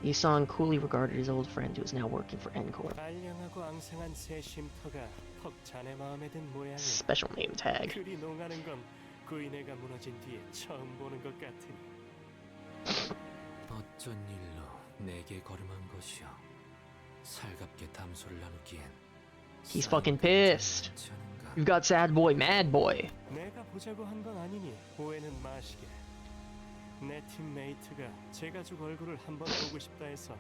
Yi-song coolly regarded his old friend who is now working for N Corp. Special name tag. 어쩐 일로 내게 걸음한 것이여. 살갑게 담소를 나누기엔. He's fucking pissed. You've got sad boy, mad boy. 내가 보자고 한 건 아니니 오해는 마시게. 내 팀메이트가 제 가족 얼굴을 한번 보고 싶다 해서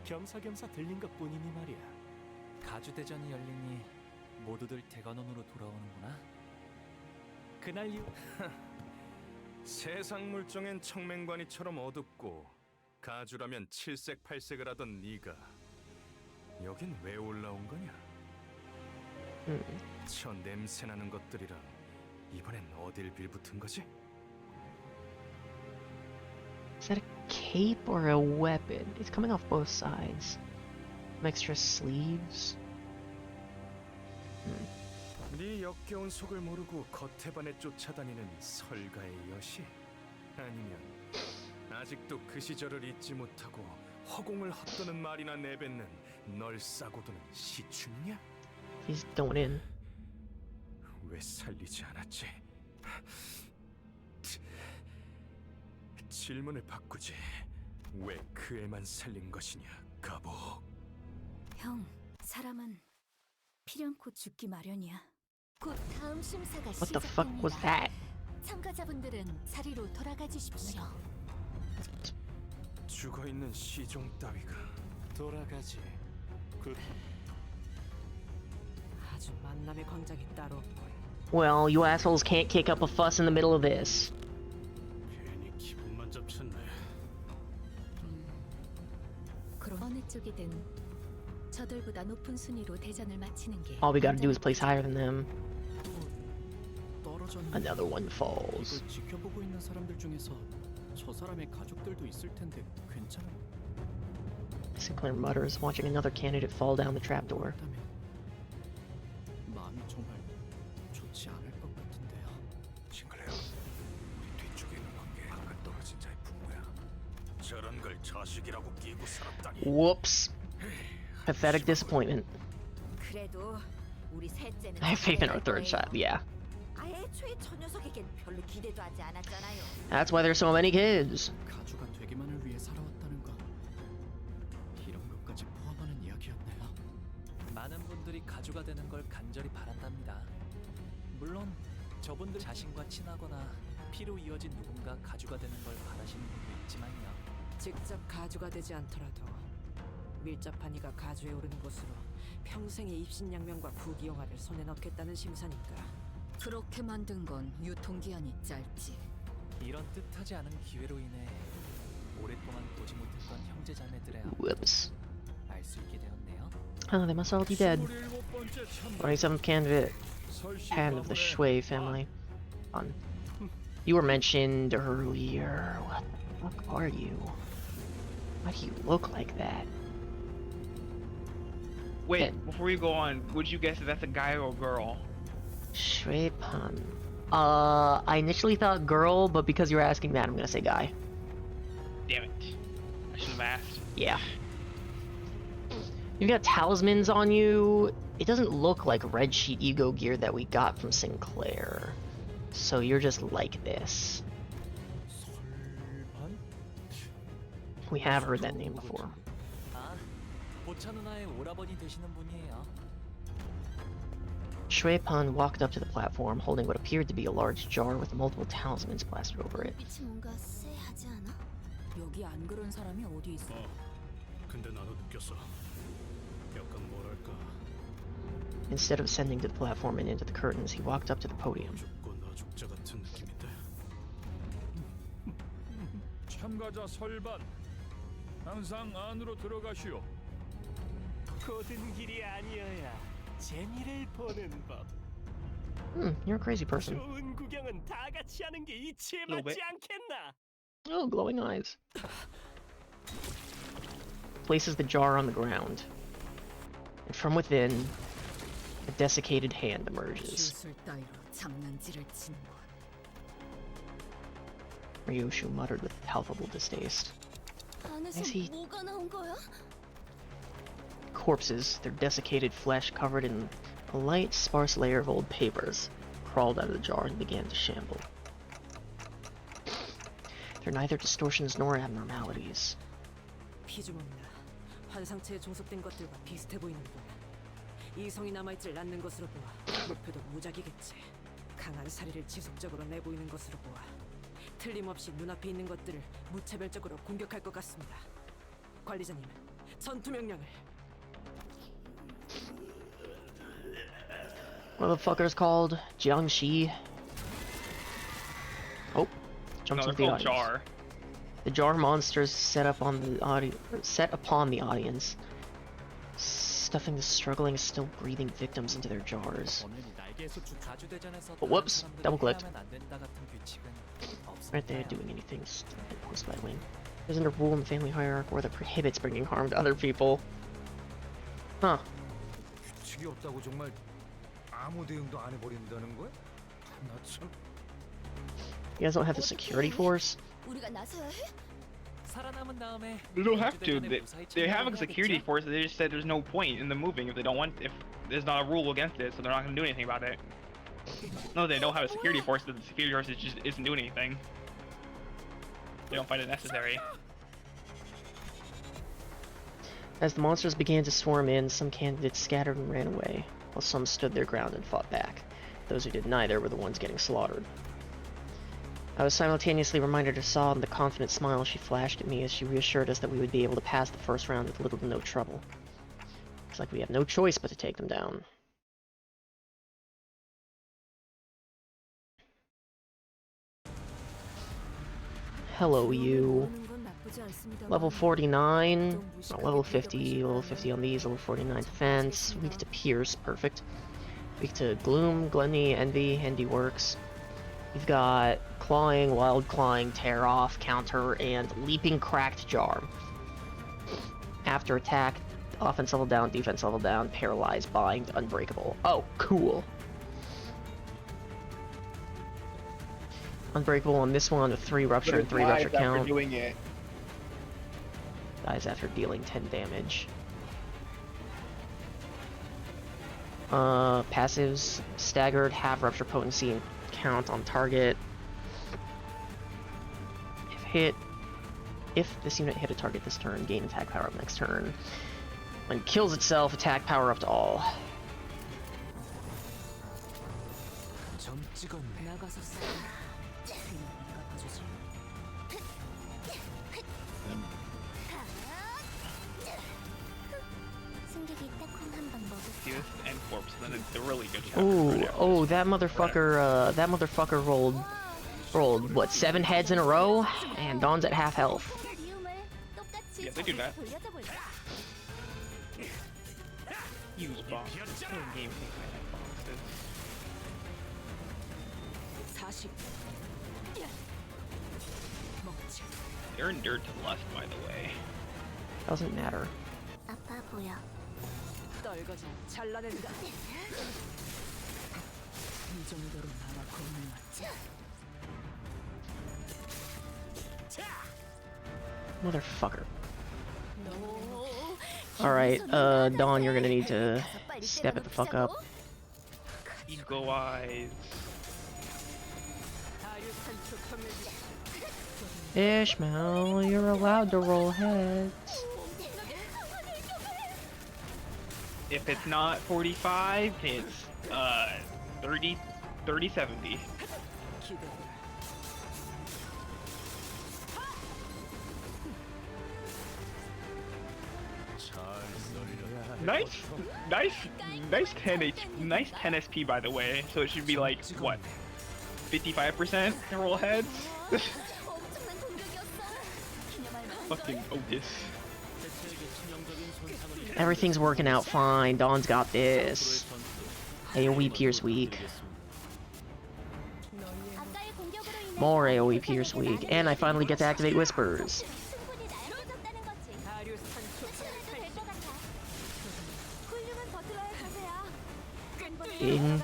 겸사겸사 들린 것뿐이니 말이야. 가주 대전이 열리니 모두들 대관원으로 돌아오는구나. 그날 이후 세상 물정엔 청맹관이처럼 어둡고 가주라면 칠색팔색을 하던 네가 여긴 왜 올라온 거냐? 저 냄새나는 것들이랑 이번엔 어딜 빌붙은 거지? Is that a cape or a weapon? It's coming off both sides. Some extra sleeves. 네 역겨운 속을 모르고 겉에반에 쫓아다니는 설가의 여시? 아니면 아직도 그 시절을 잊지 못하고 허공을 헛도는 말이나 내뱉는 널 싸고 도는 시춘이야? He's going in. 왜 살리지 않았지? 질문을 바꾸지. 왜 그 애만 살린 것이냐, 가보. 형, 사람은 필연코 죽기 마련이야. 곧 다음 심사가 What the fuck was that? 참가자분들은 자리로 돌아가 주십시오. 죽어 있는 시종 따위가 돌아가지. 아주 만남의 광장이 따로 없고. Well, you assholes can't kick up a fuss in the middle of this. 괜히 기분만 잡쳤네. 그럼 어느 쪽이든 저들보다 높은 순위로 대전을 마치는 게. All we gotta do is place higher than them. 떨어졌는데 Another one falls. 이걸 지켜보고 있는 사람들 중에서 저 사람의 가족들도 있을 텐데 괜찮아? Sinclair mutters, watching another candidate fall down the trapdoor. 마음이 정말 좋지 않을 것 같은데요. 싱클레어, 우리 뒤쪽에 있는 관계 아까 떨어진 자의 부모야. 저런 걸 자식이라고 끼고 살았다니. Whoops. Pathetic disappointment. 그래도 우리 셋째는 I have faith in our third child, yeah. 애초에 저 녀석에겐 별로 기대도 하지 않았잖아요. That's why there's so many kids. 가주가 되기만을 위해 살아왔다는 건 이런 것까지 포함하는 이야기였네요. 많은 분들이 가주가 되는 걸 간절히 바란답니다. 물론 저분들 자신과 친하거나 피로 이어진 누군가 가주가 되는 걸 바라시는 분도 있지만요. 직접 가주가 되지 않더라도 밀접한 이가 가주에 오르는 곳으로 평생의 입신양명과 부귀영화를 손에 넣겠다는 심산인가. 그렇게 만든 건 유통기한이 짧지. 이런 뜻하지 않은 기회로 인해 오랫동안 보지 못했던 형제자매들의 Whoops. 알 수 있게 되었네요. Oh, they must all be dead. 27th candidate, hand of the Shui family. Fun. You were mentioned earlier. What the fuck are you? Why do you look like that? Wait, before you go on, would you guess if that's a guy or a girl? Shui Pan. I initially thought girl, but because you were asking that, I'm gonna say guy. Damn it. I should have asked. Yeah. You've got talismans on you. It doesn't look like red sheet ego gear that we got from Sinclair. So you're just like this. We have heard that name before. 보차 누나의 오라버니 되시는 분이에요. Shui Pan walked up to the platform, holding what appeared to be a large jar with multiple talismans plastered over it. 뭔가 쎄하지 않아? 여기 안 그런 사람이 어디 있어? 근데 나도 느꼈어. 약간 뭐랄까. Instead of ascending to the platform and into the curtains, he walked up to the podium. 족자 같은 느낌인데. 참가자 설반. 항상 안으로 들어가시오. 고든 길이 아니어야 재미를 보는 법. You're a crazy person. 좋은 구경은 다 같이 하는 게 이치에 맞지 않겠나? Oh, glowing eyes. Places the jar on the ground. And from within, a desiccated hand emerges. 주술 따위로 장난질을 치는 건. Ryoshu muttered with palpable distaste. 안에서 뭐가 나온 거야? Corpses, their desiccated flesh covered in a light, sparse layer of old papers, crawled out of the jar and began to shamble. They're neither distortions nor abnormalities. 피주먹이나 환상체에 종속된 것들과 비슷해 보이는군. 이성이 남아있질 않는 것으로 보아 목표도 무작이겠지. 강한 사리를 지속적으로 내보이는 것으로 보아 틀림없이 눈앞에 있는 것들을 무차별적으로 공격할 것 같습니다. 관리자님, 전투 명령을. What the fucker's called? Jiangxi. Oh, jumps into the audience. Jar. The jar monsters set upon the audience, stuffing the struggling, still breathing victims into their jars. Oh, whoops! Double clicked. Aren't they doing anything stupid post by wing? Isn't a rule in the family hierarchy where that prohibits bringing harm to other people? Huh. 규칙이 없다고 정말 아무 대응도 안 해버린다는 거야? 나 참. You guys don't have the security force? 우리가 나서야 해? 살아남은 다음에 They don't have to. They have a security force. They just said there's no point in them moving if they don't want. If there's not a rule against it, so they're not going to do anything about it. No, they don't have a security force. The security force just isn't doing anything. They don't find it necessary. As the monsters began to swarm in, some candidates scattered and ran away, while some stood their ground and fought back. Those who did neither were the ones getting slaughtered. I was simultaneously reminded of Saw and the confident smile she flashed at me as she reassured us that we would be able to pass the first round with little to no trouble. Looks like we have no choice but to take them down. Hello, you. Level 49, level 50 on these, level 49 defense, weak to Pierce, perfect. Weak to Gloom, Gluttony, Envy, Handiworks. We've got Clawing, Wild Clawing, Tear Off, Counter, and Leaping Cracked Jar. After attack, offense level down, defense level down, Paralyzed, Bind, Unbreakable. Oh, cool. Unbreakable on this one with 3 Rupture and 3 Rupture count. Doing it. Dies after dealing 10 damage. Passives, staggered, half rupture potency and count on target. If this unit hit a target this turn, gain attack power up next turn. When it kills itself, attack power up to all. 승객이 딱콩 한 번. really good chapter. Oh, that motherfucker rolled what, 7 heads in a row, and Dawn's at half health. Yeah, they do that. Use bombs. Game They're endured to left, by the way. Doesn't matter. Motherfucker. Alright, Dawn, you're gonna need to step it the fuck up. Eagle eyes. Ishmael, you're allowed to roll heads. If it's not 45, it's 30 70. Nice 10 SP by the way. So it should be like what, 55% roll heads. Fucking Otis. Everything's working out fine. Dawn's got this. AoE Pierce weak. More AoE Pierce weak. And I finally get to activate Whispers. Ding.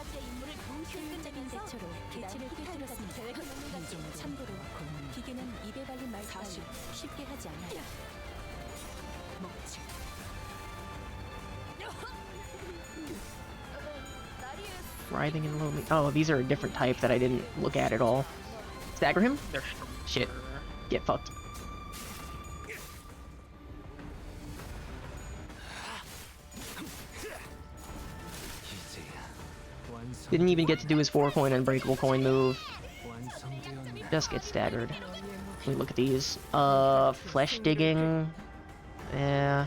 Writhing and low. Oh, these are a different type that I didn't look at all. Stagger him? Shit. Get fucked. Didn't even get to do his 4-coin unbreakable coin move. Just get staggered. Let me look at these. Flesh digging. Yeah.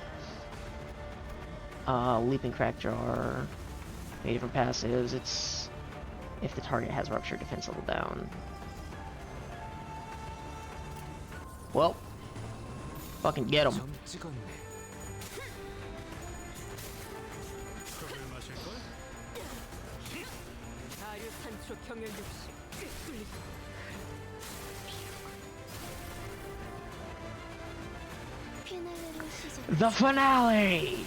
Leaping crack jar. Many different passives. It's if the target has ruptured defense level down. Well, fucking get him. The finale!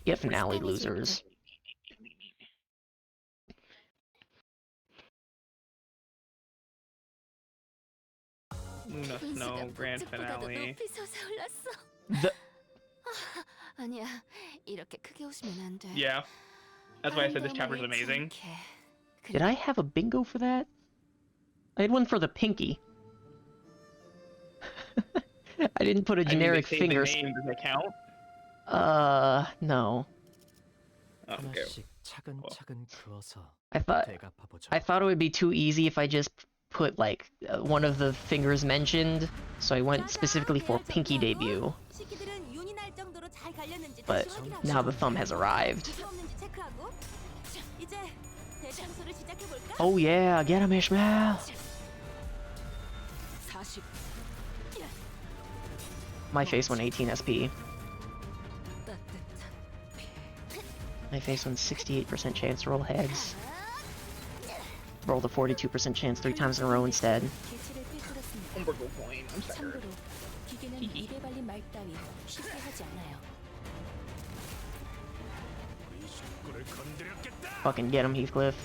Get finale, losers. Luna Snow grand finale. Yeah. That's why I said this chapter is amazing. Did I have a bingo for that? I had one for the pinky. I didn't put a generic finger. Does it count? No. Oh, okay. I thought it would be too easy if I just put like one of the fingers mentioned, so I went specifically for pinky debut. But now the thumb has arrived. Oh yeah, get him, Ishmael! My face won 18 SP. My face won 68% chance to roll heads. Rolled a 42% chance 3 times in a row instead. Unbreakable coin, I'm scared. Fucking get him, Heathcliff.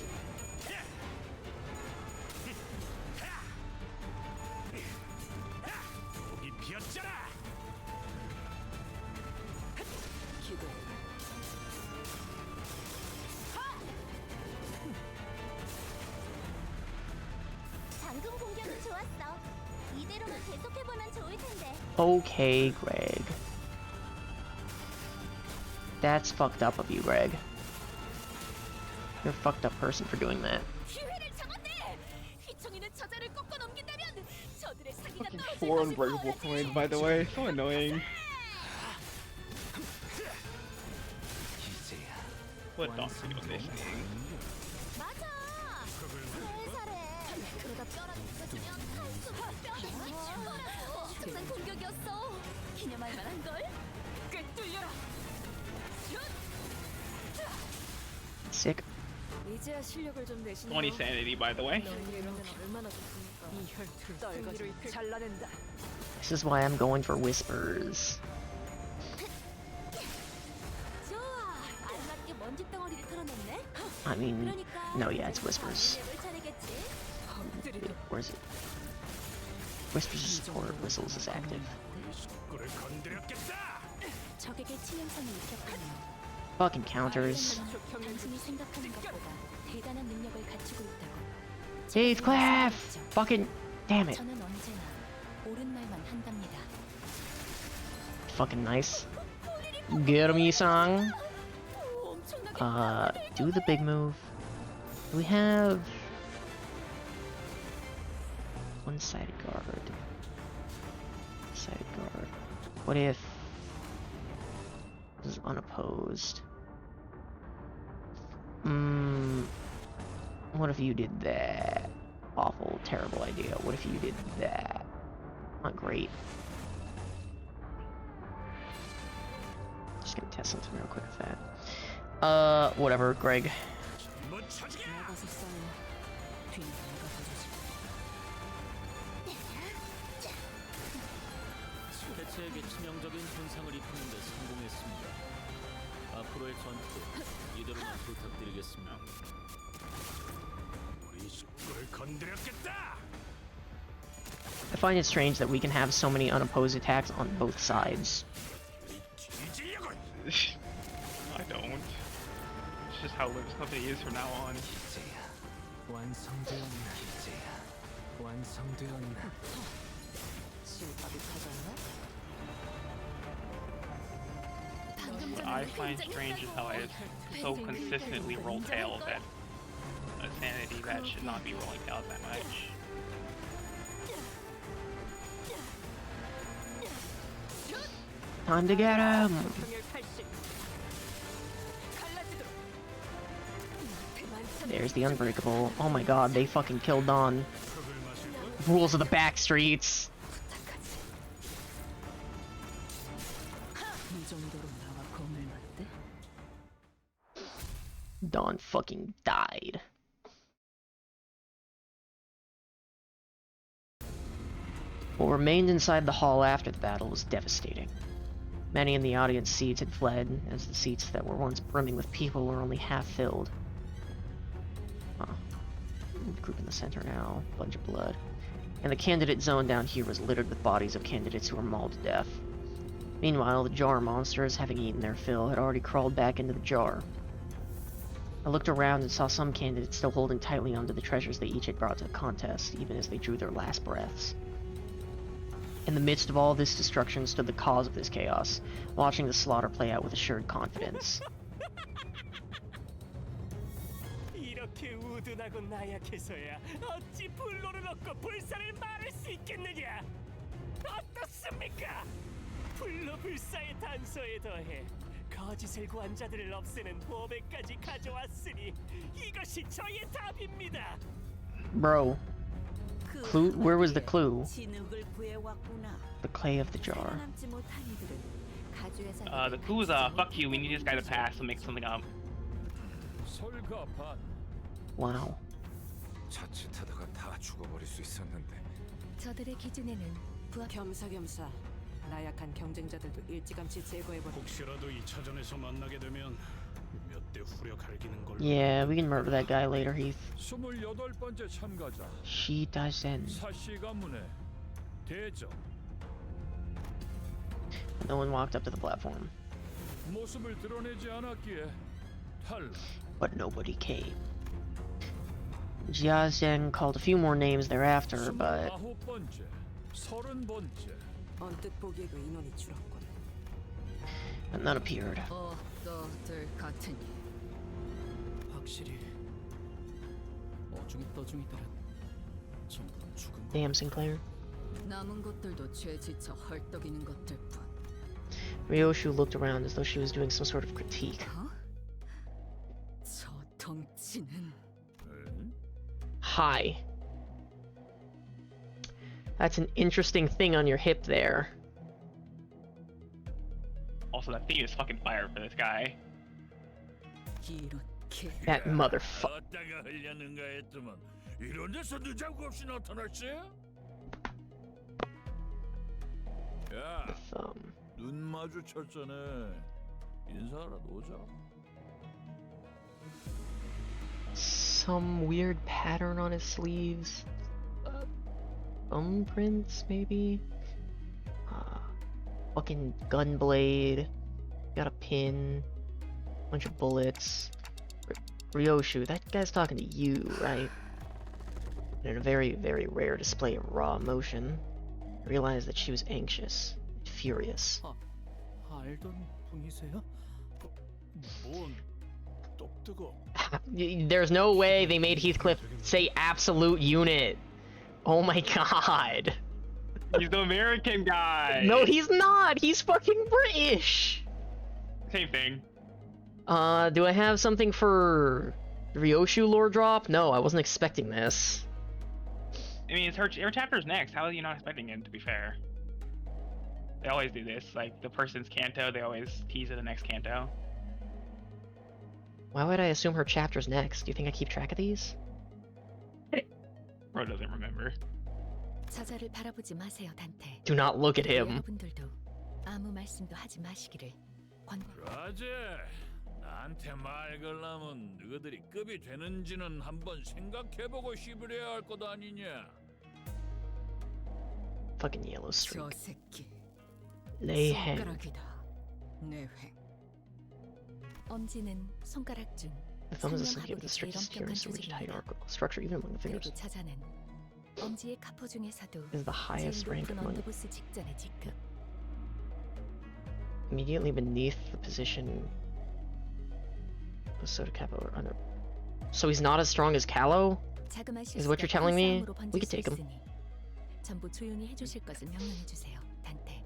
Okay, Greg. That's fucked up of you, Greg. You're a fucked up person for doing that. 4 unbreakable coins, by the way. So annoying. What don't you know this? 맞아. 살살해. 그러다 뼈라도 부서지면 한숨 뼈대가 죽어라. 작전 공격이었어. 기념할 만한 걸. 꿰뚫려라. Sick. 이제야 실력을 좀 내시네요. 20 sanity, by the way. 얼마나 좋습니까? 이 혈투를 떨가지고 잘라낸다. This is why I'm going for whispers. 좋아. 알맞게 먼지 덩어리를 털어냈네. I mean, no, yeah, it's whispers. 차례겠지. Where is it? Whispers is support, whistles is active. 적에게 치명성이 입혔군요. Fucking counters. 당신이 생각하는 것보다 대단한 능력을 갖추고 있다고. Heathcliff! Fucking damn it. 저는 언제나 옳은 말만 한답니다. Fucking nice. Get me song. Do the big move. We have one-sided guard. Sided guard. What if this is unopposed? What if you did that? Awful, terrible idea. What if you did that? Not great. Just gonna test something real quick with that. Whatever, Greg. 개체에게 치명적인 손상을 입히는 데 성공했습니다. 앞으로의 전투도 이대로만 부탁드리겠습니다. I find it strange that we can have so many unopposed attacks on both sides. I don't. It's just how Limbus Company is from now on. What I find strange is how I so consistently roll tails at a sanity that should not be rolling tails that much. Time to get him! There's the Unbreakable. Oh my god, they fucking killed Dawn. Rules of the back streets. Dawn fucking died. What remained inside the hall after the battle was devastating. Many in the audience seats had fled, as the seats that were once brimming with people were only half filled. Group in the center now, bunch of blood. And the candidate zone down here was littered with bodies of candidates who were mauled to death. Meanwhile, the jar monsters, having eaten their fill, had already crawled back into the jar. I looked around and saw some candidates still holding tightly onto the treasures they each had brought to the contest, even as they drew their last breaths. In the midst of all this destruction stood the cause of this chaos, watching the slaughter play out with assured confidence. 이렇게 우둔하고 나약해서야 어찌 불로를 얻고 불사를 말할 수 있겠느냐? 어떻습니까? 불로 불사의 단서에 더해 거짓을 구한 자들을 없애는 보배까지 가져왔으니 이것이 저의 답입니다. Bro. Clue? Where was the clue? The clay of the jar. The clue is fuck you, we need this guy to pass to make something up. Wow. 자칫하다가 다 죽어버릴 수 있었는데. 저들의 기준에는 겸사겸사 나약한 경쟁자들도 일찌감치 제거해버려. 혹시라도 2차전에서 만나게 되면 몇 대 후려 갈기는 걸로. Yeah, we can murder that guy later, Heath. 28번째 참가자. She doesn't. 사시 가문의 대적. No one walked up to the platform. 모습을 드러내지 않았기에 탈락. But nobody came. Jia Zheng called a few more names thereafter, but 29번째, 30번째. 언뜻 보기에도 인원이 줄었군. none appeared. 너들 같으니 확실히 어중이 떠중이들은 전부 죽은. Damn, Sinclair. 남은 것들도 죄 지쳐 헐떡이는 것들뿐. Ryoshu looked around as though she was doing some sort of critique. Hi. That's an interesting thing on your hip there. Also, that theme is fucking fire for this guy. That motherfucker. 야, 눈 마주쳤잖아. 인사하러 오자. Some weird pattern on his sleeves. Thumbprints, maybe? Fucking gun blade. Got a pin. Bunch of bullets. Ryoshu, that guy's talking to you, right? And in a very, very rare display of raw emotion, I realized that she was anxious, furious. 알던 분이세요? 뭔 똑뜨거. There's no way they made Heathcliff say absolute unit. Oh my god. He's the American guy. No, he's not. He's fucking British. Same thing. Do I have something for Ryoshu lore drop? No, I wasn't expecting this. I mean, it's her chapter's next. How are you not expecting it, to be fair? They always do this. Like, the person's canto, they always tease at the next canto. Why would I assume her chapter's next? Do you think I keep track of these? Bro doesn't remember. 저자를 바라보지 마세요, 단테. Do not look at him. 여러분들도 아무 말씀도 하지 마시기를 라제, 나한테 말 걸라면 너희들이 급이 되는지는 한번 생각해보고 씹으려야 할 것 아니냐? Fucking yellow streak. 저 새끼. Leiheng. 손가락이다. 내획. 엄지는 손가락 중 The thumb is associated with the strictest security to rigid hierarchical structure even among the fingers. 그리고 자자는 엄지의 카포 중에서도 Is the highest 제일 rank 높은 among 언더보스 직전의 직급. immediately beneath the position of Soda Capo or under. So he's not as strong as Callow? Is what you're telling me? We could take him. 전부 조용히 해주실 것을 명령해 주세요, 단테.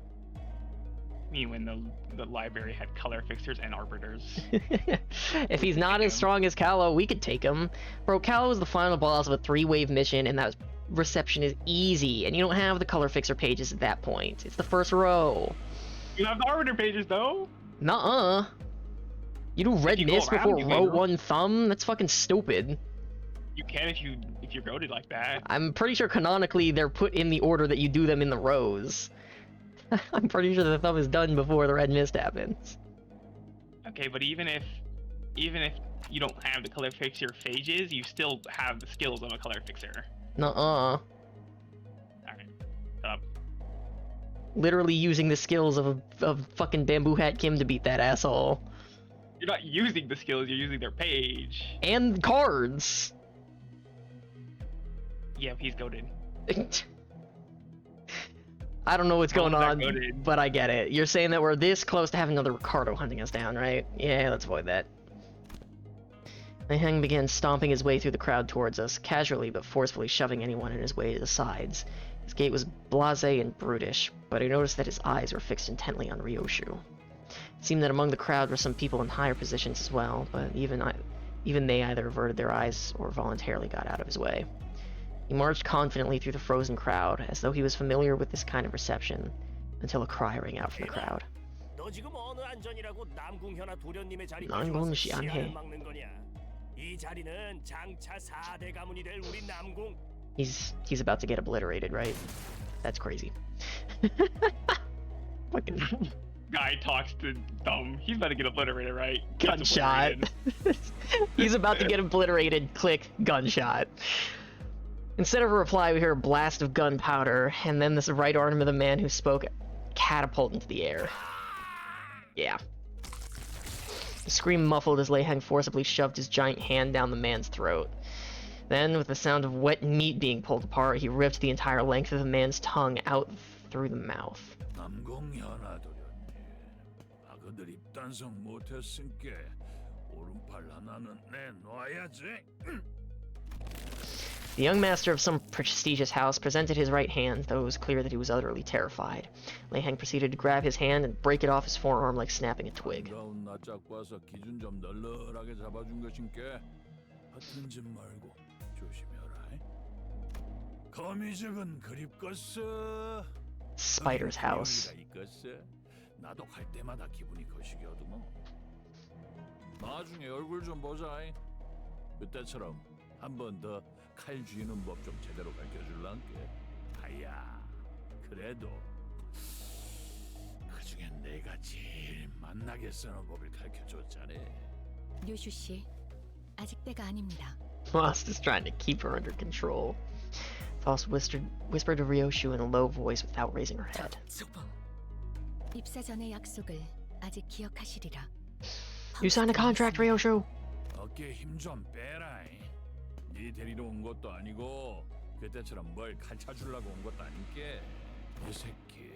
I mean, when the library had color fixers and arbiters. If he's not as strong as Callow, we could take him. Bro, Callow is the final boss of a 3-wave mission, and that reception is easy, and you don't have the color fixer pages at that point. It's the first row. You have the arbiter pages, though. Nuh-uh. You do red mist before row 1 thumb? That's fucking stupid. You can if you're goated like that. I'm pretty sure canonically they're put in the order that you do them in the rows. I'm pretty sure the thumb is done before the red mist happens. Okay, but even if you don't have the color fixer phages, you still have the skills of a color fixer. Nuh-uh. Alright. Stop. Literally using the skills of fucking Bamboo Hat Kim to beat that asshole. You're not using the skills, you're using their page. And cards! Yeah, he's goated. I don't know what's going on, goated. but I get it. You're saying that we're this close to having another Ricardo hunting us down, right? Yeah, let's avoid that. Leiheng began stomping his way through the crowd towards us, casually but forcefully shoving anyone in his way to the sides. His gait was blasé and brutish, but I noticed that his eyes were fixed intently on Ryoshu. It seemed that among the crowd were some people in higher positions as well, but even they either averted their eyes or voluntarily got out of his way. He marched confidently through the frozen crowd, as though he was familiar with this kind of reception, until a cry rang out from the crowd. 너 지금 어느 안전이라고 남궁현아 도련님의 자리 난공시 안 해. 막는 거냐? 이 자리는 장차 4대 가문이 될 우리 남궁. He's about to get obliterated, right? That's crazy. Fucking guy talks to Thumb. He's about to get obliterated, right? Gunshot. He's about to get obliterated. Click. Gunshot. Instead of a reply, we hear a blast of gunpowder, and then this right arm of the man who spoke catapult into the air. Yeah. The scream muffled as Leiheng forcibly shoved his giant hand down the man's throat. Then, with the sound of wet meat being pulled apart, he ripped the entire length of the man's tongue out through the mouth. The young master of some prestigious house presented his right hand, though it was clear that he was utterly terrified. Leiheng proceeded to grab his hand and break it off his forearm like snapping a twig. 허튼 짓 말고 조심해라. 거미죽은 그립겠어. Spider's house. 나도 갈 때마다 기분이 거시기하더만. 나중에 얼굴 좀 보자. 그때처럼 한 번 더 칼 쥐는 법 좀 제대로 가르쳐줄란게. 아야, 그래도 그중엔 내가 제일 만나게 쓰는 법을 가르쳐줬잖아. 류슈 씨, 아직 때가 아닙니다. Moss is trying to keep her under control. Faust whispered to Ryoshu in a low voice without raising her head. 입사 전의 약속을 아직 기억하시리라. You signed a contract, Ryoshu. 어깨 힘 좀 빼라. 네 데리러 온 것도 아니고 그때처럼 뭘 가르쳐주려고 온 것도 아닌게. 이 새끼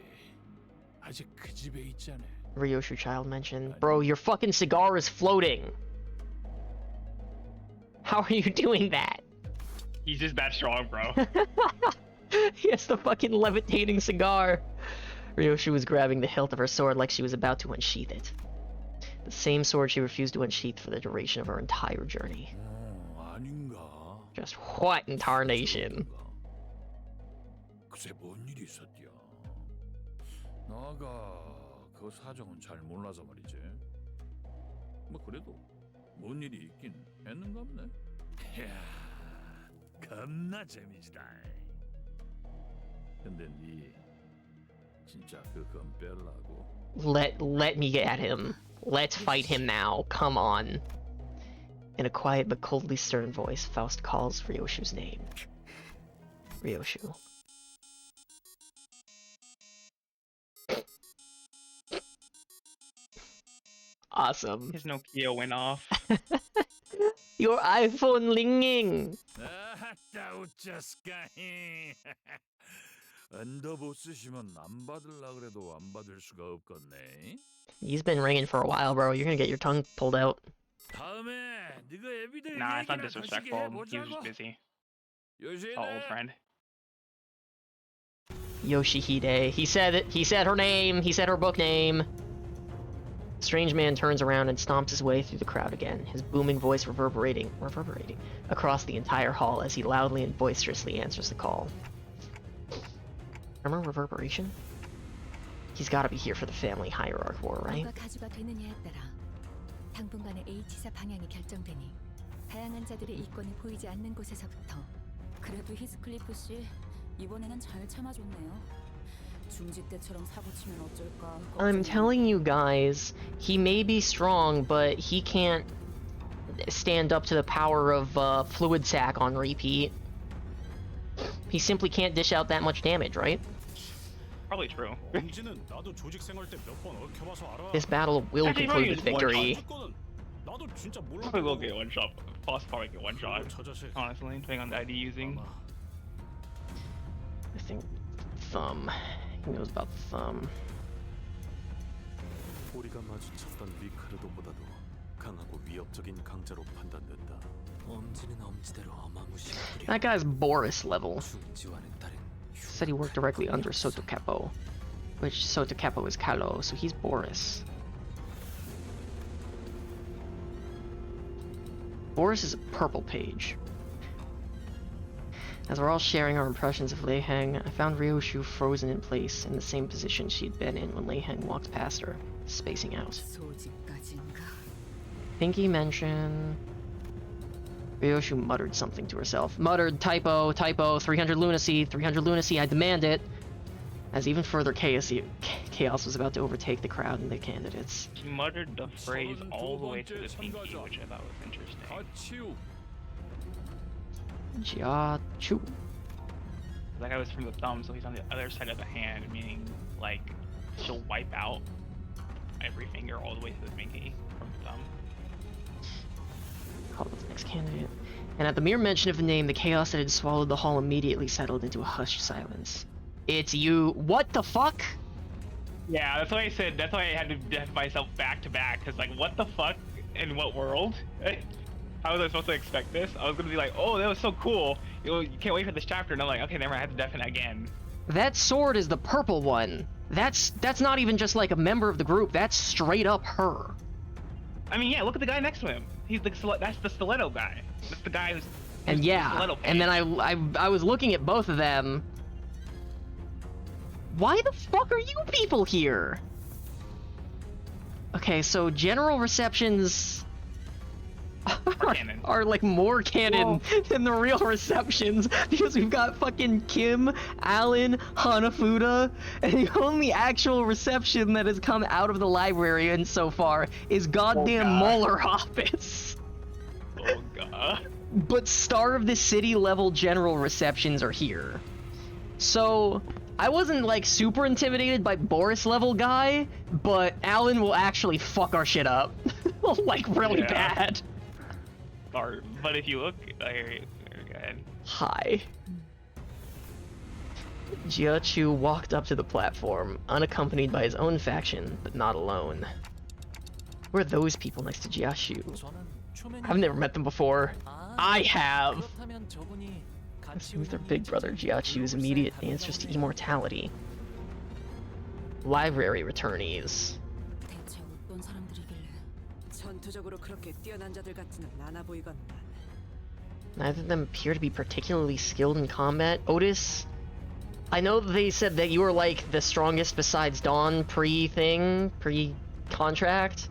아직 그 집에 있잖아. Ryoshu child mentioned. Bro, your fucking cigar is floating. How are you doing that? He's just that strong, bro. He has the fucking levitating cigar. Ryoshu was grabbing the hilt of her sword like she was about to unsheath it. The same sword she refused to unsheath for the duration of her entire journey. 아닌가? Just what in tarnation? 글쎄 뭔 일이 있었디야. 나가 그 사정은 잘 몰라서 말이지. 뭐 그래도 뭔 일이 있긴 했는갑네. 이야, 겁나 재미지다. 근데 니 진짜 그건 뺄라고? Let me at him. Let's fight him now. Come on. In a quiet but coldly stern voice, Faust calls Ryoshu's name. Ryoshu. Awesome. His Nokia went off. Your iPhone ringing. 아따 웃자스까히. 엔더보 쓰시면 안 받을라 그래도 안 받을 수가 없겠네. He's been ringing for a while, bro. You're gonna get your tongue pulled out. 다음에 네가 애비들 Nah, it's not 얘기나 disrespectful. 거시기 He was just 해보자고. busy. 요시네. Our old friend. Yoshihide. He said it. He said her name. He said her book name. Strange man turns around and stomps his way through the crowd again, his booming voice reverberating across the entire hall as he loudly and boisterously answers the call. Remember reverberation? He's gotta be here for the family hierarch war, right? 누가 가주가 되느냐에 따라 당분간의 H사 방향이 결정되니 다양한 자들의 이권이 보이지 않는 곳에서부터. 그래도 히스클리프 씨 이번에는 잘 참아줬네요. 중지 때처럼 사고 치면 어쩔까. I'm telling you guys, he may be strong, but he can't stand up to the power of fluid sac on repeat. He simply can't dish out that much damage, right? Probably true. This battle will conclude with victory. Probably will get one shot. Boss probably get one shot. Honestly, depending on the ID using. I think thumb. He knows about the thumb. 우리가 마주쳤던 리카르도보다도 강하고 위협적인 강자로 판단된다. 엄지는 엄지대로 어마무시한 That guy's Boris level. 중지와는 다른 Said he worked directly under Sotocapo, which Sotocapo is Kalo, so he's Boris. Boris is a purple page. As we're all sharing our impressions of Lei Heng, I found Ryoshu frozen in place in the same position she'd been in when Lei Heng walked past her, spacing out. Pinky mention... Ryoshu muttered something to herself. Muttered, typo, 300 lunacy, I demand it! As even further chaos was about to overtake the crowd and the candidates. He muttered the phrase all the way to the pinky, which I thought was interesting. Jia-chu. That guy was from the thumb, so he's on the other side of the hand, meaning, like, she'll wipe out every finger all the way to the pinky from the thumb. Called the next candidate. And at the mere mention of the name, the chaos that had swallowed the hall immediately settled into a hushed silence. It's you. What the fuck? Yeah, that's why I said, that's why I had to death myself back to back, because, like, what the fuck? In what world? How was I supposed to expect this? I was gonna be like, oh, that was so cool. You can't wait for this chapter, and I'm like, okay, never mind, I have to deafen again. That sword is the purple one. That's not even just like a member of the group, that's straight up her. I mean, yeah, look at the guy next to him. That's the stiletto guy. That's the guy who's. And yeah, and then I was looking at both of them. Why the fuck are you people here? Okay, so general receptions are like more canon than the real receptions, because we've got fucking Kim, Alan, Hanafuda, and the only actual reception that has come out of the library and so far is goddamn Molar Office. Oh god. But Star of the City level general receptions are here. So I wasn't like super intimidated by Boris level guy, but Alan will actually fuck our shit up. Like really bad. But if you look, go ahead. Hi. Jiachu walked up to the platform, unaccompanied by his own faction, but not alone. Who are those people next to Jiachu? I've never met them before. I have! This is their big brother Jiachu's immediate answers to immortality. Library returnees. Neither of them appear to be particularly skilled in combat. Otis, I know they said that you were like the strongest besides Dawn pre-contract,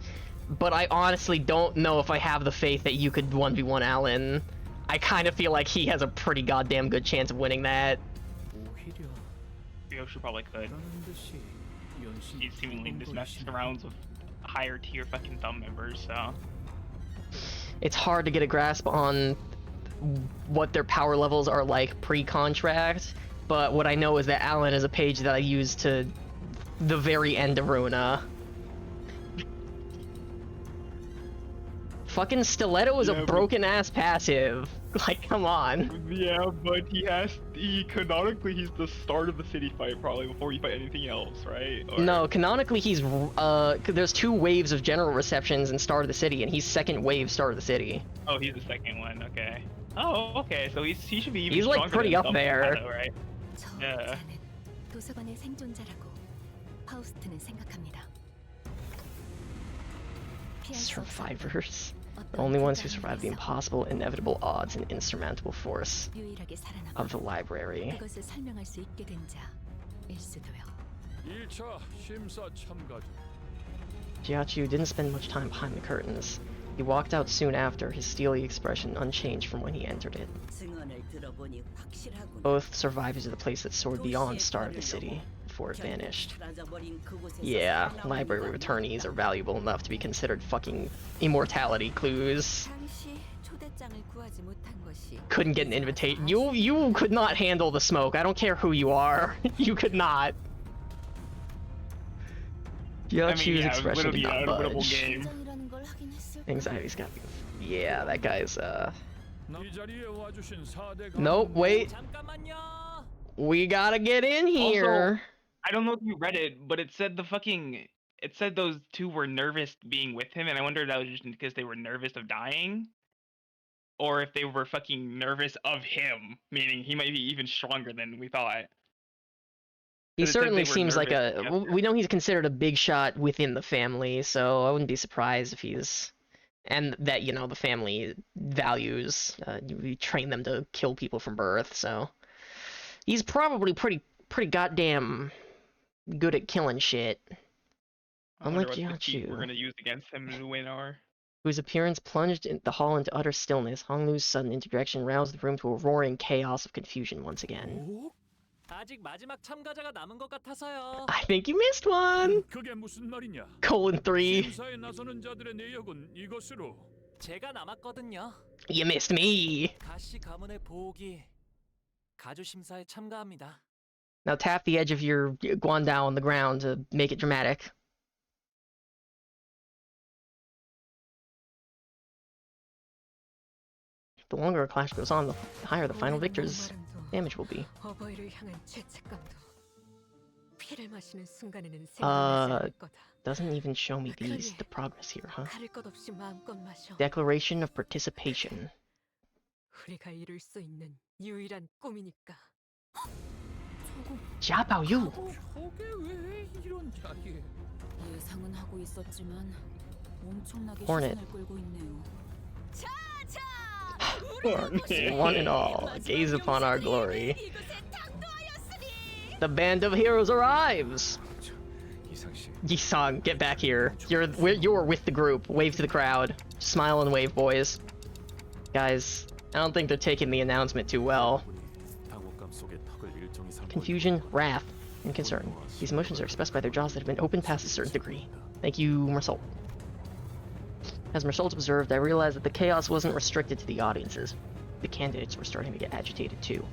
but I honestly don't know if I have the faith that you could 1v1 Alan. I kind of feel like he has a pretty goddamn good chance of winning that. Yoshi probably could. He's seemingly just messing around with higher tier fucking thumb members, so. It's hard to get a grasp on what their power levels are like pre-contract, but what I know is that Alan is a page that I use to the very end of Runa. Fucking Stiletto is a broken-ass passive. Like, come on. Yeah, but canonically he's the start of the city fight probably before you fight anything else, right? Or... No, canonically he's, there's 2 waves of general receptions in Start of the City, and he's second wave Start of the City. Oh, he's the second one, okay. Oh, okay, so he should be even He's like pretty up there. Shadow, right? Yeah. Survivors. The only ones who survive the impossible, inevitable odds and insurmountable force of the library. Jiachu didn't spend much time behind the curtains. He walked out soon after, his steely expression unchanged from when he entered it. Both survivors of the place that soared beyond Star of the City before it vanished. Yeah, library returnees are valuable enough to be considered fucking immortality clues. Couldn't get an invitation. You could not handle the smoke. I don't care who you are. You could not. Jiachu's expression did not budge. Anxiety's gotta be... Yeah, that guy's, Nope, wait. We gotta get in here. Also, I don't know if you read it, but it said it said those 2 were nervous being with him, and I wonder if that was just because they were nervous of dying, or if they were fucking nervous of him, meaning he might be even stronger than we thought. He certainly seems like we know he's considered a big shot within the family, so I wouldn't be surprised if he's... And that, you know, the family values, we train them to kill people from birth, so... He's probably pretty goddamn good at killing shit. Unlike Jiachu, we're gonna use against him to win our... Whose appearance plunged the hall into utter stillness, Honglu's sudden interjection roused the room to a roaring chaos of confusion once again. I think you missed one! :3. You missed me! Now tap the edge of your guandao on the ground to make it dramatic. The longer a clash goes on, the higher the final victor's damage will be. Doesn't even show me the progress here, huh? Declaration of participation. Jiabaoyu! Hornet. One and all, gaze upon our glory. The band of heroes arrives! Yi-sang, get back here. You're with the group. Wave to the crowd. Smile and wave, boys. Guys, I don't think they're taking the announcement too well. Confusion, wrath, and concern. These emotions are expressed by their jaws that have been opened past a certain degree. Thank you, Mersault. As Mersault observed, I realized that the chaos wasn't restricted to the audiences. The candidates were starting to get agitated too.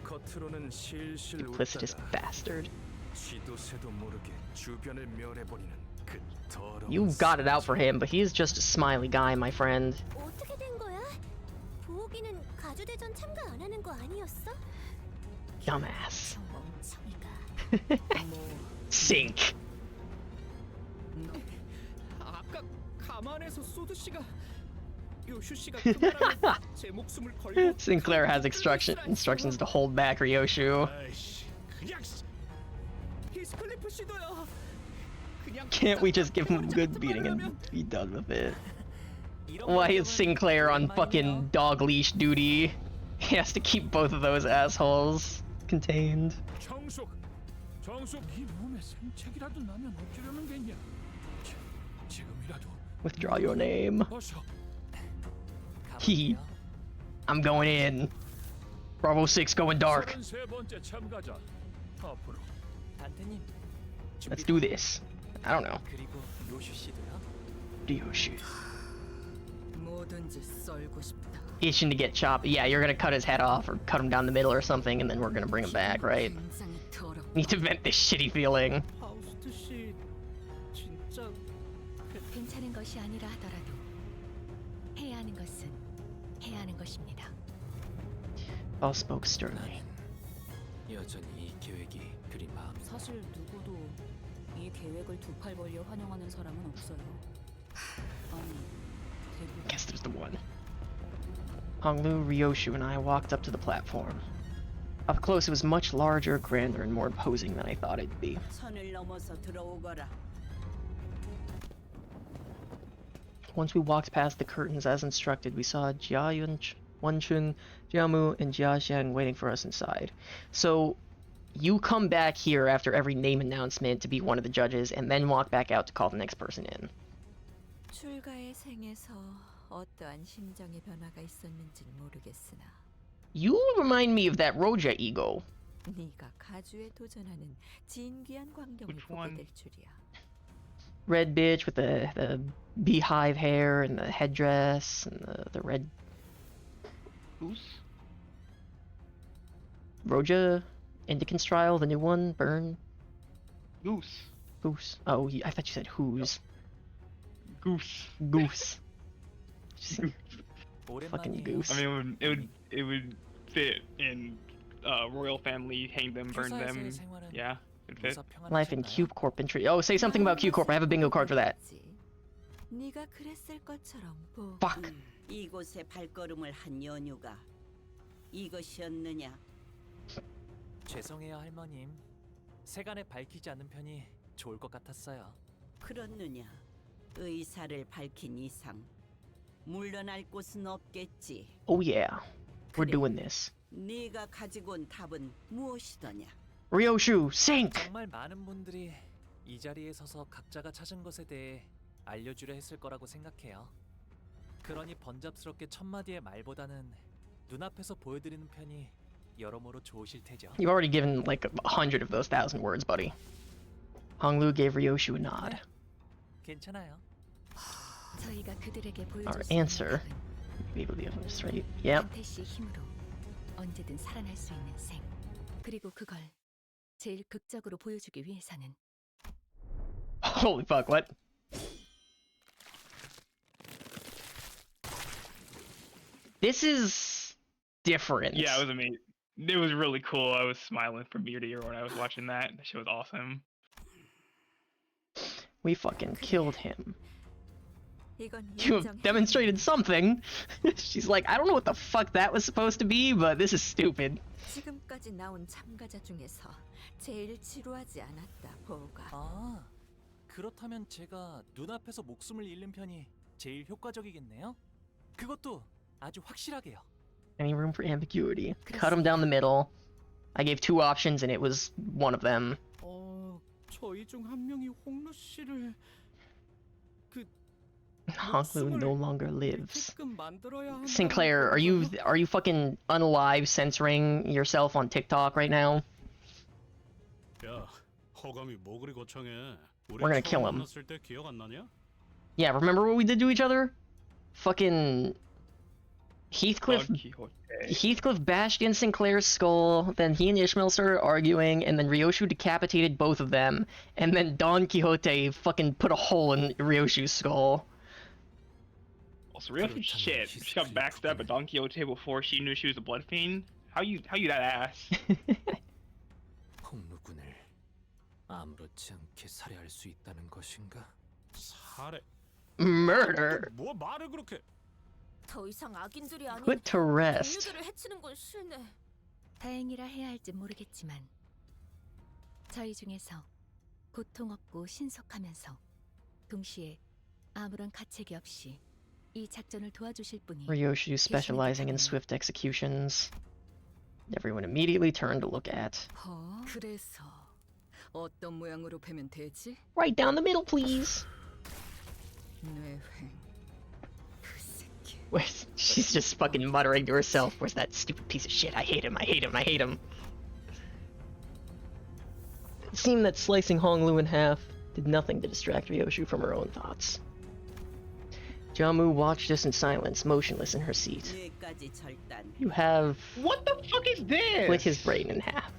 Duplicitous bastard. You got it out for him, but he's just a smiley guy, my friend. Dumbass. Sink. Sinclair has instructions to hold back Ryoshu. Can't we just give him a good beating and be done with it? Why is Sinclair on fucking dog leash duty? He has to keep both of those assholes contained. Withdraw your name. Hee. I'm going in. Bravo 6 going dark. Let's do this. I don't know. Ryoshu. Itching to get chopped. Yeah, you're gonna cut his head off or cut him down the middle or something, and then we're gonna bring him back, right? Need to vent this shitty feeling. 괜찮은 것이 아니라 하더라도 해야 하는 것은 해야 하는 것입니다. All spoke sternly. 여전히 이 계획이 그리 마음에 사실 누구도 이 계획을 두 팔 벌려 환영하는 사람은 없어요. 아니, 대부분. Guess there's the one. Honglu, Ryoshu, and I walked up to the platform. Up close, it was much larger, grander, and more imposing than I thought it'd be. 선을 넘어서 들어오거라. Once we walked past the curtains as instructed, we saw Jia Wenchun, Jiamu, and Jia Xiang waiting for us inside. So, you come back here after every name announcement to be one of the judges, and then walk back out to call the next person in. 출가의 생에서 어떠한 심정의 변화가 있었는지는 모르겠으나 You remind me of that Roja ego. 네가 가주에 도전하는 진귀한 광경을 보게 될 줄이야. Red bitch with the beehive hair and the headdress and the red. Goose? Roja, Indican's trial, the new one, Burn. Goose. Goose. Oh, I thought you said who's. Goose. Goose. Fucking goose. I mean, it would fit in royal family, hang them, burn them. Yeah, it fit. Life in Cube Corp entry. Oh, say something about Cube Corp. I have a bingo card for that. 네가 그랬을 것처럼 보. Fuck. 이곳에 발걸음을 한 연유가 이것이었느냐? 죄송해요, 할머님. 세간에 밝히지 않는 편이 좋을 것 같았어요. 그렇느냐? 의사를 밝힌 이상 물러날 곳은 없겠지. Oh yeah, we're doing this. 네가 가지고 온 답은 무엇이더냐? Ryoshu, sink. 정말 많은 분들이 이 자리에 서서 각자가 찾은 것에 대해 알려주려 했을 거라고 생각해요. 그러니 번잡스럽게 첫 마디의 말보다는 눈앞에서 보여드리는 편이 여러모로 좋으실 테죠. You've already given like 100 of those 1,000 words, buddy. Honglu gave Ryoshu a nod. 괜찮아요. 저희가 그들에게 Our 보여줄 answer. Maybe the others, right? Yep. 태시의 힘으로 언제든 살아날 수 있는 생. 그리고 그걸 제일 극적으로 보여주기 위해서는 Holy fuck! What? This is different. Yeah, it was amazing. It was really cool. I was smiling from ear to ear when I was watching that. That shit was awesome. We fucking killed him. You have demonstrated something. She's like, I don't know what the fuck that was supposed to be, but this is stupid. 지금까지 나온 참가자 중에서 제일 지루하지 않았다, 보우가. 아, 그렇다면 제가 눈앞에서 목숨을 잃는 편이 제일 효과적이겠네요. 그것도 아주 확실하게요. Any room for ambiguity? Cut him down the middle. I gave 2 options and it was one of them. 저희 중 한 명이 홍루 씨를 Honglu no longer lives. 만들어야 한다는 Sinclair, are you fucking unalive censoring yourself on TikTok right now? 야, 허감이 뭐 그리 거창해. 우리 We're gonna kill him. 만났을 때 기억 안 나냐? Yeah, remember what we did to each other? Fucking Heathcliff bashed in Sinclair's skull, then he and Ishmael started arguing, and then Ryoshu decapitated both of them, and then Don Quixote fucking put a hole in Ryoshu's skull. Also, Ryoshu shit. She got backstabbed by Don Quixote before she knew she was a blood fiend. How you that ass? 홍루군을 아무렇지 않게 살해할 수 있다는 것인가? 살해? Murder? 뭐 말을 그렇게? 더 이상 악인들이 아닌 Put to rest. 동료들을 해치는 건 싫네. 다행이라 해야 할지 모르겠지만 저희 중에서 고통 없고 신속하면서 동시에 아무런 가책이 없이 이 작전을 도와주실 분이 Ryoshu specializing in swift executions. Everyone immediately turned to look at. 그래서 어떤 모양으로 패면 되지? Right down the middle, please. 뇌횡. Wait, she's just fucking muttering to herself. Where's that stupid piece of shit? I hate him, I hate him, I hate him. It seemed that slicing Honglu in half did nothing to distract Ryoshu from her own thoughts. Jiamu watched us in silence, motionless in her seat. You have... What the fuck is this? Split his brain in half.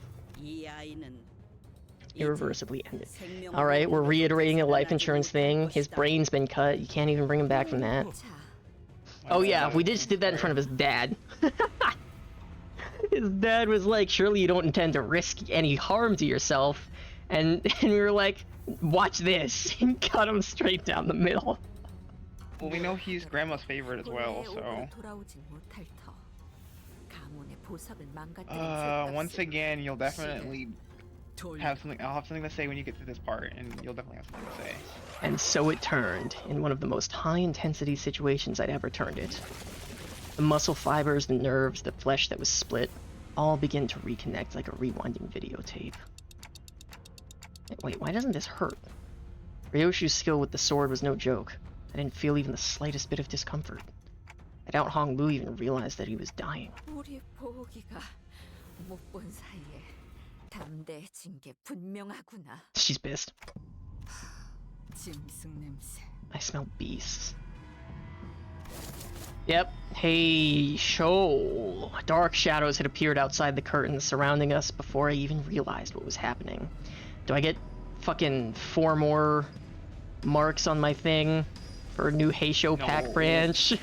Irreversibly ended. Alright, we're reiterating a life insurance thing. His brain's been cut. You can't even bring him back from that. Oh yeah, we just did that in front of his dad. His dad was like, surely you don't intend to risk any harm to yourself. And we were like, watch this. And cut him straight down the middle. Well, we know he's grandma's favorite as well, so... once again, you'll definitely have something. I'll have something to say when you get to this part, and you'll definitely have something to say. And so it turned, in one of the most high-intensity situations I'd ever turned it. The muscle fibers, the nerves, the flesh that was split, all begin to reconnect like a rewinding videotape. Wait, why doesn't this hurt? Ryoshu's skill with the sword was no joke. I didn't feel even the slightest bit of discomfort. I doubt Honglu even realized that he was dying. 우리 보기가 못 본 사이에 담대해진 게 분명하구나. She's pissed. 짐승 냄새. I smell beasts. Yep. Hey, show. Dark shadows had appeared outside the curtains surrounding us before I even realized what was happening. Do I get fucking 4 more marks on my thing for a new Heisho pack branch? You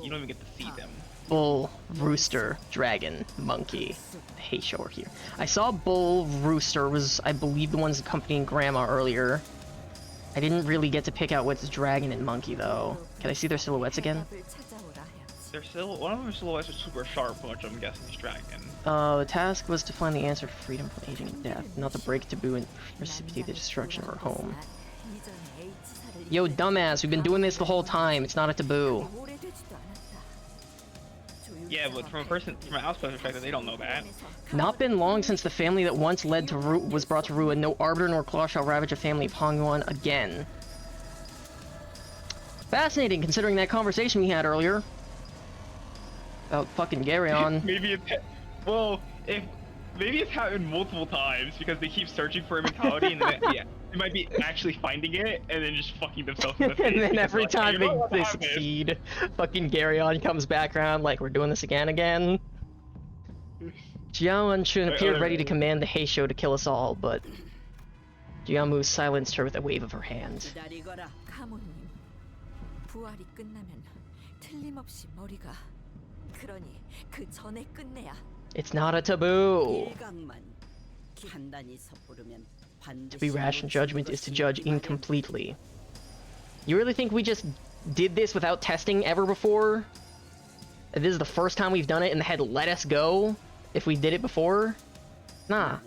don't even get to see them. Bull, rooster, dragon, monkey. Heisho are here. I saw bull, rooster was, I believe, the ones accompanying grandma earlier. I didn't really get to pick out what's dragon and monkey though. Can I see their silhouettes again? One of their silhouettes are super sharp, which I'm guessing is dragon. The task was to find the answer to freedom from aging and death, not to break taboo and precipitate the destruction of our home. Yo, dumbass, we've been doing this the whole time. It's not a taboo. Yeah, but from an outside perspective, they don't know that. Not been long since the family that once led to was brought to ruin. No arbiter nor claw shall ravage a family of Hongwon again. Fascinating, considering that conversation we had earlier. About fucking Garyon. Maybe it's... Well, maybe it's happened multiple times because they keep searching for immortality and then they might be actually finding it and then just fucking themselves in the face. And then every like, time they succeed, fucking Garyon comes back around like, we're doing this again. Jiaohongshu appeared ready to command the Heisho to kill us all, but Jiamu silenced her with a wave of her hand. 부활이 끝나면 틀림없이 머리가 그러니 그 전에 끝내야. It's not a taboo. To be rash in judgment is to judge incompletely. You really think we just did this without testing ever before? This is the first time we've done it and the head let us go? If we did it before? Nah.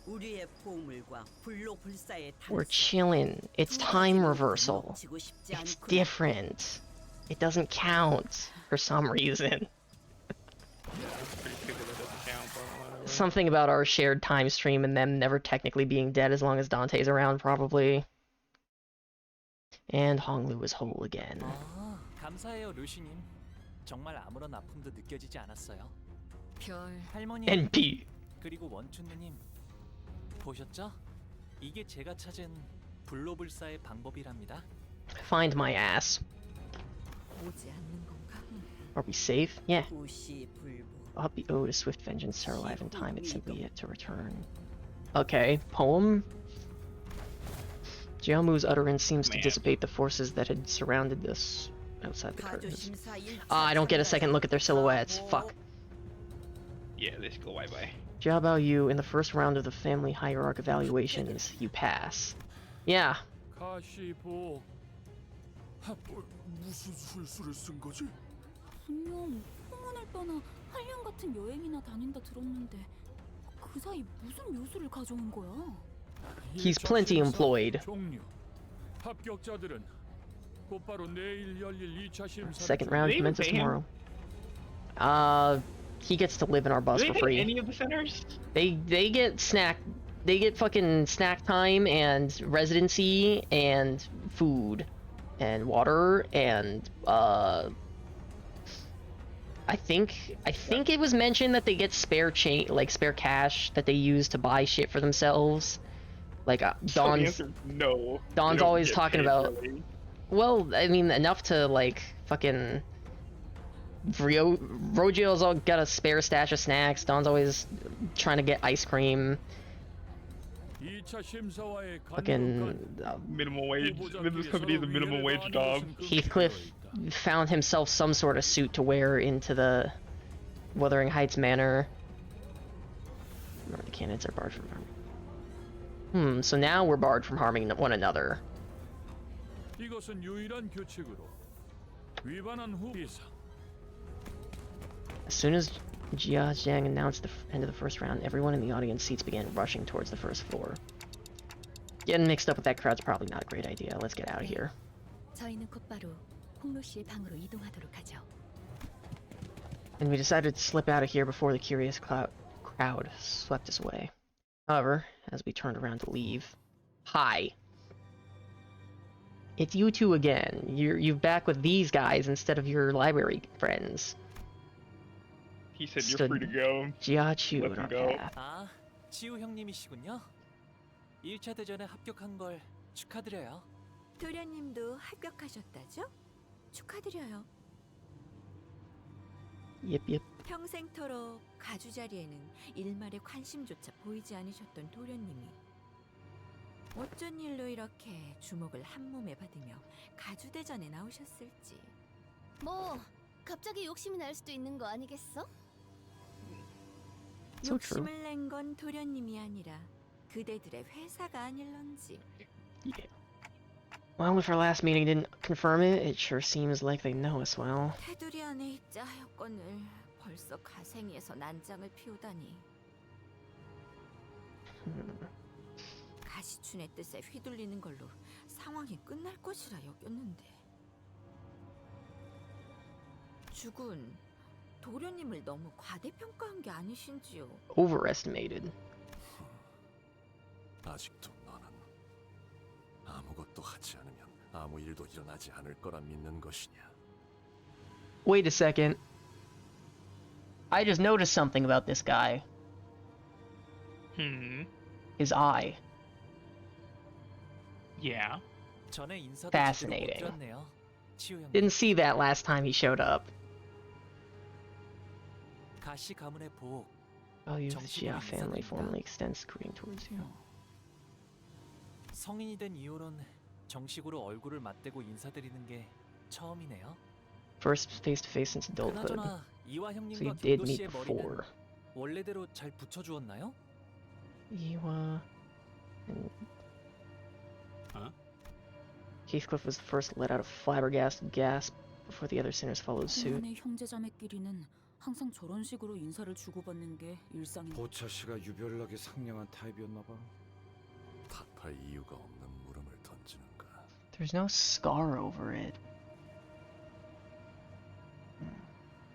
우리의 보물과 불로불사의 We're chilling. It's time reversal. It's different. It doesn't count for some reason. Something about our shared time stream and them never technically being dead as long as Dante's around, probably. And Honglu is whole again. 감사해요, 루시님. 정말 아무런 아픔도 느껴지지 않았어요. 별 할머니. NP. 그리고 원춘누님 보셨죠? 이게 제가 찾은 불로불사의 방법이랍니다. Find my ass. 오지 않는 건가? Are we safe? Yeah. 부시불보. I'll be owed a swift vengeance to arrive in time. It's simply yet to return. Okay, poem. Jiamu's utterance seems to dissipate the forces that had surrounded us outside the curtains. I don't get a second look at their silhouettes. Fuck. Yeah, they just go bye-bye. Jia Bao Yu, in the first round of the family hierarch evaluations, you pass. Yeah. 가시보. 무슨 술수를 쓴 거지? 분명 홍원 오빠나 한량 같은 여행이나 다닌다 들었는데 그 사이 무슨 묘수를 가져온 거야? He's plenty employed. 종료. 합격자들은 곧바로 내일 열릴 2차 심사. Second round commences tomorrow. He gets to live in our bus Do for they free. pay any of the centers? They get they get fucking snack time and residency and food and water and I think it was mentioned that they get spare spare cash that they use to buy shit for themselves. Like Don's no. Don's always talking about really. Well, I mean enough to like fucking Rogio's all got a spare stash of snacks. Don's always trying to get ice cream. Fucking minimum wage. This company is a minimum wage job. Heathcliff found himself some sort of suit to wear into the Wuthering Heights Manor. Remember, the candidates are barred from harming. So now we're barred from harming one another. 이것은 유일한 규칙으로 위반한 후 이상. As soon as Jia Jiang announced the end of the first round, everyone in the audience seats began rushing towards the first floor. Getting mixed up with that crowd's probably not a great idea. Let's get out of here. 저희는 곧바로 홍로 씨의 방으로 이동하도록 하죠. And we decided to slip out of here before the curious crowd swept us away. However, as we turned around to leave, hi. It's you two again. You're back with these guys instead of your library friends. He said you're free to go. Jiachu Let them go. 아, 치우 형님이시군요. 1차 대전에 합격한 걸 축하드려요. 도련님도 합격하셨다죠? 축하드려요. Yep. 평생토록 가주 자리에는 일말의 관심조차 보이지 않으셨던 도련님이 어쩐 일로 이렇게 주목을 한 몸에 받으며 가주 대전에 나오셨을지. 뭐 갑자기 욕심이 날 수도 있는 거 아니겠어? So true. 욕심을 낸 건 도련님이 아니라 그대들의 회사가 아닐런지. Yeah. Well, if our last meeting didn't confirm it, it sure seems like they know us well. 테두리 안에 입자 하였건을 벌써 가생이에서 난장을 피우다니. 가시춘의 뜻에 휘둘리는 걸로 상황이 끝날 것이라 여겼는데. 죽은 도련님을 너무 과대평가한 게 아니신지요? Overestimated. 아직도 너는 아무것도 하지 않으면 아무 일도 일어나지 않을 거라 믿는 것이냐? Wait a second. I just noticed something about this guy. His eye. Yeah. 전에 인사도 Fascinating. 제대로 못 드렸네요. 치우 형님. Didn't see that last time he showed up. 가시 가문의 보호. Value of the Jia family formally extends greeting towards you. 성인이 된 이후론 정식으로 얼굴을 맞대고 인사드리는 게 처음이네요. First face-to-face since adulthood. 그나저나 이와 So 형님과 you did 경도 meet 씨의 before. 머리는 원래대로 잘 붙여주었나요? Iwa and Huh? Heathcliff was the first to let out a flabbergasted gasp before the other sinners followed suit. 홍원의 형제자매끼리는 항상 저런 식으로 인사를 주고받는 게 일상인. 보차 씨가 유별나게 상냥한 타입이었나 봐. 탓할 이유가 없는 물음을 던지는가. There's no scar over it.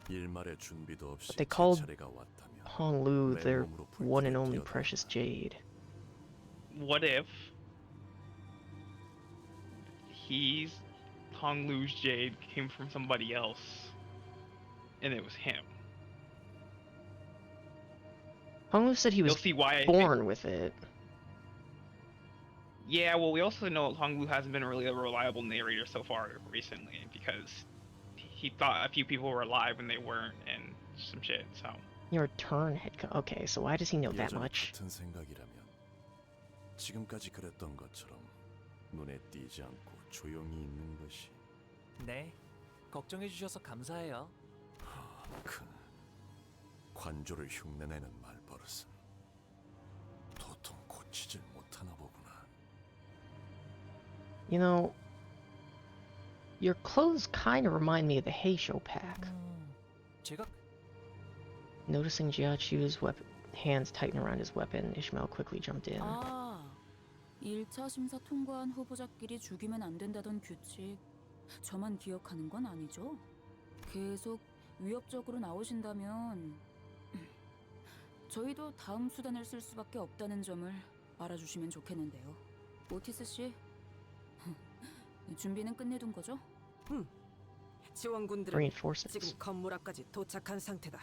일말의 준비도 없이 But they called 차례가 왔다면 Honglu their one and only precious jade. What if Honglu's jade came from somebody else, and it was him? Honglu said he was born with it. Yeah, well, we also know Honglu hasn't been really a reliable narrator so far recently because he thought a few people were alive when they weren't and some shit, so. Your turn had come. Okay, so why does he know that much? 같은 생각이라면 지금까지 그랬던 것처럼 눈에 띄지 않고 조용히 있는 것이. 네, 걱정해 주셔서 감사해요. 큰 관조를 흉내내는 말버릇은 도통 고치질 못하나 보구나. You know, your clothes kind of remind me of the Heisho pack. 제가 Noticing Jiachu's hands tighten around his weapon, Ishmael quickly jumped in. 아, 1차 심사 통과한 후보자끼리 죽이면 안 된다던 규칙. 저만 기억하는 건 아니죠? 계속 위협적으로 나오신다면 저희도 다음 수단을 쓸 수밖에 없다는 점을 알아주시면 좋겠는데요. 오티스 씨, 준비는 끝내둔 거죠? 지원군들은 지금 건물 앞까지 도착한 상태다.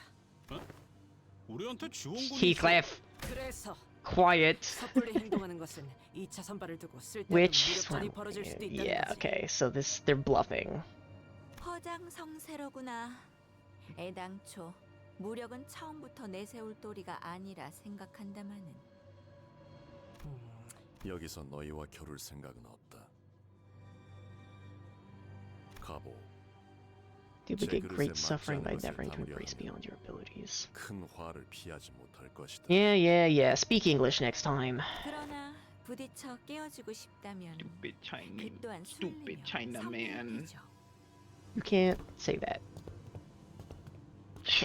우리한테 지원군이 Heathcliff, 그래서 quiet. 섣불리 행동하는 것은 2차 선발을 두고 쓸데없는 Which 무력전이 벌어질 수도 있다는 yeah, 거지. okay, so they're bluffing. 허장성세로구나. 애당초 무력은 처음부터 내세울 도리가 아니라 생각한다마는. 여기서 너희와 겨룰 생각은 없다. 가보. Duplicate great suffering by endeavoring to embrace beyond your abilities. 큰 화를 피하지 못할 것이다. Yeah. Speak English next time. 그러나 부딪혀 깨어주고 싶다면 그 또한 Stupid Chinaman. You can't say that.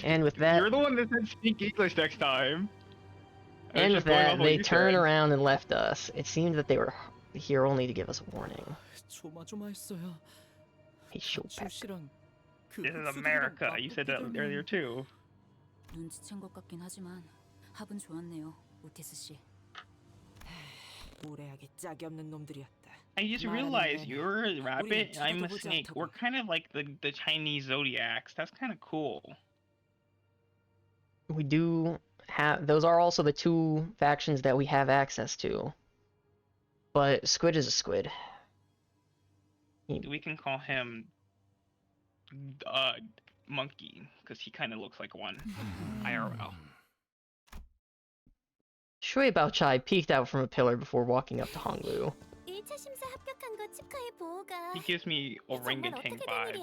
And with that, You're the one that said speak English next time. and with that, they turn around and left us. It seemed that they were here only to give us a warning. 조마조마했어요. Hey, Showpack. This is America. You said that earlier too. 눈치챈 것 같긴 하지만 합은 좋았네요, 오티스 씨. 무례하게 짝이 없는 놈들이었다. I just realized you're a rabbit and I'm a snake. We're kind of like the Chinese zodiacs. That's kind of cool. We do have, those are also the two factions that we have access to. But Squid is a squid. We can call him Monkey because he kind of looks like one. IRL. Shui Baochai peeked out from a pillar before walking up to Honglu. 1차 심사 합격한 거 축하해 보호가. He gives me orangutan vibes.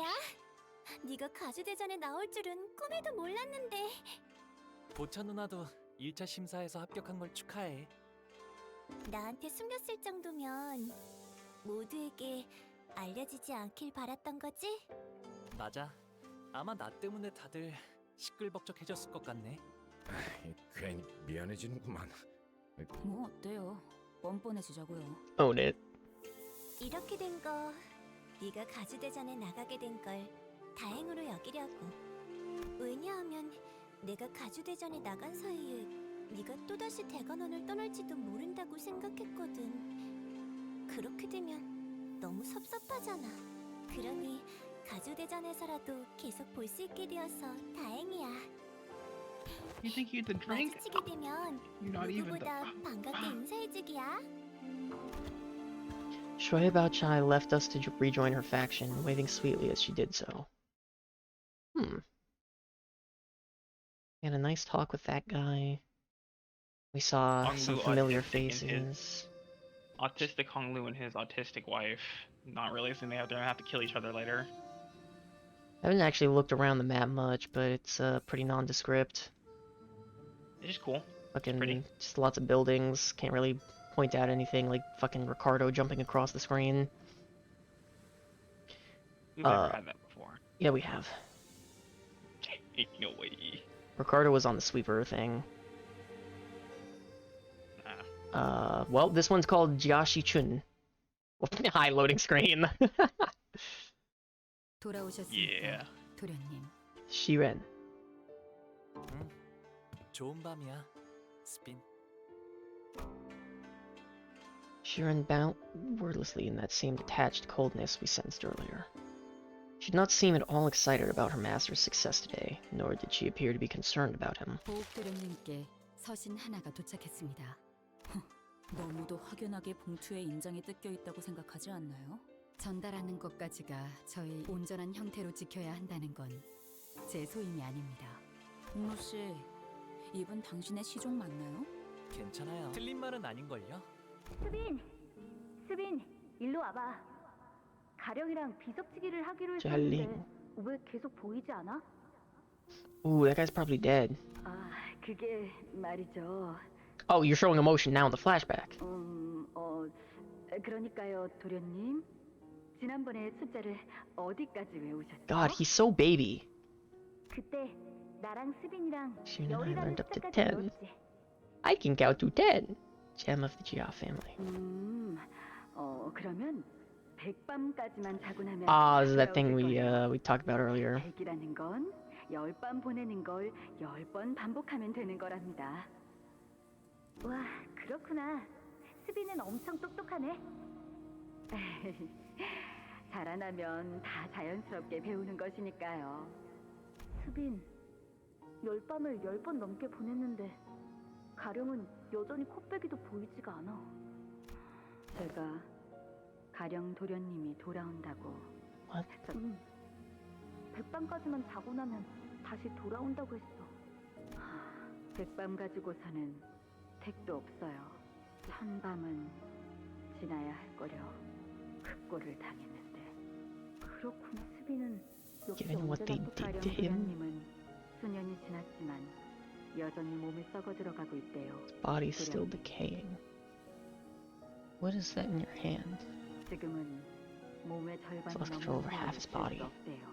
네가 가주대전에 나올 줄은 꿈에도 몰랐는데. 보차 누나도 1차 심사에서 합격한 걸 축하해. 나한테 숨겼을 정도면 모두에게 알려지지 않길 바랐던 거지? 맞아. 아마 나 때문에 다들 시끌벅적해졌을 것 같네. 괜히 미안해지는구만. 뭐 어때요? 뻔뻔해지자고요. Own it. 이렇게 된 거 네가 가주대전에 나가게 된 걸 다행으로 여기려고. 왜냐하면 내가 가주대전에 나간 사이에 네가 또다시 대관원을 떠날지도 모른다고 생각했거든. 그렇게 되면 너무 섭섭하잖아. 그러니 가주대전에서라도 계속 볼 수 있게 되어서 다행이야. You think you're the drink? 마주치게 되면 누구보다 반갑게 인사해주기야. Shui Baochai left us to rejoin her faction, waving sweetly as she did so. We had a nice talk with that guy. We saw some familiar faces. Autistic Honglu and his autistic wife, not realizing they're gonna have to kill each other later. I haven't actually looked around the map much, but it's pretty nondescript. It's just cool. Fucking just lots of buildings. Can't really point out anything like fucking Ricardo jumping across the screen. We've never had that before. Yeah, we have. Ricardo was on the sweeper thing. Well, this one's called Jiashi Chun. High loading screen. 돌아오셨습니까, 도련님. Shiren. 좋은 밤이야, 스핀. Shiren bowed wordlessly in that same detached coldness we sensed earlier. She did not seem at all excited about her master's success today, nor did she appear to be concerned about him. 보옥 도련님께 서신 하나가 도착했습니다. 너무도 확연하게 봉투에 인장이 뜯겨 있다고 생각하지 않나요? 전달하는 것까지가 저희 온전한 형태로 지켜야 한다는 건 제 소임이 아닙니다. 공로 씨, 이분 당신의 시종 맞나요? 괜찮아요. 틀린 말은 아닌걸요? 수빈, 일로 와봐. 가령이랑 비석치기를 하기로 Jalling. 했었는데 왜 계속 보이지 않아? Ooh, that guy's probably dead. 아, 그게 말이죠. Oh, you're showing emotion now in the flashback. 그러니까요, 도련님. 지난번에 숫자를 어디까지 외우셨죠? God, he's so baby. 그때 나랑 수빈이랑 Shiren and I 열이라는 learned up to 숫자까지 10. 외웠지. I can count to 10. Gem of the Jia family. 그러면 백밤까지만 자고 나면 Ah, this is that thing we talked about earlier. 백이라는 건 10밤 보내는 걸 10번 반복하면 되는 거랍니다. 와, 그렇구나. 수빈은 엄청 똑똑하네. 자라나면 다 자연스럽게 배우는 것이니까요. 수빈, 10밤을 10번 넘게 보냈는데 가령은 여전히 코빼기도 보이지가 않아. 제가 가령 도련님이 돌아온다고. 백밤까지만 자고 나면 다시 돌아온다고 했어. 백밤 가지고서는 택도 없어요. 1000밤은 지나야 할 거려. 그 꼴을 당했는데. 그렇구나. 수빈은 역시 Given what they 언제나 did 가령 to him, 도련님은 수년이 지났지만 여전히 몸이 썩어 들어가고 있대요. body's still decaying. What is that in your hand? 지금은 몸의 He's 절반이 lost control over 넘는 half his 힘을 body. 쓸 수 없대요.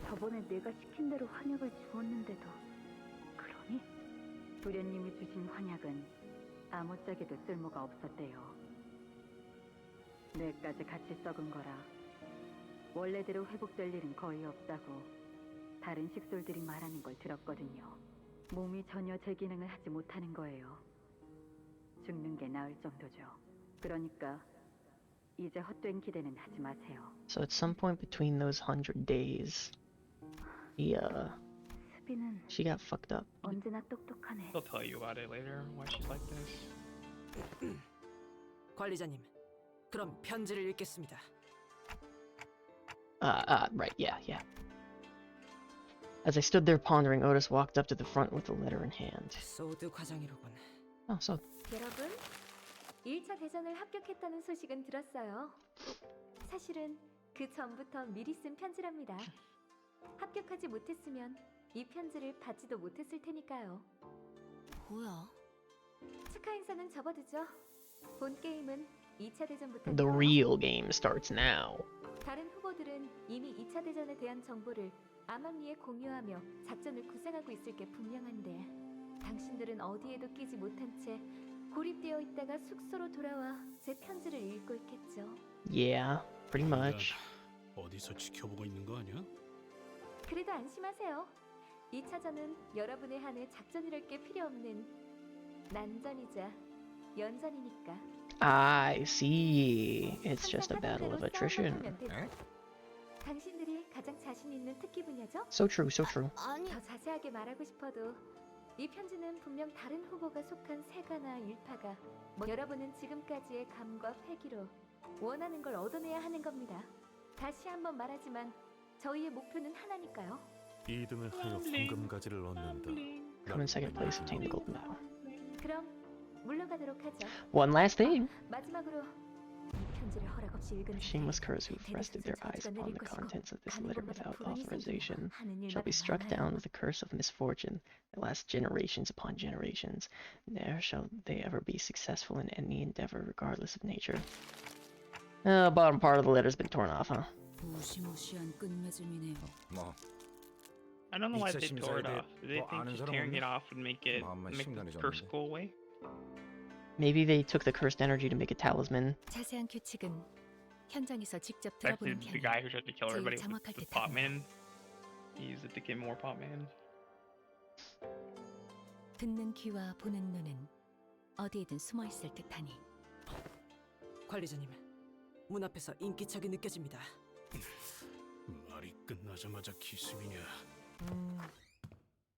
저번에 내가 시킨 대로 환약을 주었는데도 그러니? 도련님이 주신 환약은 아무짝에도 쓸모가 없었대요. 뇌까지 같이 썩은 거라 원래대로 회복될 일은 거의 없다고 다른 식솔들이 말하는 걸 들었거든요. 몸이 전혀 제 기능을 하지 못하는 거예요. 죽는 게 나을 정도죠. 그러니까 이제 헛된 기대는 하지 마세요. So at some point between those 100 days, 수빈은 she got fucked up. 언제나 똑똑하네. They'll tell you about it later, why she's like this. 관리자님, 그럼 편지를 읽겠습니다. Right, yeah. As I stood there pondering, Otis walked up to the front with the letter in hand. 소드 과장이로군. Oh, so 여러분, 1차 대전을 합격했다는 소식은 들었어요. 사실은 그 전부터 미리 쓴 편지랍니다. 합격하지 못했으면 이 편지를 받지도 못했을 테니까요. 뭐야? 축하 인사는 접어두죠. 본 게임은 2차 대전부터 the real game starts now. 다른 후보들은 이미 2차 대전에 대한 정보를 암암리에 공유하며 작전을 구상하고 있을 게 분명한데 당신들은 어디에도 끼지 못한 채 고립되어 있다가 숙소로 돌아와 제 편지를 읽고 있겠죠. Yeah, pretty much. 어디서 지켜보고 있는 거 아니야? 그래도 안심하세요. 2차전은 여러분의 한해 작전이랄 게 필요 없는 난전이자 연전이니까. I see. It's just a battle of attrition. 당신들이 가장 자신 있는 특기 분야죠? So true, so true. 더 자세하게 말하고 싶어도 이 편지는 분명 다른 후보가 속한 세가나 일파가 여러분은 지금까지의 감과 패기로 원하는 걸 얻어내야 하는 겁니다. 다시 한번 말하지만 저희의 목표는 하나니까요. 2등을 하여 황금가지를 얻는다. Come in second place, obtain the golden medal. 그럼 물러가도록 하죠. One last thing. 마지막으로 이 편지를 허락 없이 읽은 Shameless curs who have rested their eyes upon the contents of this letter without authorization shall be struck down with the curse of misfortune that lasts generations upon generations. Ne'er shall they ever be successful in any endeavor regardless of nature. Bottom part of the letter's been torn off, huh? 무시무시한 끝맺음이네요. 뭐 I don't know why they 이차 tore it 심사에 off. Do they 뭐 think 아는 just 사람 tearing it 없니? off would make 마음만 the curse 심란해졌는데. go away? Maybe they took the cursed energy to make a talisman. 자세한 규칙은 현장에서 직접 Like 들어보는 the 편이 guy who tried to kill 제일 everybody 정확할 with 듯 Pop 하군요. Man. He used it to get more Pop Man. 듣는 귀와 보는 눈은 어디에든 숨어 있을 듯하니 관리자님, 문 앞에서 인기척이 느껴집니다. 말이 끝나자마자 기습이냐?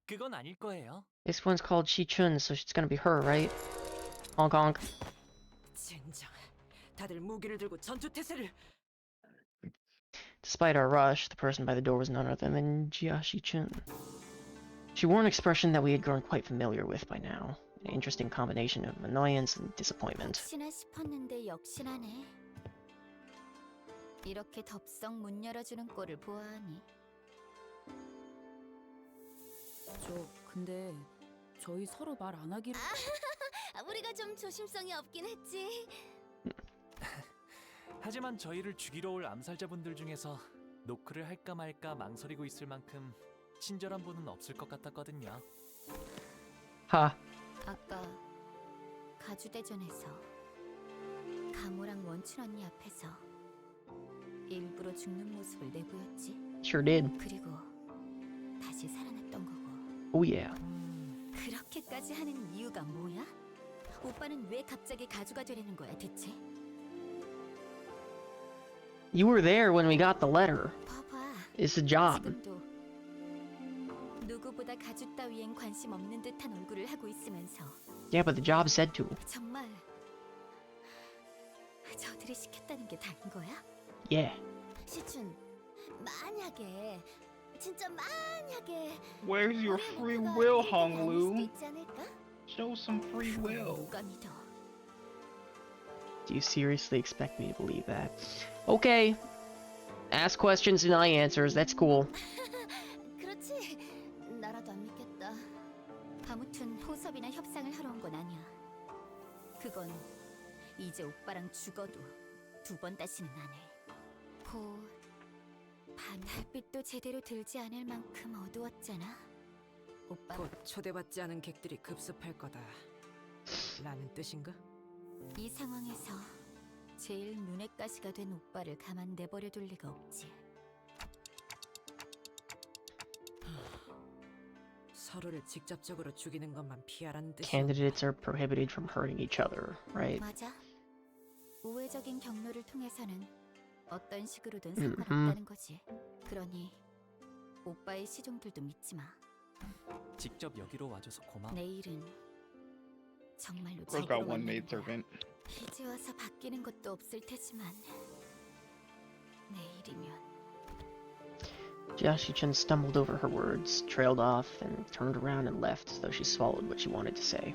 그건 아닐 거예요. This one's called Shi-chun, so it's gonna be her, right? Honk honk. 젠장, 다들 무기를 들고 전투 태세를. Despite our rush, the person by the door was none other than Jia Shi-chun. She wore an expression that we had grown quite familiar with by now. An interesting combination of annoyance and disappointment. 역시나 싶었는데 역시나네. 이렇게 덥석 문 열어주는 꼴을 보아하니. 근데 저희 서로 말 안 하기로. 우리가 좀 조심성이 없긴 했지. 하지만 저희를 죽이러 올 암살자분들 중에서 노크를 할까 말까 망설이고 있을 만큼 친절한 분은 없을 것 같았거든요. 하. 아까 가주대전에서 가모랑 원춘 언니 앞에서 일부러 죽는 모습을 내보였지. Sure did. 그리고 다시 살아났던 거고. Oh yeah. 그렇게까지 하는 이유가 뭐야? 오빠는 왜 갑자기 가주가 되려는 거야 대체? You were there when we got the letter. 봐봐. It's a job. 지금도 누구보다 가주 따위엔 관심 없는 듯한 얼굴을 하고 있으면서 Yeah, but the job said to. 정말 저들이 시켰다는 게 다인 거야? Yeah. 시춘, 만약에 진짜 만약에 Where's your free will, Honglu? Show some free will. 누가 믿어? Do you seriously expect me to believe that? Okay. Ask questions, deny answers. That's cool. 그렇지. 나라도 안 믿겠다. 아무튼 호섭이나 협상을 하러 온 건 아니야. 그건 이제 오빠랑 죽어도 두 번 다시는 안 해. 달빛도 제대로 들지 않을 만큼 어두웠잖아. 오빠. 곧 초대받지 않은 객들이 급습할 거다. 라는 뜻인가? 이 상황에서 제일 눈엣 가시가 된 오빠를 가만 내버려 둘 리가 없지. 서로를 직접적으로 죽이는 것만 피하라는 뜻이야. Candidates are prohibited from hurting each other, right? 맞아. 우회적인 경로를 통해서는 어떤 식으로든 상관없다는 거지. 그러니 오빠의 시종들도 믿지 마. 직접 여기로 와줘서 고마워. 내일은 정말로 Rose got one maidservant. 이제 와서 바뀌는 것도 없을 테지만 내일이면. Jia Shi-chun stumbled over her words, trailed off, and turned around and left as though she swallowed what she wanted to say.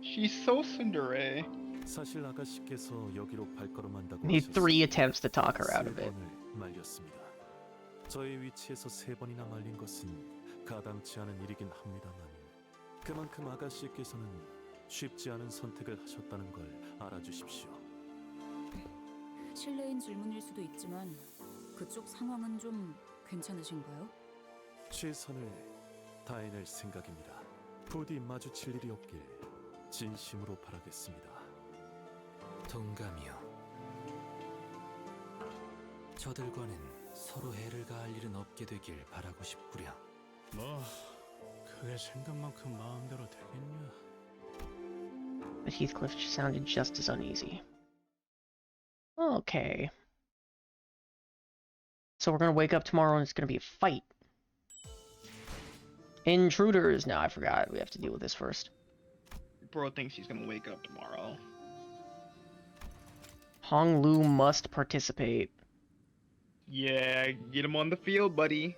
She's so tsundere. 사실 아가씨께서 여기로 발걸음한다고 Made 3 attempts to talk her out of it. 말렸습니다. 저의 위치에서 3번이나 말린 것은 가당치 않은 일이긴 합니다만 그만큼 아가씨께서는 쉽지 않은 선택을 하셨다는 걸 알아주십시오. 실례인 질문일 수도 있지만 그쪽 상황은 좀 괜찮으신가요? 최선을 다해낼 생각입니다. 부디 마주칠 일이 없길 진심으로 바라겠습니다. 동감이요. 저들과는 서로 해를 가할 일은 없게 되길 바라고 싶구려. 뭐 그게 생각만큼 마음대로 되겠냐? But Heathcliff sounded just as uneasy. Okay. So we're gonna wake up tomorrow and it's gonna be a fight. Intruders! No, I forgot. We have to deal with this first. Bro thinks he's gonna wake up tomorrow. Honglu must participate. Yeah, get him on the field, buddy.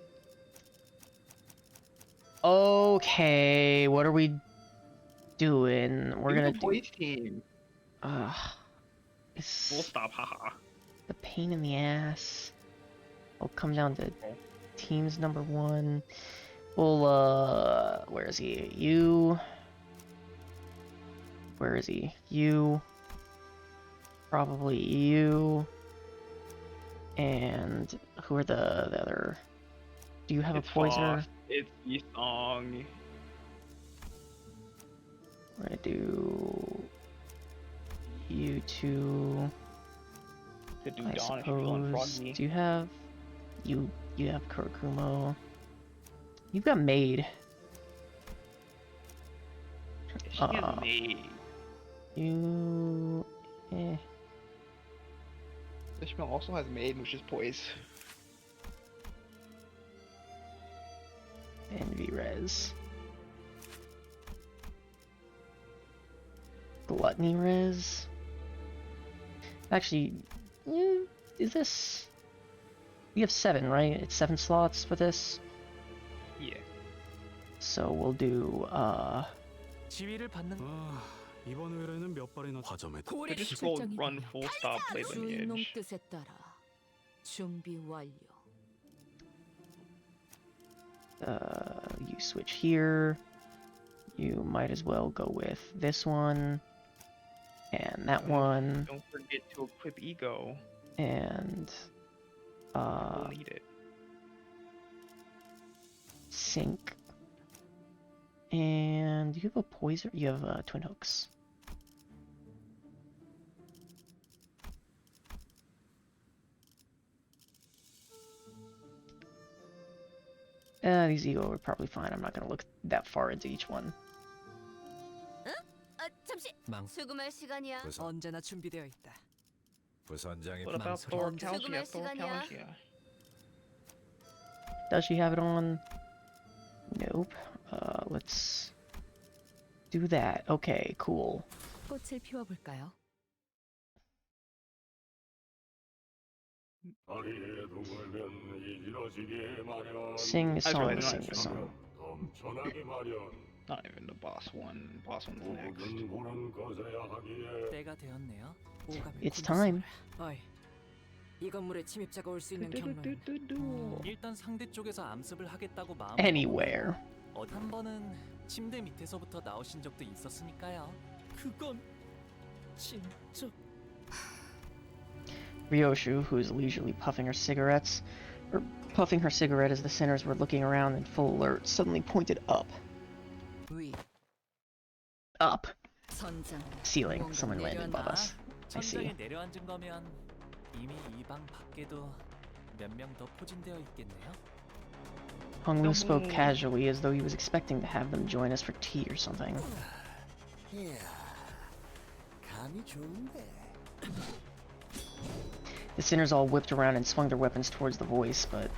Okay, what are we doing? We're gonna do boys team. We'll stop, haha. The pain in the ass. It'll come down to teams number 1. Well, where is he? You. Where is he? You. Probably you. And who are the other? Do you have It's a poisoner? Hoth, it's Yisong. We're gonna do you two. Could do I Dawn if you're feeling suppose. froggy. Do you have you have Kurakumo? You've got Maid. She has Maid. You Ishmael also has Maid, which is poise. Envy Res. Gluttony Res. Actually, is this? We have 7, right? It's 7 slots for this. Yeah. So we'll do 지위를 받는 이번 의뢰는 몇 발이나 They just go run full stop, play 주인놈 lineage. 뜻에 따라 준비 완료. you switch here. You might as well go with this one and that one. Don't forget to equip ego. And We'll need it. Sync. And you have a poison. You have twin hooks. These ego are probably fine. I'm not gonna look that far into each one. 잠시 수금할 시간이야. 언제나 준비되어 있다. What about Thor Calcia? Thor Calcia. Does she have it on? Nope. Let's do that. Okay, cool. 꽃을 피워볼까요? Sing a song, sing a song. Not even the boss one. Boss one's next. 때가 되었네요. It's time. 어이, 이 건물에 침입자가 올 수 있는 경로는 일단 상대 쪽에서 암습을 하겠다고 마음. Anywhere. 한 번은 침대 밑에서부터 나오신 적도 있었으니까요. 그건 진짜. Ryoshu, who is leisurely puffing her cigarette as the sinners were looking around in full alert, suddenly pointed up. Up. Ceiling. Someone landed above us. I see. 천장에 내려앉은 거면 이미 이 방 밖에도 몇 명 더 포진되어 있겠네요. Honglu spoke casually, as though he was expecting to have them join us for tea or something. The sinners all whipped around and swung their weapons towards the voice, but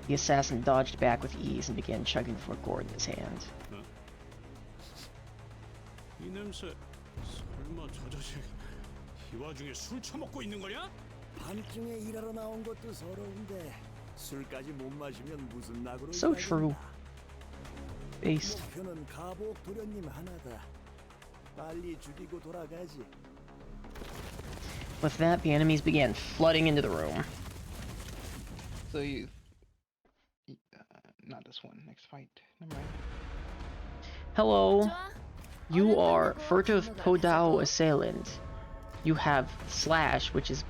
the assassin dodged back with ease and began chugging for a gourd in his hand. 이 냄새 설마 저 자식 이 와중에 술 처먹고 있는 거냐? 밤중에 일하러 나온 것도 서러운데 술까지 못 마시면 무슨 낙으로 So true. Based. 목표는 가복 도련님 하나다. 빨리 죽이고 돌아가지. With that, the enemies began flooding into the room. So you... not this one. Next fight. Never mind. Hello. You are furtive Podao assailant. You have slash, which is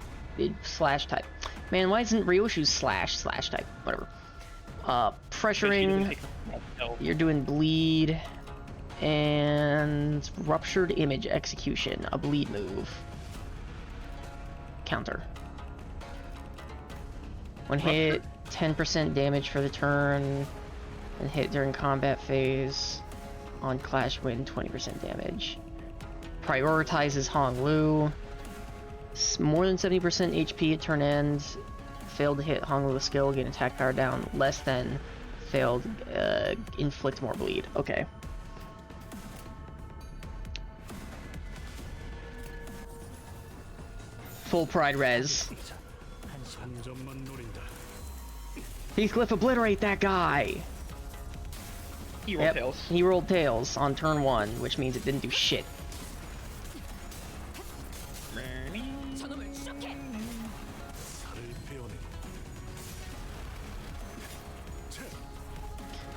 slash type. Man, why isn't Ryoshu's slash type? Whatever. Pressuring. You're doing bleed. And ruptured image execution. A bleed move. Counter. When hit, 10% damage for the turn. And hit during combat phase. On Clash win, 20% damage. Prioritizes Honglu. More than 70% HP at turn end. Failed to hit Honglu with skill, get attack power down. Less than failed, inflict more bleed. Okay. Full pride res. Heathcliff, obliterate that guy! He rolled tails. He rolled tails on turn 1, which means it didn't do shit.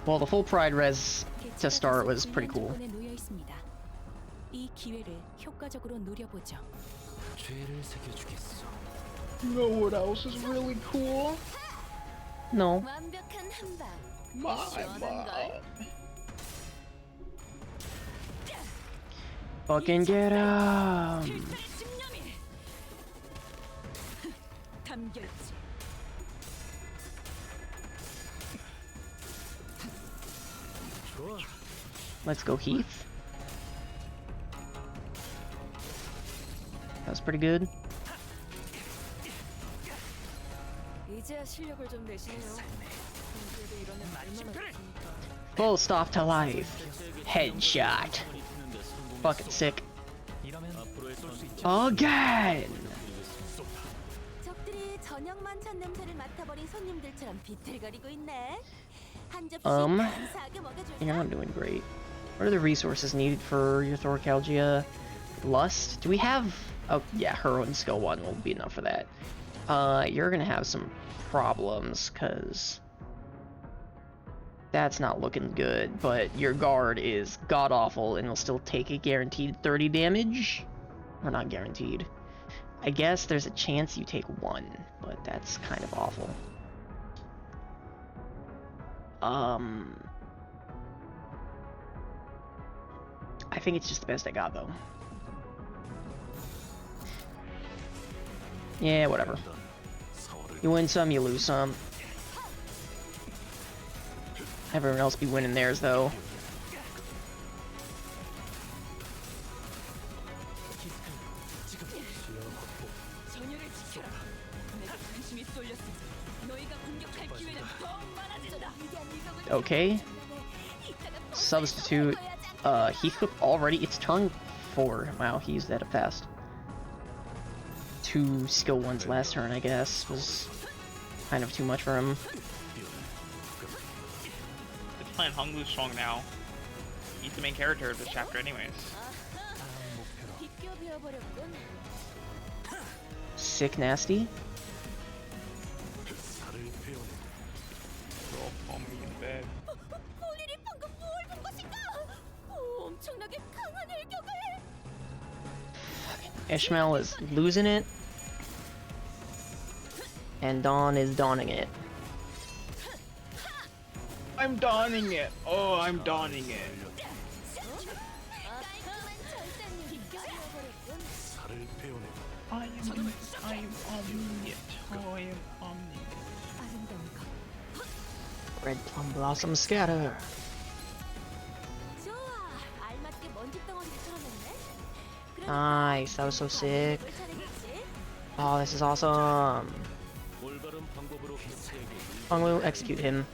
Well, the full pride res to start was pretty cool. 이 기회를 효과적으로 누려보죠. 죄를 새겨주겠어. You know what else is really cool? No. My mom. Fucking get him! Let's go, Heath. That was pretty good. Full stop to life. Headshot. Fucking sick. Again! You're not doing great. What are the resources needed for your Thoracalgia? Lust? Do we have... Oh, yeah, Heroine Skill 1 will be enough for that. You're gonna have some problems, cause... That's not looking good, but your guard is god-awful and will still take a guaranteed 30 damage? Or not guaranteed. I guess there's a chance you take 1, but that's kind of awful. I think it's just the best I got, though. Yeah, whatever. You win some, you lose some. Everyone else be winning theirs, though. Okay. Substitute. Heathcliff already. It's turn 4. Wow, he used that up fast. 2 skill 1s last turn, I guess, was kind of too much for him. It's playing Honglu strong now. He's the main character of this chapter anyways. Sick nasty. Roll me in bed. Ishmael is losing it. And Dawn is donning it. I'm donning it. Oh, I'm donning it. I am omniate. Oh, I am omniate. Red plum blossom scatter. Nice, that was so sick. Oh, this is awesome. Honglu, execute him.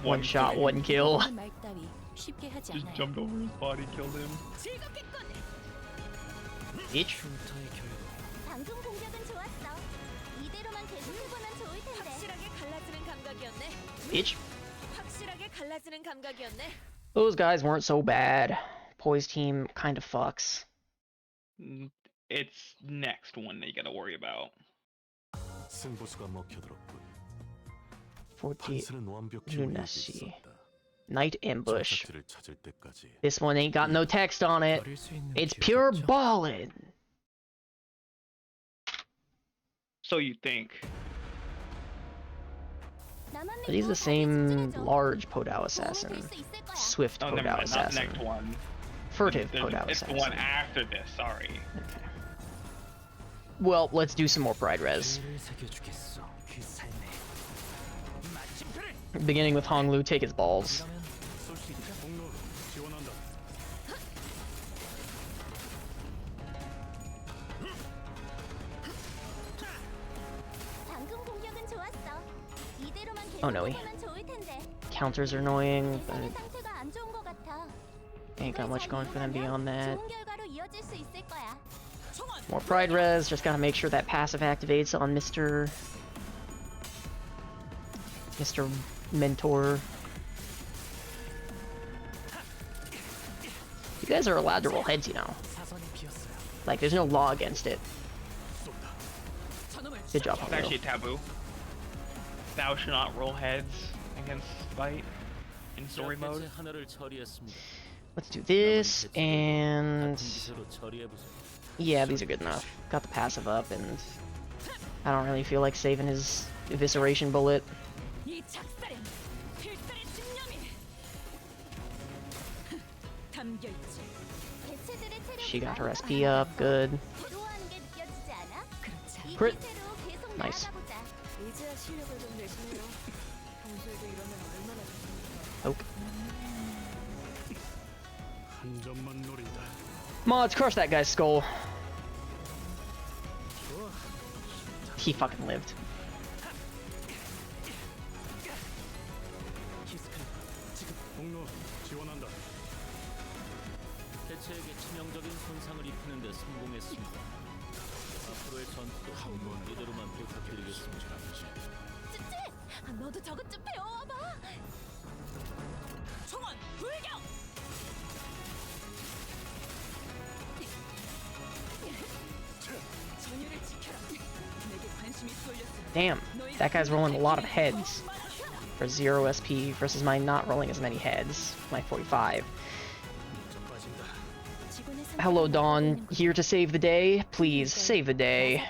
One shot, one kill. Just jumped over his body, killed him. Each. Each. Those guys weren't so bad. Poise team kind of fucks. It's next one that you gotta worry about. 40 Lunacy. Night Ambush. This one ain't got no text on it. It's pure ballin'. So you think. But he's the same large Podao assassin. Swift Podao assassin. Not the next one. Furtive Podao it's assassin. The one after this, sorry. Okay. Well, let's do some more Pride Res. Beginning with Honglu, take his balls. Oh no, counters are annoying, but ain't got much going for them beyond that. More Pride Res, just gotta make sure that passive activates on Mr. Mentor. You guys are allowed to roll heads, you know. Like, there's no law against it. Good job, It's actually a taboo. Thou shalt not roll heads against fight in story mode. Let's do this, and yeah, these are good enough. Got the passive up, and I don't really feel like saving his evisceration bullet. She got her SP up, good. Crit. Nice. Okay. Mods, crush that guy's skull. He fucking lived. 대체에게 치명적인 손상을 입히는 데 성공했습니다. 앞으로의 전투도 한번 이대로만 부탁드리겠습니다. 찌찌! 너도 저것 좀 배워와봐! 총원 불격! 전율을 지켜라. 내게 관심이 쏠렸으면 Damn, that guy's rolling a lot of heads for 0 SP versus my not rolling as many heads, my 45. Hello, Dawn. Here to save the day? Please, save the day.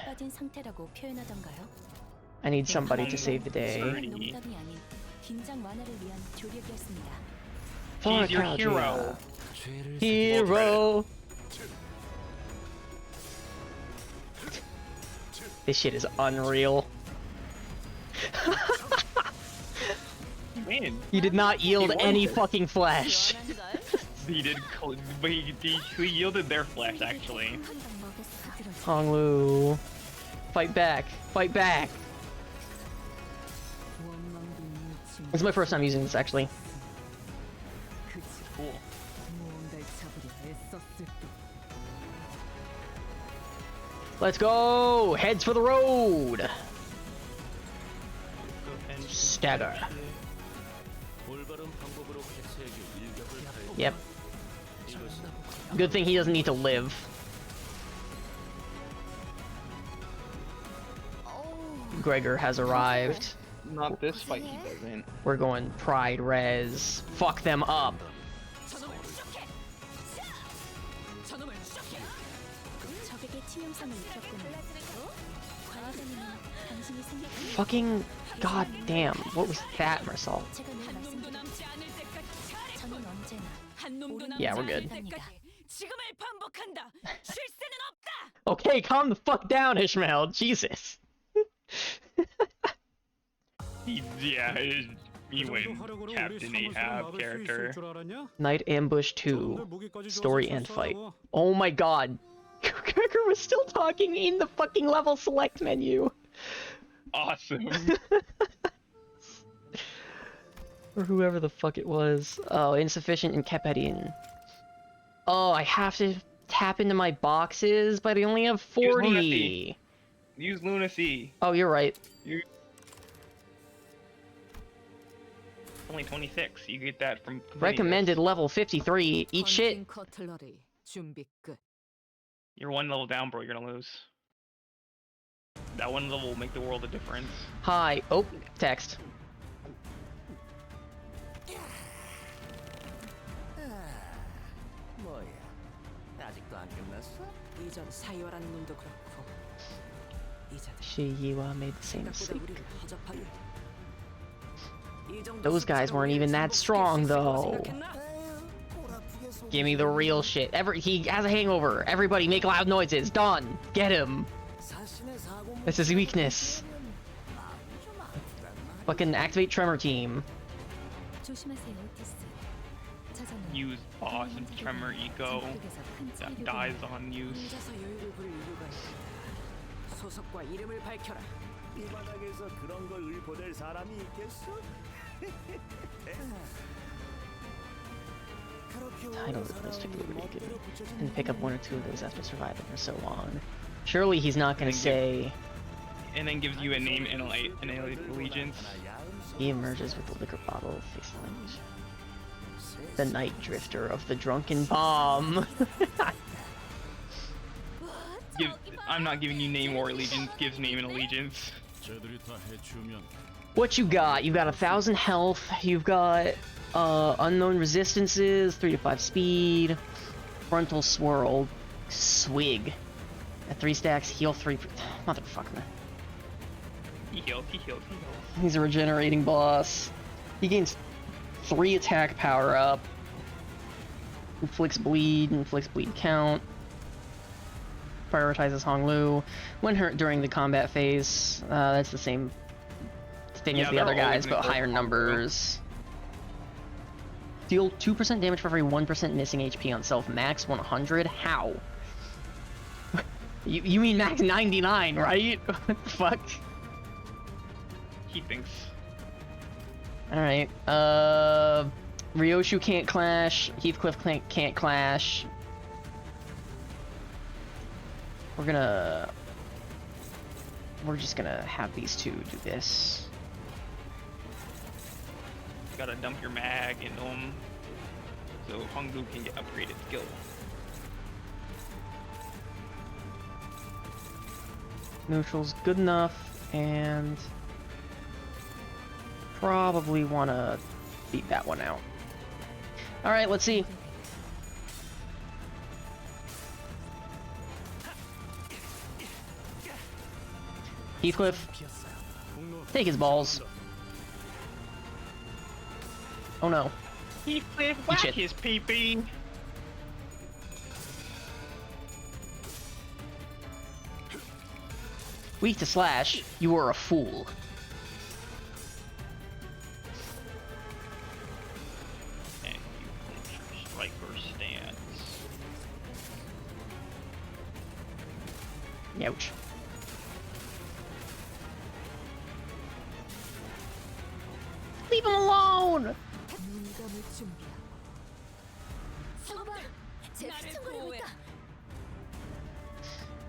I need somebody to save the day. He's your hero. Hero! This shit is unreal. Man, you did not yield any fucking flesh. He did, but he yielded their flesh, actually. Honglu. Fight back. Fight back. This is my first time using this, actually. Cool. Let's go! Heads for the road! Stagger. Yep. Good thing he doesn't need to live. Gregor has arrived. Not this fight, he doesn't. We're going Pride Res. Fuck them up. Fucking goddamn. What was that, Marcel? Yeah, we're good. Okay, calm the fuck down, Ishmael. Jesus. Yeah, he went Captain Ahab character. Night Ambush 2. Story and fight. Oh my god. Gregor was still talking in the fucking level select menu. Awesome. Or whoever the fuck it was. Oh, insufficient in Kepedian. Oh, I have to tap into my boxes, but I only have 40. Use Lunacy. Oh, you're right. Only 26. You get that from Recommended level 53. Eat shit. You're one level down, bro. You're gonna lose. That one level will make the world a difference. Hi. Oh, text. Shiyiwa made the same mistake. Those guys weren't even that strong, though. Give me the real shit. He has a hangover. Everybody make loud noises. Done. Get him. This is weakness. Fucking activate Tremor Team. Use boss and Tremor Eco. That dies on use. I don't realistically really good. And pick up one or two of those after surviving for so long. Surely he's not gonna say. And then gives you a name and allegiance. He emerges with the liquor bottle, face language. The Night Drifter of the Drunken Bomb. I'm not giving you name or allegiance. Gives name and allegiance. What you got? You got 1,000 health. You've got unknown resistances, 3 to 5 speed, frontal swirl, swig. At 3 stacks, heal 3. Motherfucker. He heals. He's a regenerating boss. He gains 3 attack power up. Inflicts bleed count. Prioritizes Honglu. When hurt during the combat phase. That's the same thing as the other guys, but higher numbers. Deal 2% damage for every 1% missing HP on self. Max 100? How? you mean max 99, right? What the fuck? He thinks. Alright, Ryoshu can't clash, Heathcliff can't clash. We're just gonna have these two do this. You gotta dump your mag into him, so Honglu can get upgraded skill. Neutral's good enough, and probably wanna beat that one out. Alright, let's see. Heathcliff, take his balls. Oh no. Heathcliff, whack his pee-pee. Weak to slash, you are a fool. And you your striker stance. Ouch. Leave him alone!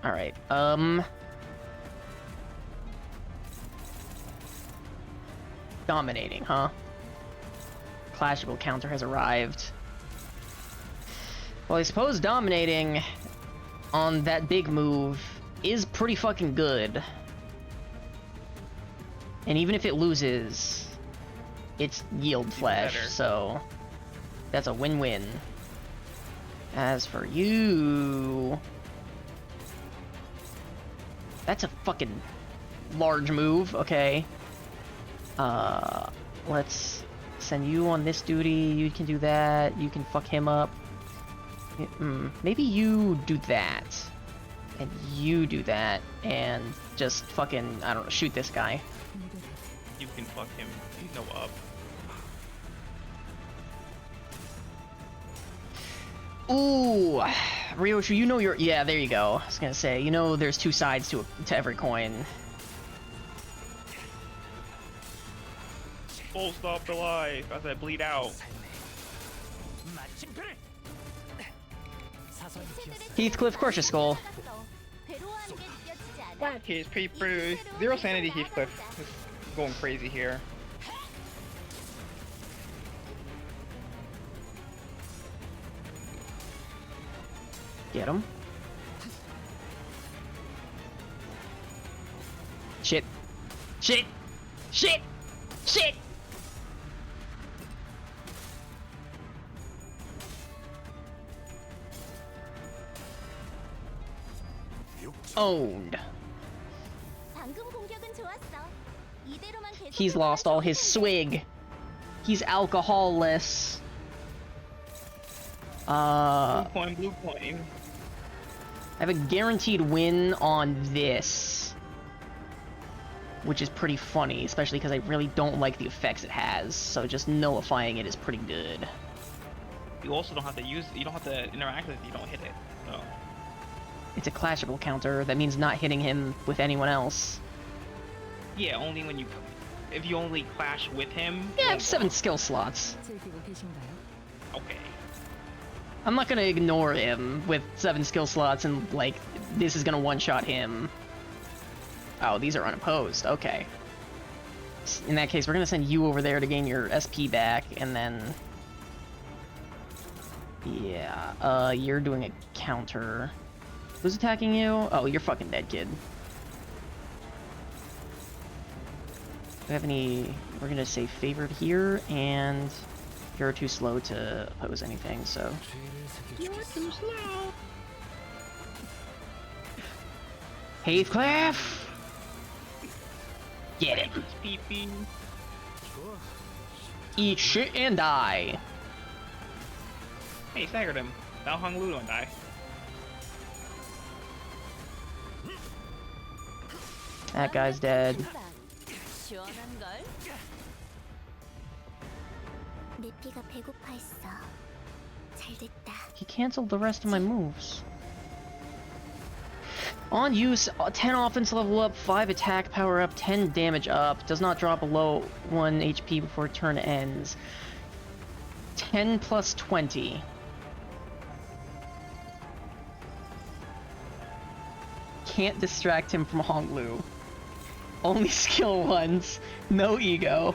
Alright, dominating, huh? Clashable counter has arrived. Well, I suppose dominating on that big move is pretty fucking good. And even if it loses, it's yield flesh, so that's a win-win. As for you... That's a fucking large move, okay. Let's send you on this duty, you can do that, you can fuck him up. Maybe you do that, and you do that, and just fucking, I don't know, shoot this guy. You can fuck him, no up. Ooh, Ryoshu, you know you're, yeah, there you go. I was gonna say, you know there's two sides to every coin. Full stop to life as I bleed out. Heathcliff, crush your skull. Whack his paper. Zero sanity Heathcliff is going crazy here. Get him. Shit. Shit! Shit! Shit! Owned. He's lost all his swig. He's alcoholless. Blue coin. I have a guaranteed win on this, which is pretty funny, especially because I really don't like the effects it has, so just nullifying it is pretty good. You also don't have to use, you don't have to interact with it, you don't hit it, so. It's a clashable counter, that means not hitting him with anyone else. Yeah, only when you, if you only clash with him. Yeah, I have 7 skill slots. Okay. I'm not gonna ignore him with 7 skill slots and, like, this is gonna one-shot him. Oh, these are unopposed. Okay. In that case, we're gonna send you over there to gain your SP back, and then... Yeah, you're doing a counter. Who's attacking you? Oh, you're fucking dead, kid. we have any... We're gonna say favored here, and you're too slow to oppose anything, so... You're too slow! Heathcliff! Get him! Eat shit and die! Hey, staggered him. Now hung Ludo and die. That guy's dead. He canceled the rest of my moves. On use, 10 offense level up, 5 attack power up, 10 damage up. Does not drop below 1 HP before turn ends. 10 plus 20. Can't distract him from Honglu. Only skill ones. No ego.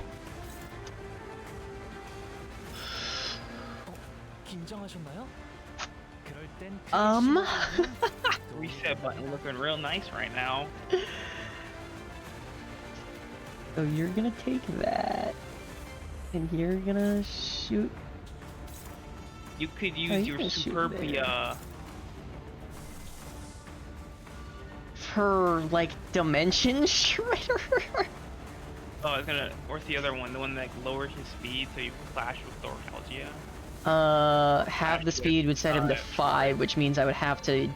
Reset button looking real nice right now. So you're gonna take that, and you're gonna shoot. You could use your Superbia for like dimension shredder. Oh, I was gonna, or the other one, the one that like, lowers his speed so you can clash with Thorcalgia. Half the speed would set him to 5, which means I would have to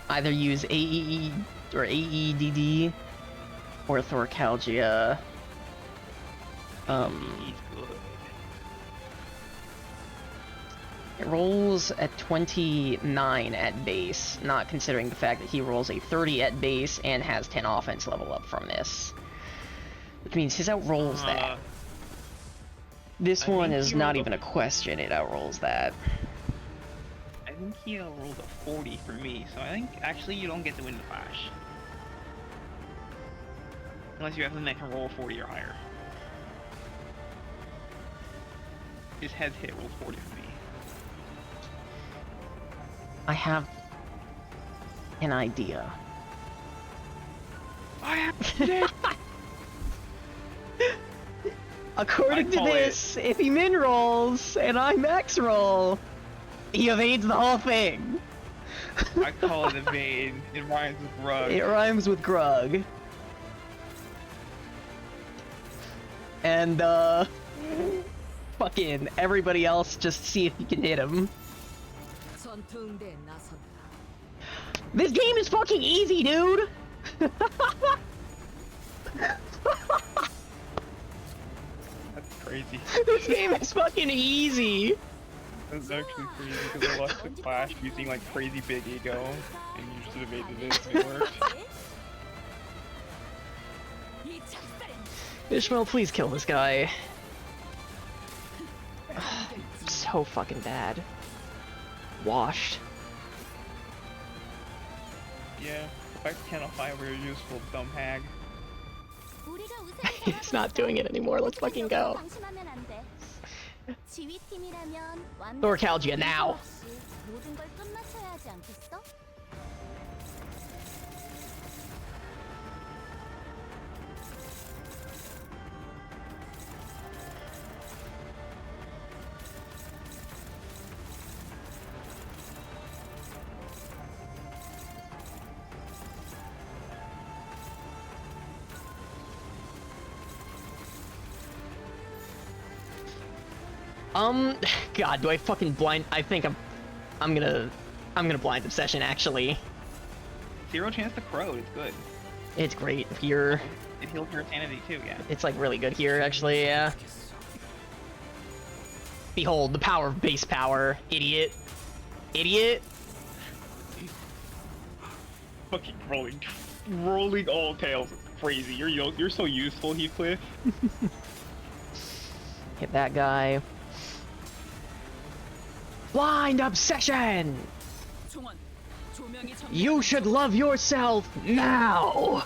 either use AEE or AEDD or Thorcalgia. It rolls at 29 at base, not considering the fact that he rolls a 30 at base and has 10 offense level up from this. Which means his outrolls that. This one is not even a question, it outrolls that. I think he rolled a 40 for me, so I think actually you don't get to win the Flash. Unless you have something that can roll 40 or higher. His head hit rolled 40 for me. I have an idea. I have According to this, if he min rolls and I max roll, he evades the whole thing. I call it evade. It rhymes with Grug. It rhymes with Grug. And fucking everybody else just see if you can hit him. This game is fucking easy, dude! That's crazy. This game is fucking easy! That's actually crazy because I lost the Clash using like crazy big ego and you just evaded it and it worked. Ishmael, please kill this guy. So fucking bad. Washed. Yeah, the fact you can't fire where you're useful, dumb hag. He's not doing it anymore, let's fucking go. Thorcalgia now! God, do I fucking blind? I think I'm gonna blind Obsession actually. 0 chance to Crow, it's good. It's great here. It heals your sanity too, yeah. It's like really good here actually, yeah. Behold, the power of base power, idiot. Idiot. Fucking rolling all tails. Crazy. You're so useful, Heathcliff. Hit that guy. Blind Obsession! You should love yourself now!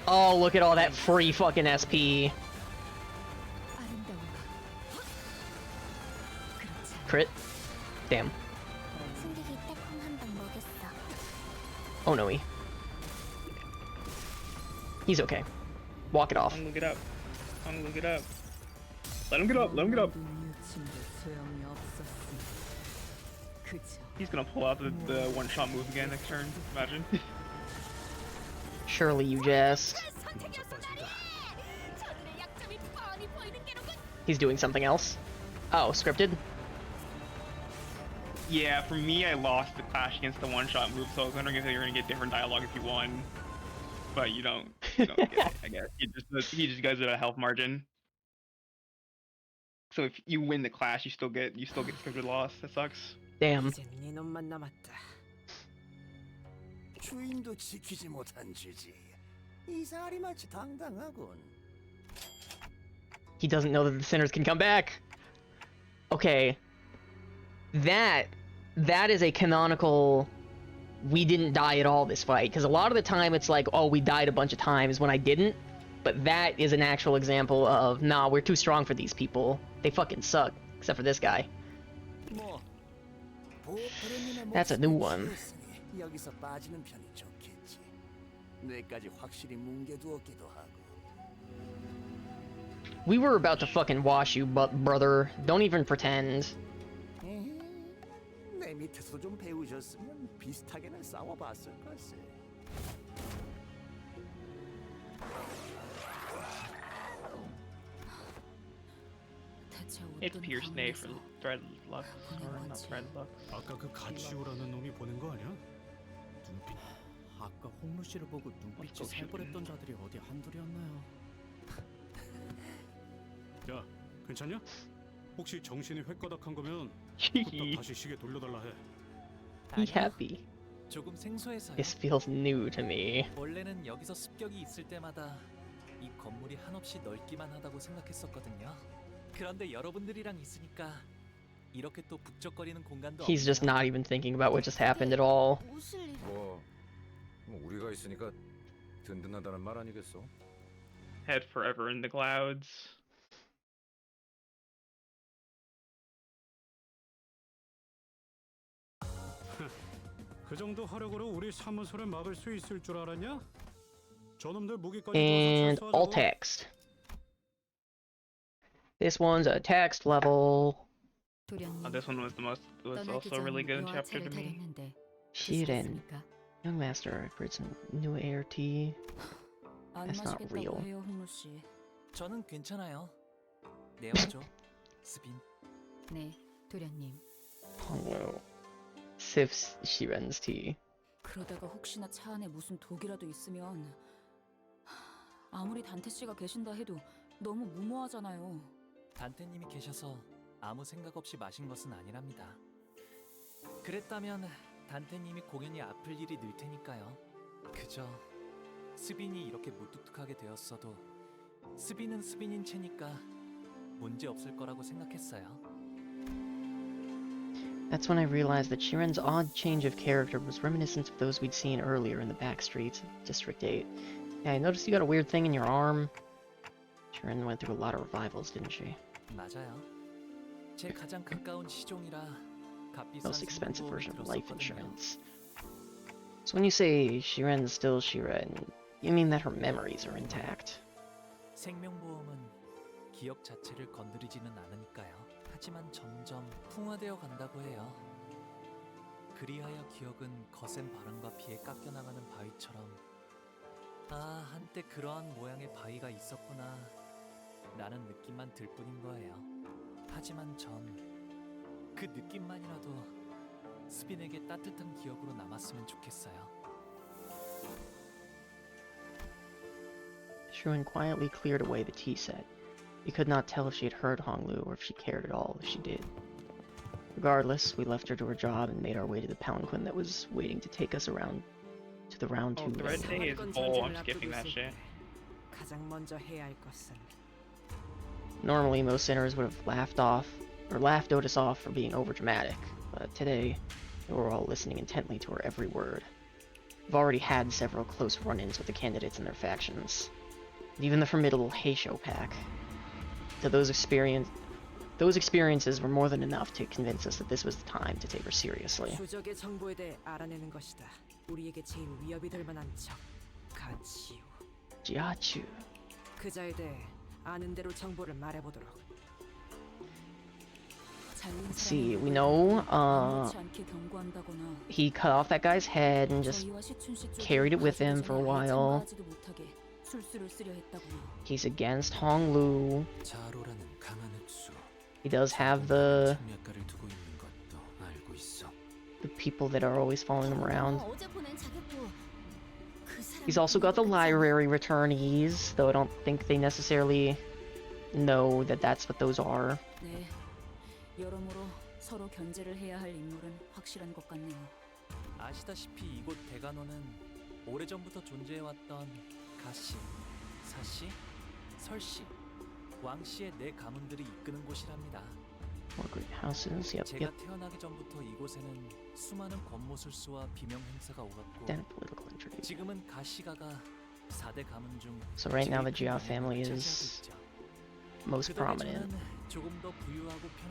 Oh, look at all that free fucking SP. Crit? Damn. Oh no, He's okay. Walk it off. I'm gonna look it up. I'm gonna look it up. Let him get up. Let him get up. He's gonna pull out the one-shot move again next turn. Imagine. Surely you jest. He's doing something else. Oh, scripted? Yeah, for me, I lost the clash against the one-shot move, so I was wondering if you're gonna get different dialogue if you won. But you don't get it, I guess. He just goes at a health margin. So if you win the clash, you still get scripted loss. That sucks. Damn. 주인도 지키지 못한 쥐지. 이상하리 마치 당당하군. He doesn't know that the sinners can come back. Okay. That is a canonical we didn't die at all this fight, because a lot of the time it's like, oh, we died a bunch of times when I didn't, but that is an actual example of, nah, we're too strong for these people. They fucking suck, except for this guy. That's a new one. 여기서 빠지는 편이 좋겠지. 뇌까지 확실히 뭉개두었기도 하고. We were about to fucking wash you, brother. Don't even pretend. 내 밑에서 좀 배우셨으면 비슷하게는 싸워봤을 걸세. It's Pierce Ney from Threadlux, or not Threadlux. 아까 그 가치오라는 놈이 보낸 거 아니야? 눈빛. 아까 홍루 씨를 보고 눈빛이 살벌했던 자들이 어디 한둘이었나요? 야, 괜찮냐? 혹시 정신이 획가닥한 거면 후딱 다시 시계 돌려달라 해. Be happy. 조금 생소해서요. This feels new to me. 원래는 여기서 습격이 있을 때마다 이 건물이 한없이 넓기만 하다고 생각했었거든요. 그런데 여러분들이랑 있으니까 이렇게 또 북적거리는 공간도 He's just not even thinking about what just happened at all. 뭐 우리가 있으니까 든든하다는 말 아니겠어? Head forever in the clouds. 그 정도 화력으로 우리 사무소를 막을 수 있을 줄 알았냐? 저놈들 무기까지 And 줘서 alt text. This one's a text level. This one was also really good chapter to me. Shiren. Young master creates a new ART. That's not real. 저는 괜찮아요. 내어줘, 스빈. 네, 도련님. Hongwu sips Shiren's tea. 그러다가 혹시나 차 안에 무슨 독이라도 있으면 아무리 단테 씨가 계신다 해도 너무 무모하잖아요. 단테님이 계셔서 아무 생각 없이 마신 것은 아니랍니다. 그랬다면 단테님이 공연이 아플 일이 늘 테니까요. 그저 스빈이 이렇게 무뚝뚝하게 되었어도 스빈은 스빈인 채니까 문제 없을 거라고 생각했어요. That's when I realized that Shiren's odd change of character was reminiscent of those we'd seen earlier in the back streets of District 8. Yeah, I noticed you got a weird thing in your arm. Shiren went through a lot of revivals, didn't she? 맞아요. 제 가장 가까운 시종이라 값비싼 Most expensive version of life 들었었거든요. insurance. So when you say Shiren's still Shiren, you mean that her memories are intact? 생명보험은 기억 자체를 건드리지는 않으니까요. 하지만 점점 풍화되어 간다고 해요. 그리하여 기억은 거센 바람과 비에 깎여나가는 바위처럼 아, 한때 그러한 모양의 바위가 있었구나 라는 느낌만 들 뿐인 거예요. 하지만 전 그 느낌만이라도 스빈에게 따뜻한 기억으로 남았으면 좋겠어요. Shiren quietly cleared away the tea set. We could not tell if she had heard Honglu or if she cared at all if she did. Regardless, we left her to her job and made our way to the palanquin that was waiting to take us around to the round 2. Oh, the red day is full. I'm skipping that shit. 가장 먼저 해야 할 것은 Normally, most sinners would have laughed Otis off for being overdramatic, but today, they were all listening intently to her every word. We've already had several close run-ins with the candidates and their factions, and even the formidable Heisho pack. So those experiences were more than enough to convince us that this was the time to take her seriously. 추적의 정보에 대해 알아내는 것이다. 우리에게 제일 위협이 될 만한 적, 가치요. 지하추. 그자에 대해 아는 대로 정보를 말해보도록. Let's see, we know he cut off that guy's head and just carried it with him for a while. He's against Honglu. He does have the people that are always following him around. He's also got the library returnees, though I don't think they necessarily know that that's what those are. 여러모로 서로 견제를 해야 할 인물은 확실한 것 같네요. 아시다시피 이곳 대간호는 오래전부터 존재해왔던 가씨, 사씨, 설씨, 왕씨의 네 가문들이 이끄는 곳이랍니다. More great houses, yep, 제가 yep. 태어나기 전부터 이곳에는 수많은 권모술수와 비명 행사가 오갔고 Then political intrigue. 지금은 가시가가 4대 가문 중 So right now the Jiao family is most prominent.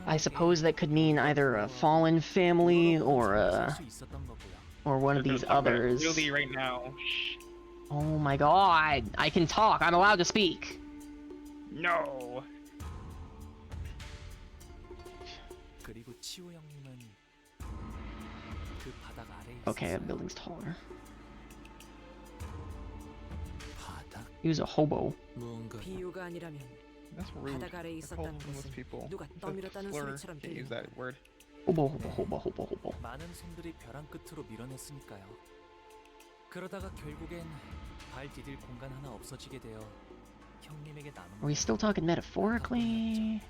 I suppose that could mean either a fallen family or one of these others. Really, right now. Oh my god! I can talk. I'm allowed to speak. No. 그리고 치우 형님은 그 바닥 아래에 Okay, that building's taller. He was a hobo. 비유가 아니라면 That's rude. 바닥 아래에 있었다는 것은 누가 떠밀었다는 소리처럼 Can't use that word. 호보. 많은 손들이 벼랑 끝으로 밀어냈으니까요. 그러다가 결국엔 발 디딜 공간 하나 없어지게 되어 형님에게 남은. Are we still talking metaphorically?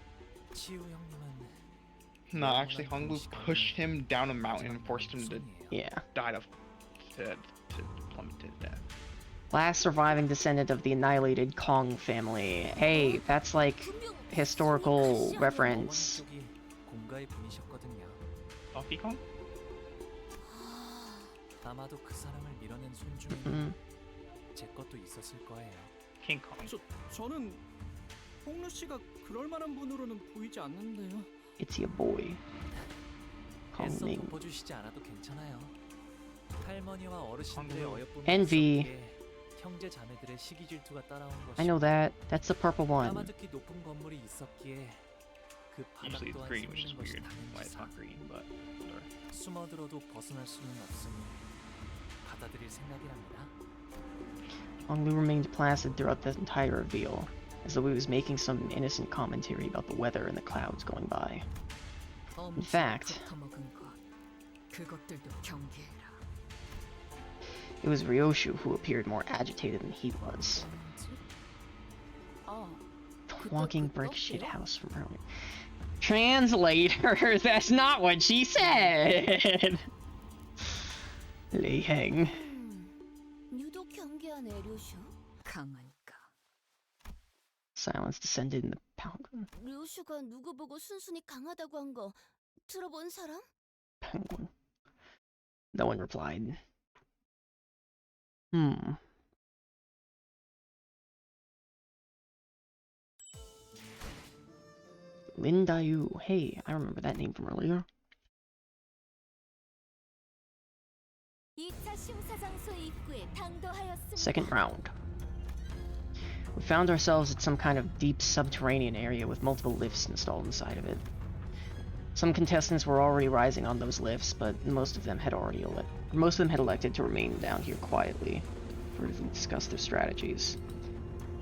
치우 형님은 No, actually, Honglu pushed him down a mountain and forced him to die to plummet to death. Last surviving descendant of the annihilated Kong family. Hey, that's like historical reference. 공가의 분이셨거든요. Donkey Kong? 아마도 그 사람을 밀어낸 손 중에는 제 것도 있었을 거예요. King Kong. 저는 홍루 씨가 그럴 만한 분으로는 보이지 않는데요. It's your boy. 애써 Kong. 덮어주시지 않아도 괜찮아요. 할머니와 어르신들의 어여쁨 Envy. 형제 자매들의 시기 질투가 따라온 것이. I know that. That's the purple one. 까마득히 높은 건물이 있었기에 그 바닥 Usually it's 또한 green, which is 숨는 것이 weird. Why it's 당연시사. not green, but whatever. 숨어들어도 벗어날 수는 없으니 받아들일 생각이랍니다. Honglu remained placid throughout the entire reveal, as though he was making some innocent commentary about the weather and the clouds going by. In fact, it was Ryoshu who appeared more agitated than he was. The walking brick shit house from earlier. Translator, that's not what she said! Leiheng. 유독 경계한 에류슈? 강할까? Silence descended in the penguin. 류슈가 누구 보고 순순히 강하다고 한 거 들어본 사람? Penguin. No one replied. Lindayu. Hey, I remember that name from earlier. 2차 심사장소의 입구에 당도하였습니다. Second round. We found ourselves at some kind of deep subterranean area with multiple lifts installed inside of it. Some contestants were already rising on those lifts, but most of them had elected to remain down here quietly to discuss their strategies.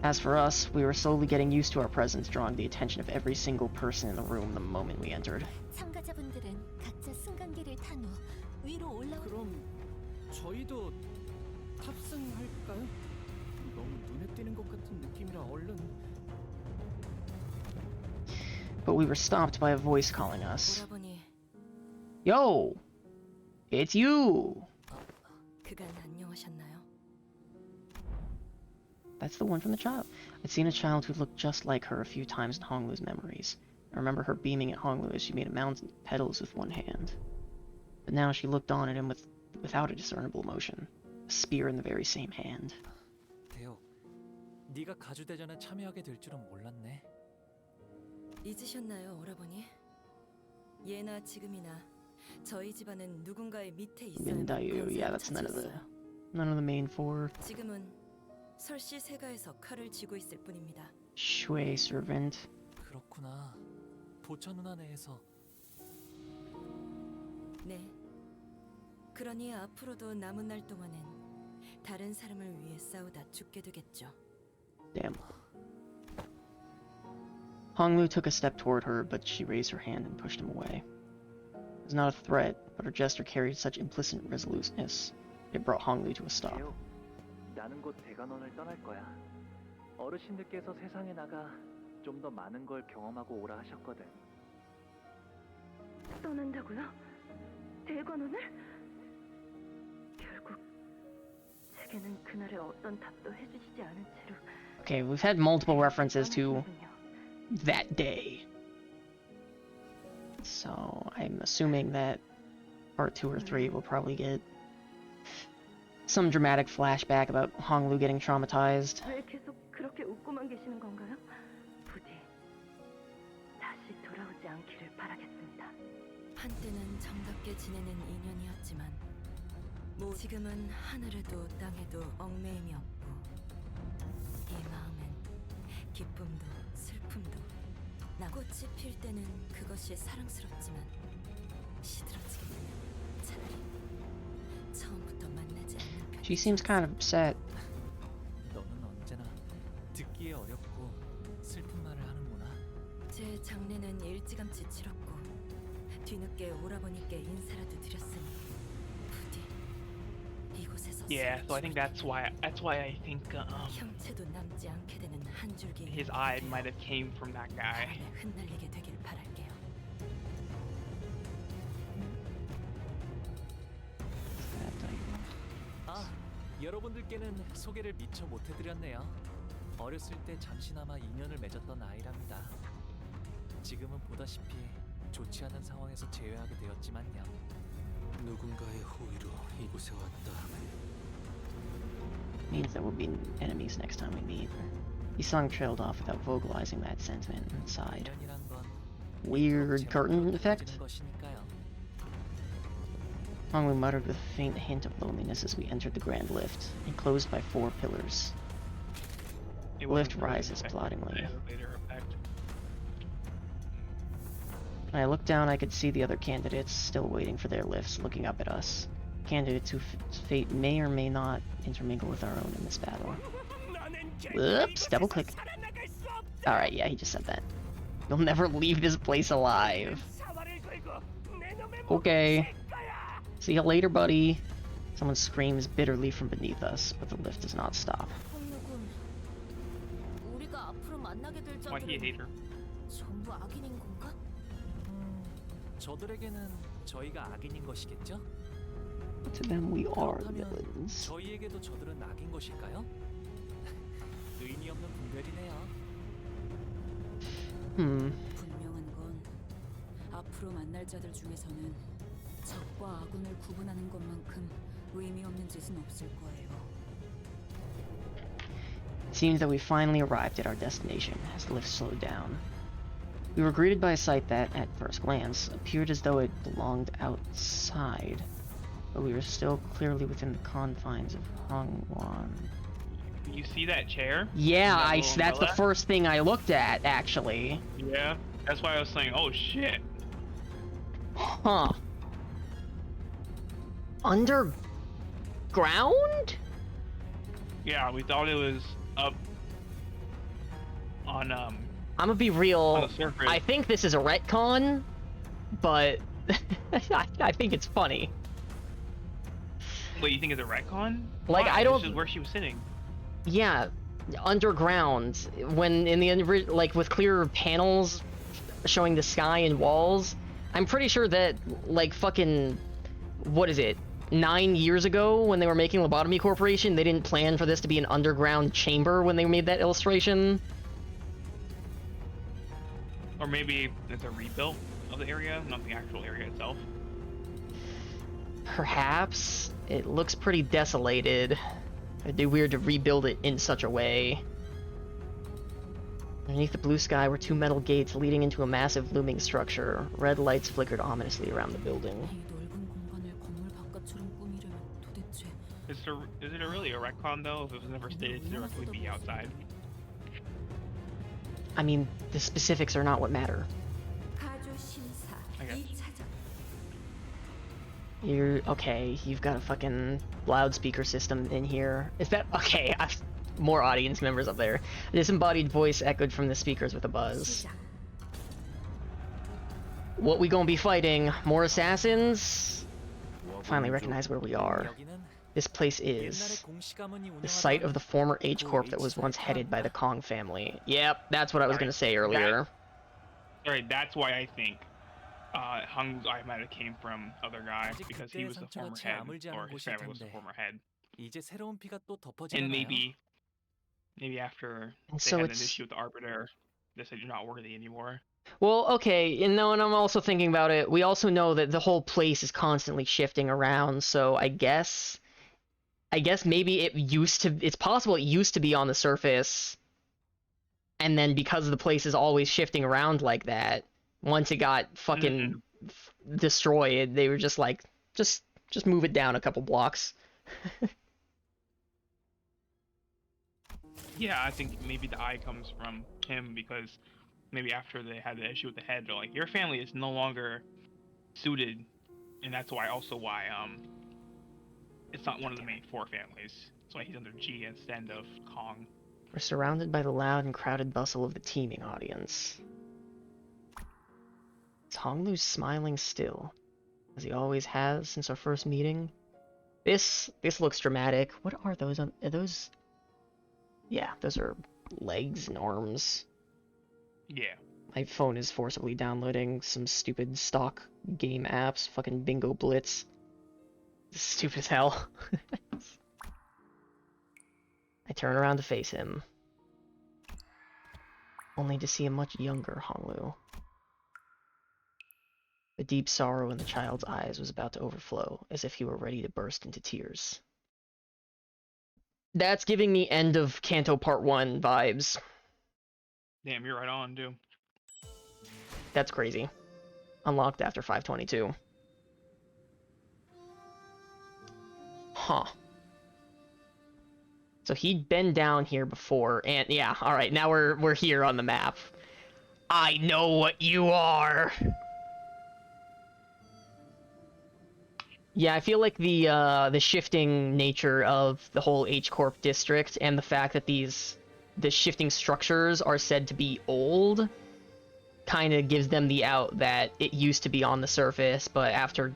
As for us, we were slowly getting used to our presence, drawing the attention of every single person in the room the moment we entered. 참가자분들은 각자 승강기를 탄 후 위로 올라오. 그럼 저희도 탑승할까요? 너무 눈에 띄는 것 같은 느낌이라 얼른. But we were stopped by a voice calling us. Yo! It's you! 그간 안녕하셨나요? That's the one from the child. I'd seen a child who looked just like her a few times in Honglu's memories. I remember her beaming at Honglu as she made a mountain of petals with one hand. But now she looked on at him without a discernible emotion, a spear in the very same hand. 대혁, 네가 가주대전에 참여하게 될 줄은 몰랐네. 잊으셨나요, 오라버니? 예나 지금이나 저희 집안은 누군가의 밑에 있어야 Mindayu, yeah, that's none of the main four. 지금은 설씨 세가에서 칼을 쥐고 있을 뿐입니다. Shui servant. 그렇구나. 보차 누나 내에서. 네. 그러니 앞으로도 남은 날 동안은 다른 사람을 위해 싸우다 죽게 되겠죠. Damn. Honglu took a step toward her, but she raised her hand and pushed him away. It was not a threat, but her gesture carried such implicit resoluteness. It brought Honglu to a stop. 나는 곧 대관원을 떠날 거야. 어르신들께서 세상에 나가 좀 더 많은 걸 경험하고 오라 하셨거든. 떠난다고요? 대관원을? 결국 제게는 그날의 어떤 답도 해주시지 않은 채로. Okay, we've had multiple references to that day. So I'm assuming that part 2 or 3 will probably get some dramatic flashback about Honglu getting traumatized. 왜 계속 그렇게 웃고만 계시는 건가요? 부디 다시 돌아오지 않기를 바라겠습니다. 한때는 정답게 지내는 인연이었지만 지금은 하늘에도 땅에도 얽매임이 없고 이 마음엔 기쁨도 슬픔도 꽃이 필 때는 그것이 사랑스럽지만 시들어지게 되면 차라리 처음부터 만나지 않는 편이. She seems kind of upset. 너는 언제나 듣기에 어렵고 슬픈 말을 하는구나. 제 장례는 일찌감치 치렀고 뒤늦게 오라버니께 인사라도 드렸으니 부디 이곳에서. Yeah, so I think that's why I think 형체도 남지 않게 되는 한 줄기 his eye might have came from that guy. 흩날리게 되길 바랄게요. 아, 여러분들께는 소개를 미처 못해드렸네요. 어렸을 때 잠시나마 인연을 맺었던 아이랍니다. 지금은 보다시피 좋지 않은 상황에서 제외하게 되었지만요. 누군가의 호의로 이곳에 왔다 하면 Means that we'll be enemies next time we meet. Isang trailed off without vocalizing that sentiment and sighed. Weird curtain effect? Honglu muttered with a faint hint of loneliness as we entered the grand lift, enclosed by 4 pillars. The lift rises ploddingly. When I looked down, I could see the other candidates still waiting for their lifts, looking up at us. Candidates whose fate may or may not intermingle with our own in this battle. Whoops, double click. Alright, yeah, he just said that. You'll never leave this place alive. Okay. See you later, buddy. Someone screams bitterly from beneath us, but the lift does not stop. Why do you hate her? 전부 악인인 건가? 저들에게는 저희가 악인인 것이겠죠? To them we are villains. 저희에게도 저들은 악인 것일까요? 의미 없는 분별이네요. 분명한 건 앞으로 만날 자들 중에서는 적과 아군을 구분하는 것만큼 의미 없는 짓은 없을 거예요. It seems that we finally arrived at our destination as the lift slowed down. We were greeted by a sight that, at first glance, appeared as though it belonged outside, but we were still clearly within the confines of Hongwan. You see that chair? Yeah, That that's the umbrella? first thing I looked at, actually. Yeah, that's why I was saying, oh shit. Huh. Underground? Yeah, we thought it was up on I'm gonna be real. surface. I think this is a retcon, but I think it's funny. What, you think it's a retcon? Like, Why? I don't- This is where she was sitting. Yeah, underground. When in the like with clear panels showing the sky and walls. I'm pretty sure that like fucking what is it? 9 years ago when they were making Lobotomy Corporation, they didn't plan for this to be an underground chamber when they made that illustration. Or maybe it's a rebuilt of the area, not the actual area itself. Perhaps. It looks pretty desolated. It'd be weird to rebuild it in such a way. Underneath the blue sky were 2 metal gates leading into a massive looming structure. Red lights flickered ominously around the building. 이 넓은 공간을 건물 바깥처럼 꾸미려면 도대체 Is it really a retcon though? If it was never stated to directly be outside. I mean, the specifics are not what matter. I guess. You're okay. You've got a fucking loudspeaker system in here. Is that okay? More audience members up there. A disembodied voice echoed from the speakers with a buzz. What we gonna be fighting? More assassins? Finally recognize where we are. This place is the site of the former H Corp that was once headed by the Kong family. Yep, that's what I was gonna say earlier. Alright, that's why I think Hung I might have came from other guy, because he was the former head, or his family was the former head. And maybe after they had an issue with the Arbiter, they said you're not worthy anymore. Well, okay, and I'm also thinking about it. We also know that the whole place is constantly shifting around, so I guess maybe it's possible it used to be on the surface, and then because the place is always shifting around like that, once it got fucking destroyed, they were just like, just move it down a couple blocks. Yeah, I think maybe the eye comes from him, because maybe after they had the issue with the head, they're like, your family is no longer suited, and that's why it's not one of the main four families. That's why he's under G instead of Kong. We're surrounded by the loud and crowded bustle of the teeming audience. Is Honglu smiling still, as he always has since our first meeting? This looks dramatic. What are those? Are those? Yeah, those are legs and arms. Yeah. My phone is forcibly downloading some stupid stock game apps. Fucking Bingo Blitz. Stupid as hell. I turn around to face him, only to see a much younger Honglu. The deep sorrow in the child's eyes was about to overflow, as if he were ready to burst into tears. That's giving me end of Canto Part 1 vibes. Damn, you're right on, dude. That's crazy. Unlocked after 522. Huh. So he'd been down here before, and yeah, alright, now we're here on the map. I know what you are! Yeah, I feel like the shifting nature of the whole H-Corp district, and the fact that the shifting structures are said to be old, kind of gives them the out that it used to be on the surface, but after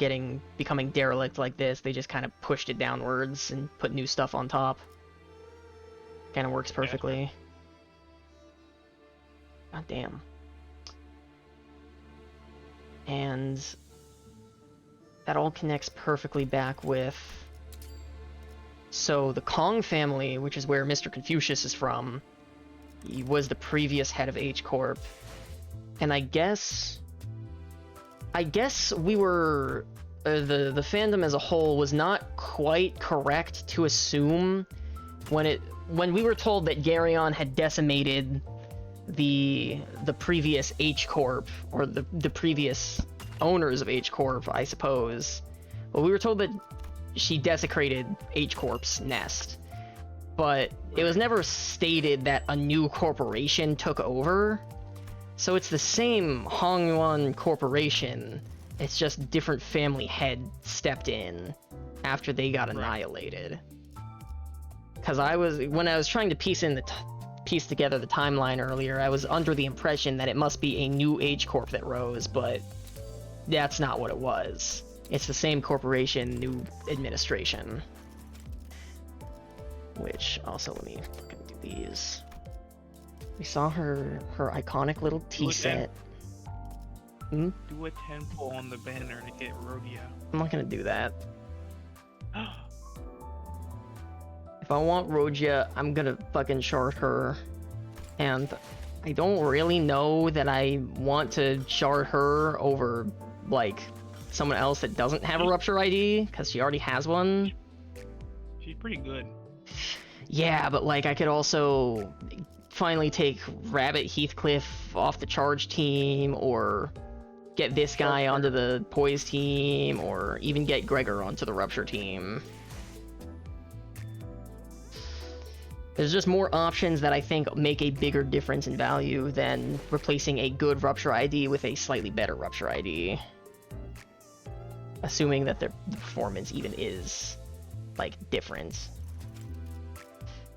becoming derelict like this, they just kind of pushed it downwards and put new stuff on top. Kind of works perfectly. God damn. And that all connects perfectly back with... So the Kong family, which is where Mr. Confucius is from, he was the previous head of H-Corp. And I guess we were... the fandom as a whole was not quite correct to assume when we were told that Garyon had decimated the previous H-Corp, or the previous owners of H-Corp, I suppose. Well, we were told that she desecrated H-Corp's nest, but it was never stated that a new corporation took over. So it's the same Hongyuan corporation, it's just different family head stepped in after they got annihilated. Because when I was trying to piece together the timeline earlier, I was under the impression that it must be a new H-Corp that rose, but that's not what it was. It's the same corporation, new administration. Which, also, let me fucking do these. We saw her iconic little tea set. Do a 10 pull on the banner to get Rhodia. I'm not gonna do that. If I want Rhodia, I'm gonna fucking shard her. And I don't really know that I want to shard her over, like, someone else that doesn't have a Rupture ID, because she already has one. She's pretty good. Yeah, but, like, I could also finally take Rabbit Heathcliff off the charge team, or get this guy onto the poise team, or even get Gregor onto the Rupture team. There's just more options that I think make a bigger difference in value than replacing a good Rupture ID with a slightly better Rupture ID. Assuming that the performance even is, like, different.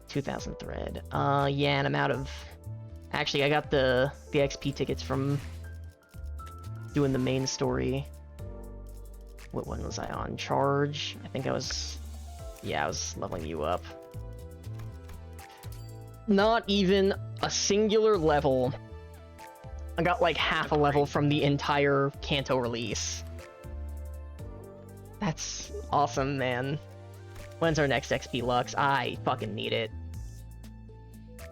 2000 thread. Yeah, and I'm out of... Actually, I got the XP tickets from doing the main story. What one was I on? Charge? I think I was... Yeah, I was leveling you up. Not even a singular level. I got like half a level from the entire Kanto release. That's awesome, man. When's our next XP Lux? I fucking need it.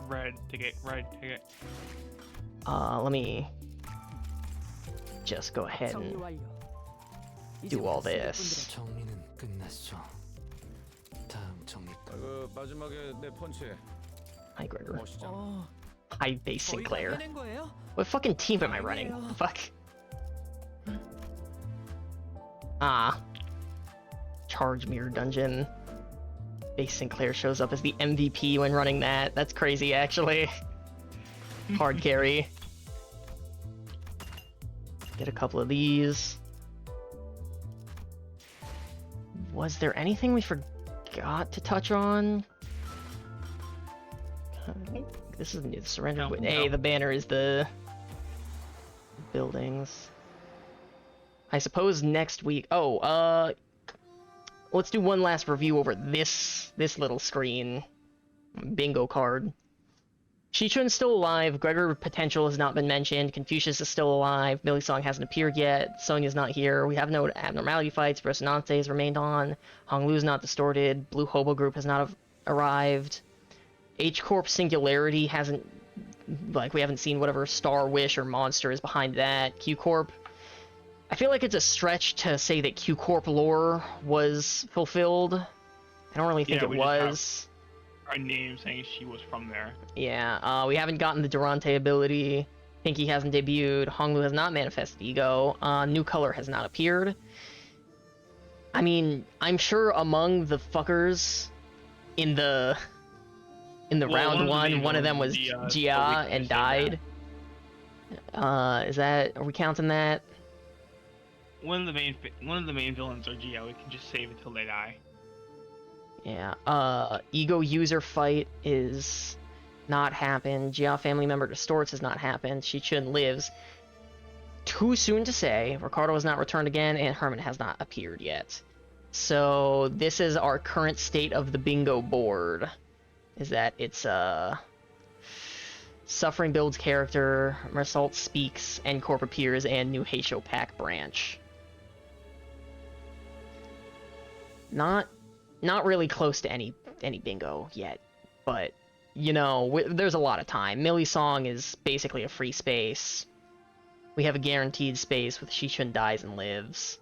Red ticket, red ticket. Let me just go ahead and do all this. Hi, Gregor. Hi, Base Sinclair. What fucking team am I running? Fuck. Ah. Charge Mirror Dungeon. Base Sinclair shows up as the MVP when running that. That's crazy, actually. Hard carry. Get a couple of these. Was there anything we forgot to touch on? This is the surrender. No, Hey, no. the banner is the buildings. I suppose next week. Oh, let's do one last review over this little screen. Bingo card. Shichun's still alive. Gregor Potential has not been mentioned. Confucius is still alive. Millie Song hasn't appeared yet. Sonya's not here. We have no abnormality fights. Resonance has remained on. Honglu's not distorted. Blue Hobo Group has not arrived. H-Corp Singularity hasn't... Like, we haven't seen whatever Star Wish or monster is behind that. Q-Corp... I feel like it's a stretch to say that Q-Corp lore was fulfilled. I don't really think it was. Our name saying she was from there. Yeah, we haven't gotten the Durante ability. Pinky hasn't debuted. Honglu has not manifested ego. New Color has not appeared. I mean, I'm sure among the fuckers in the round one of them was Jia and died. Are we counting that? One of the main villains are Geo. We can just save until they die. Yeah. Ego user fight is not happened. Jia family member distorts has not happened. Shichun lives. Too soon to say. Ricardo has not returned again, and Herman has not appeared yet. So this is our current state of the bingo board. Is that it's Suffering builds character, Mersault speaks, and Corp appears, and new Heisho pack branch. Not really close to any bingo yet, but you know, there's a lot of time. Millie Song is basically a free space. We have a guaranteed space with Shichun dies and lives.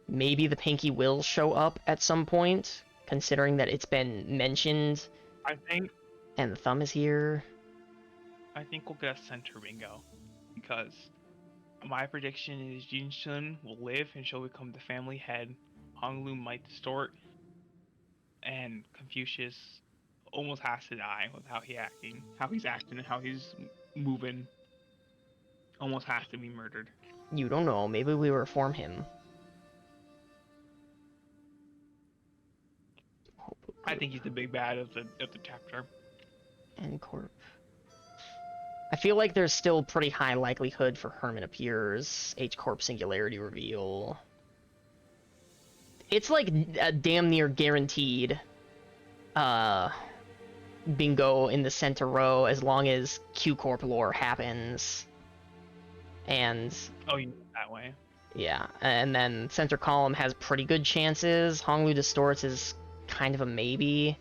Maybe the Pinky will show up at some point, considering that it's been mentioned. I think. And the thumb is here. I think we'll get a center bingo, because my prediction is Jinshun will live and she'll become the family head. Honglu might distort, and Confucius almost has to die with how he's acting, and how he's moving. Almost has to be murdered. You don't know. Maybe we reform him. I think he's the big bad of the chapter. And Corp. I feel like there's still pretty high likelihood for Herman appears. H-Corp Singularity reveal. It's like a damn near guaranteed bingo in the center row as long as Q-Corp lore happens. And... Oh, you mean that way? Yeah, and then center column has pretty good chances. Honglu distorts is kind of a maybe.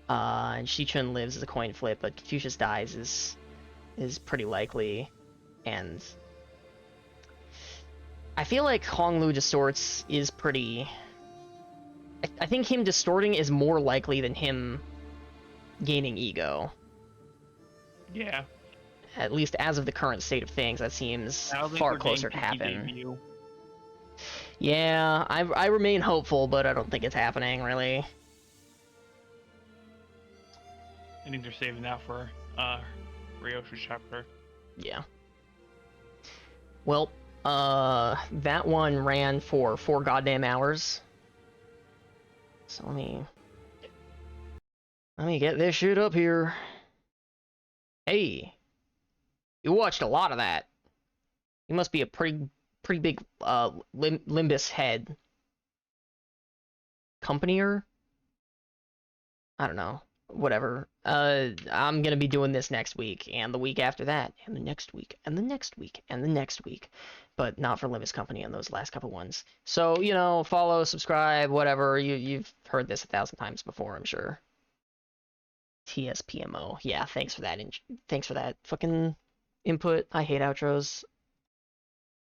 And Shichun lives as a coin flip, but Confucius dies is pretty likely. And I feel like Honglu distorts is pretty... I think him distorting is more likely than him gaining ego. Yeah. At least as of the current state of things, that seems far closer to happen. Yeah, I remain hopeful, but I don't think it's happening, really. I think they're saving that for Ryoshu chapter. Yeah. Well, that one ran for 4 goddamn hours. So let me get this shit up here. Hey, you watched a lot of that. You must be a pretty big Limbus head. Companier? I don't know. Whatever. I'm gonna be doing this next week, and the week after that, and the next week, and the next week, and the next week. But not for Limbus Company on those last couple ones. So, you know, follow, subscribe, whatever. You've heard this 1,000 times before, I'm sure. TSPMO. Yeah, thanks for that. Thanks for that fucking input. I hate outros.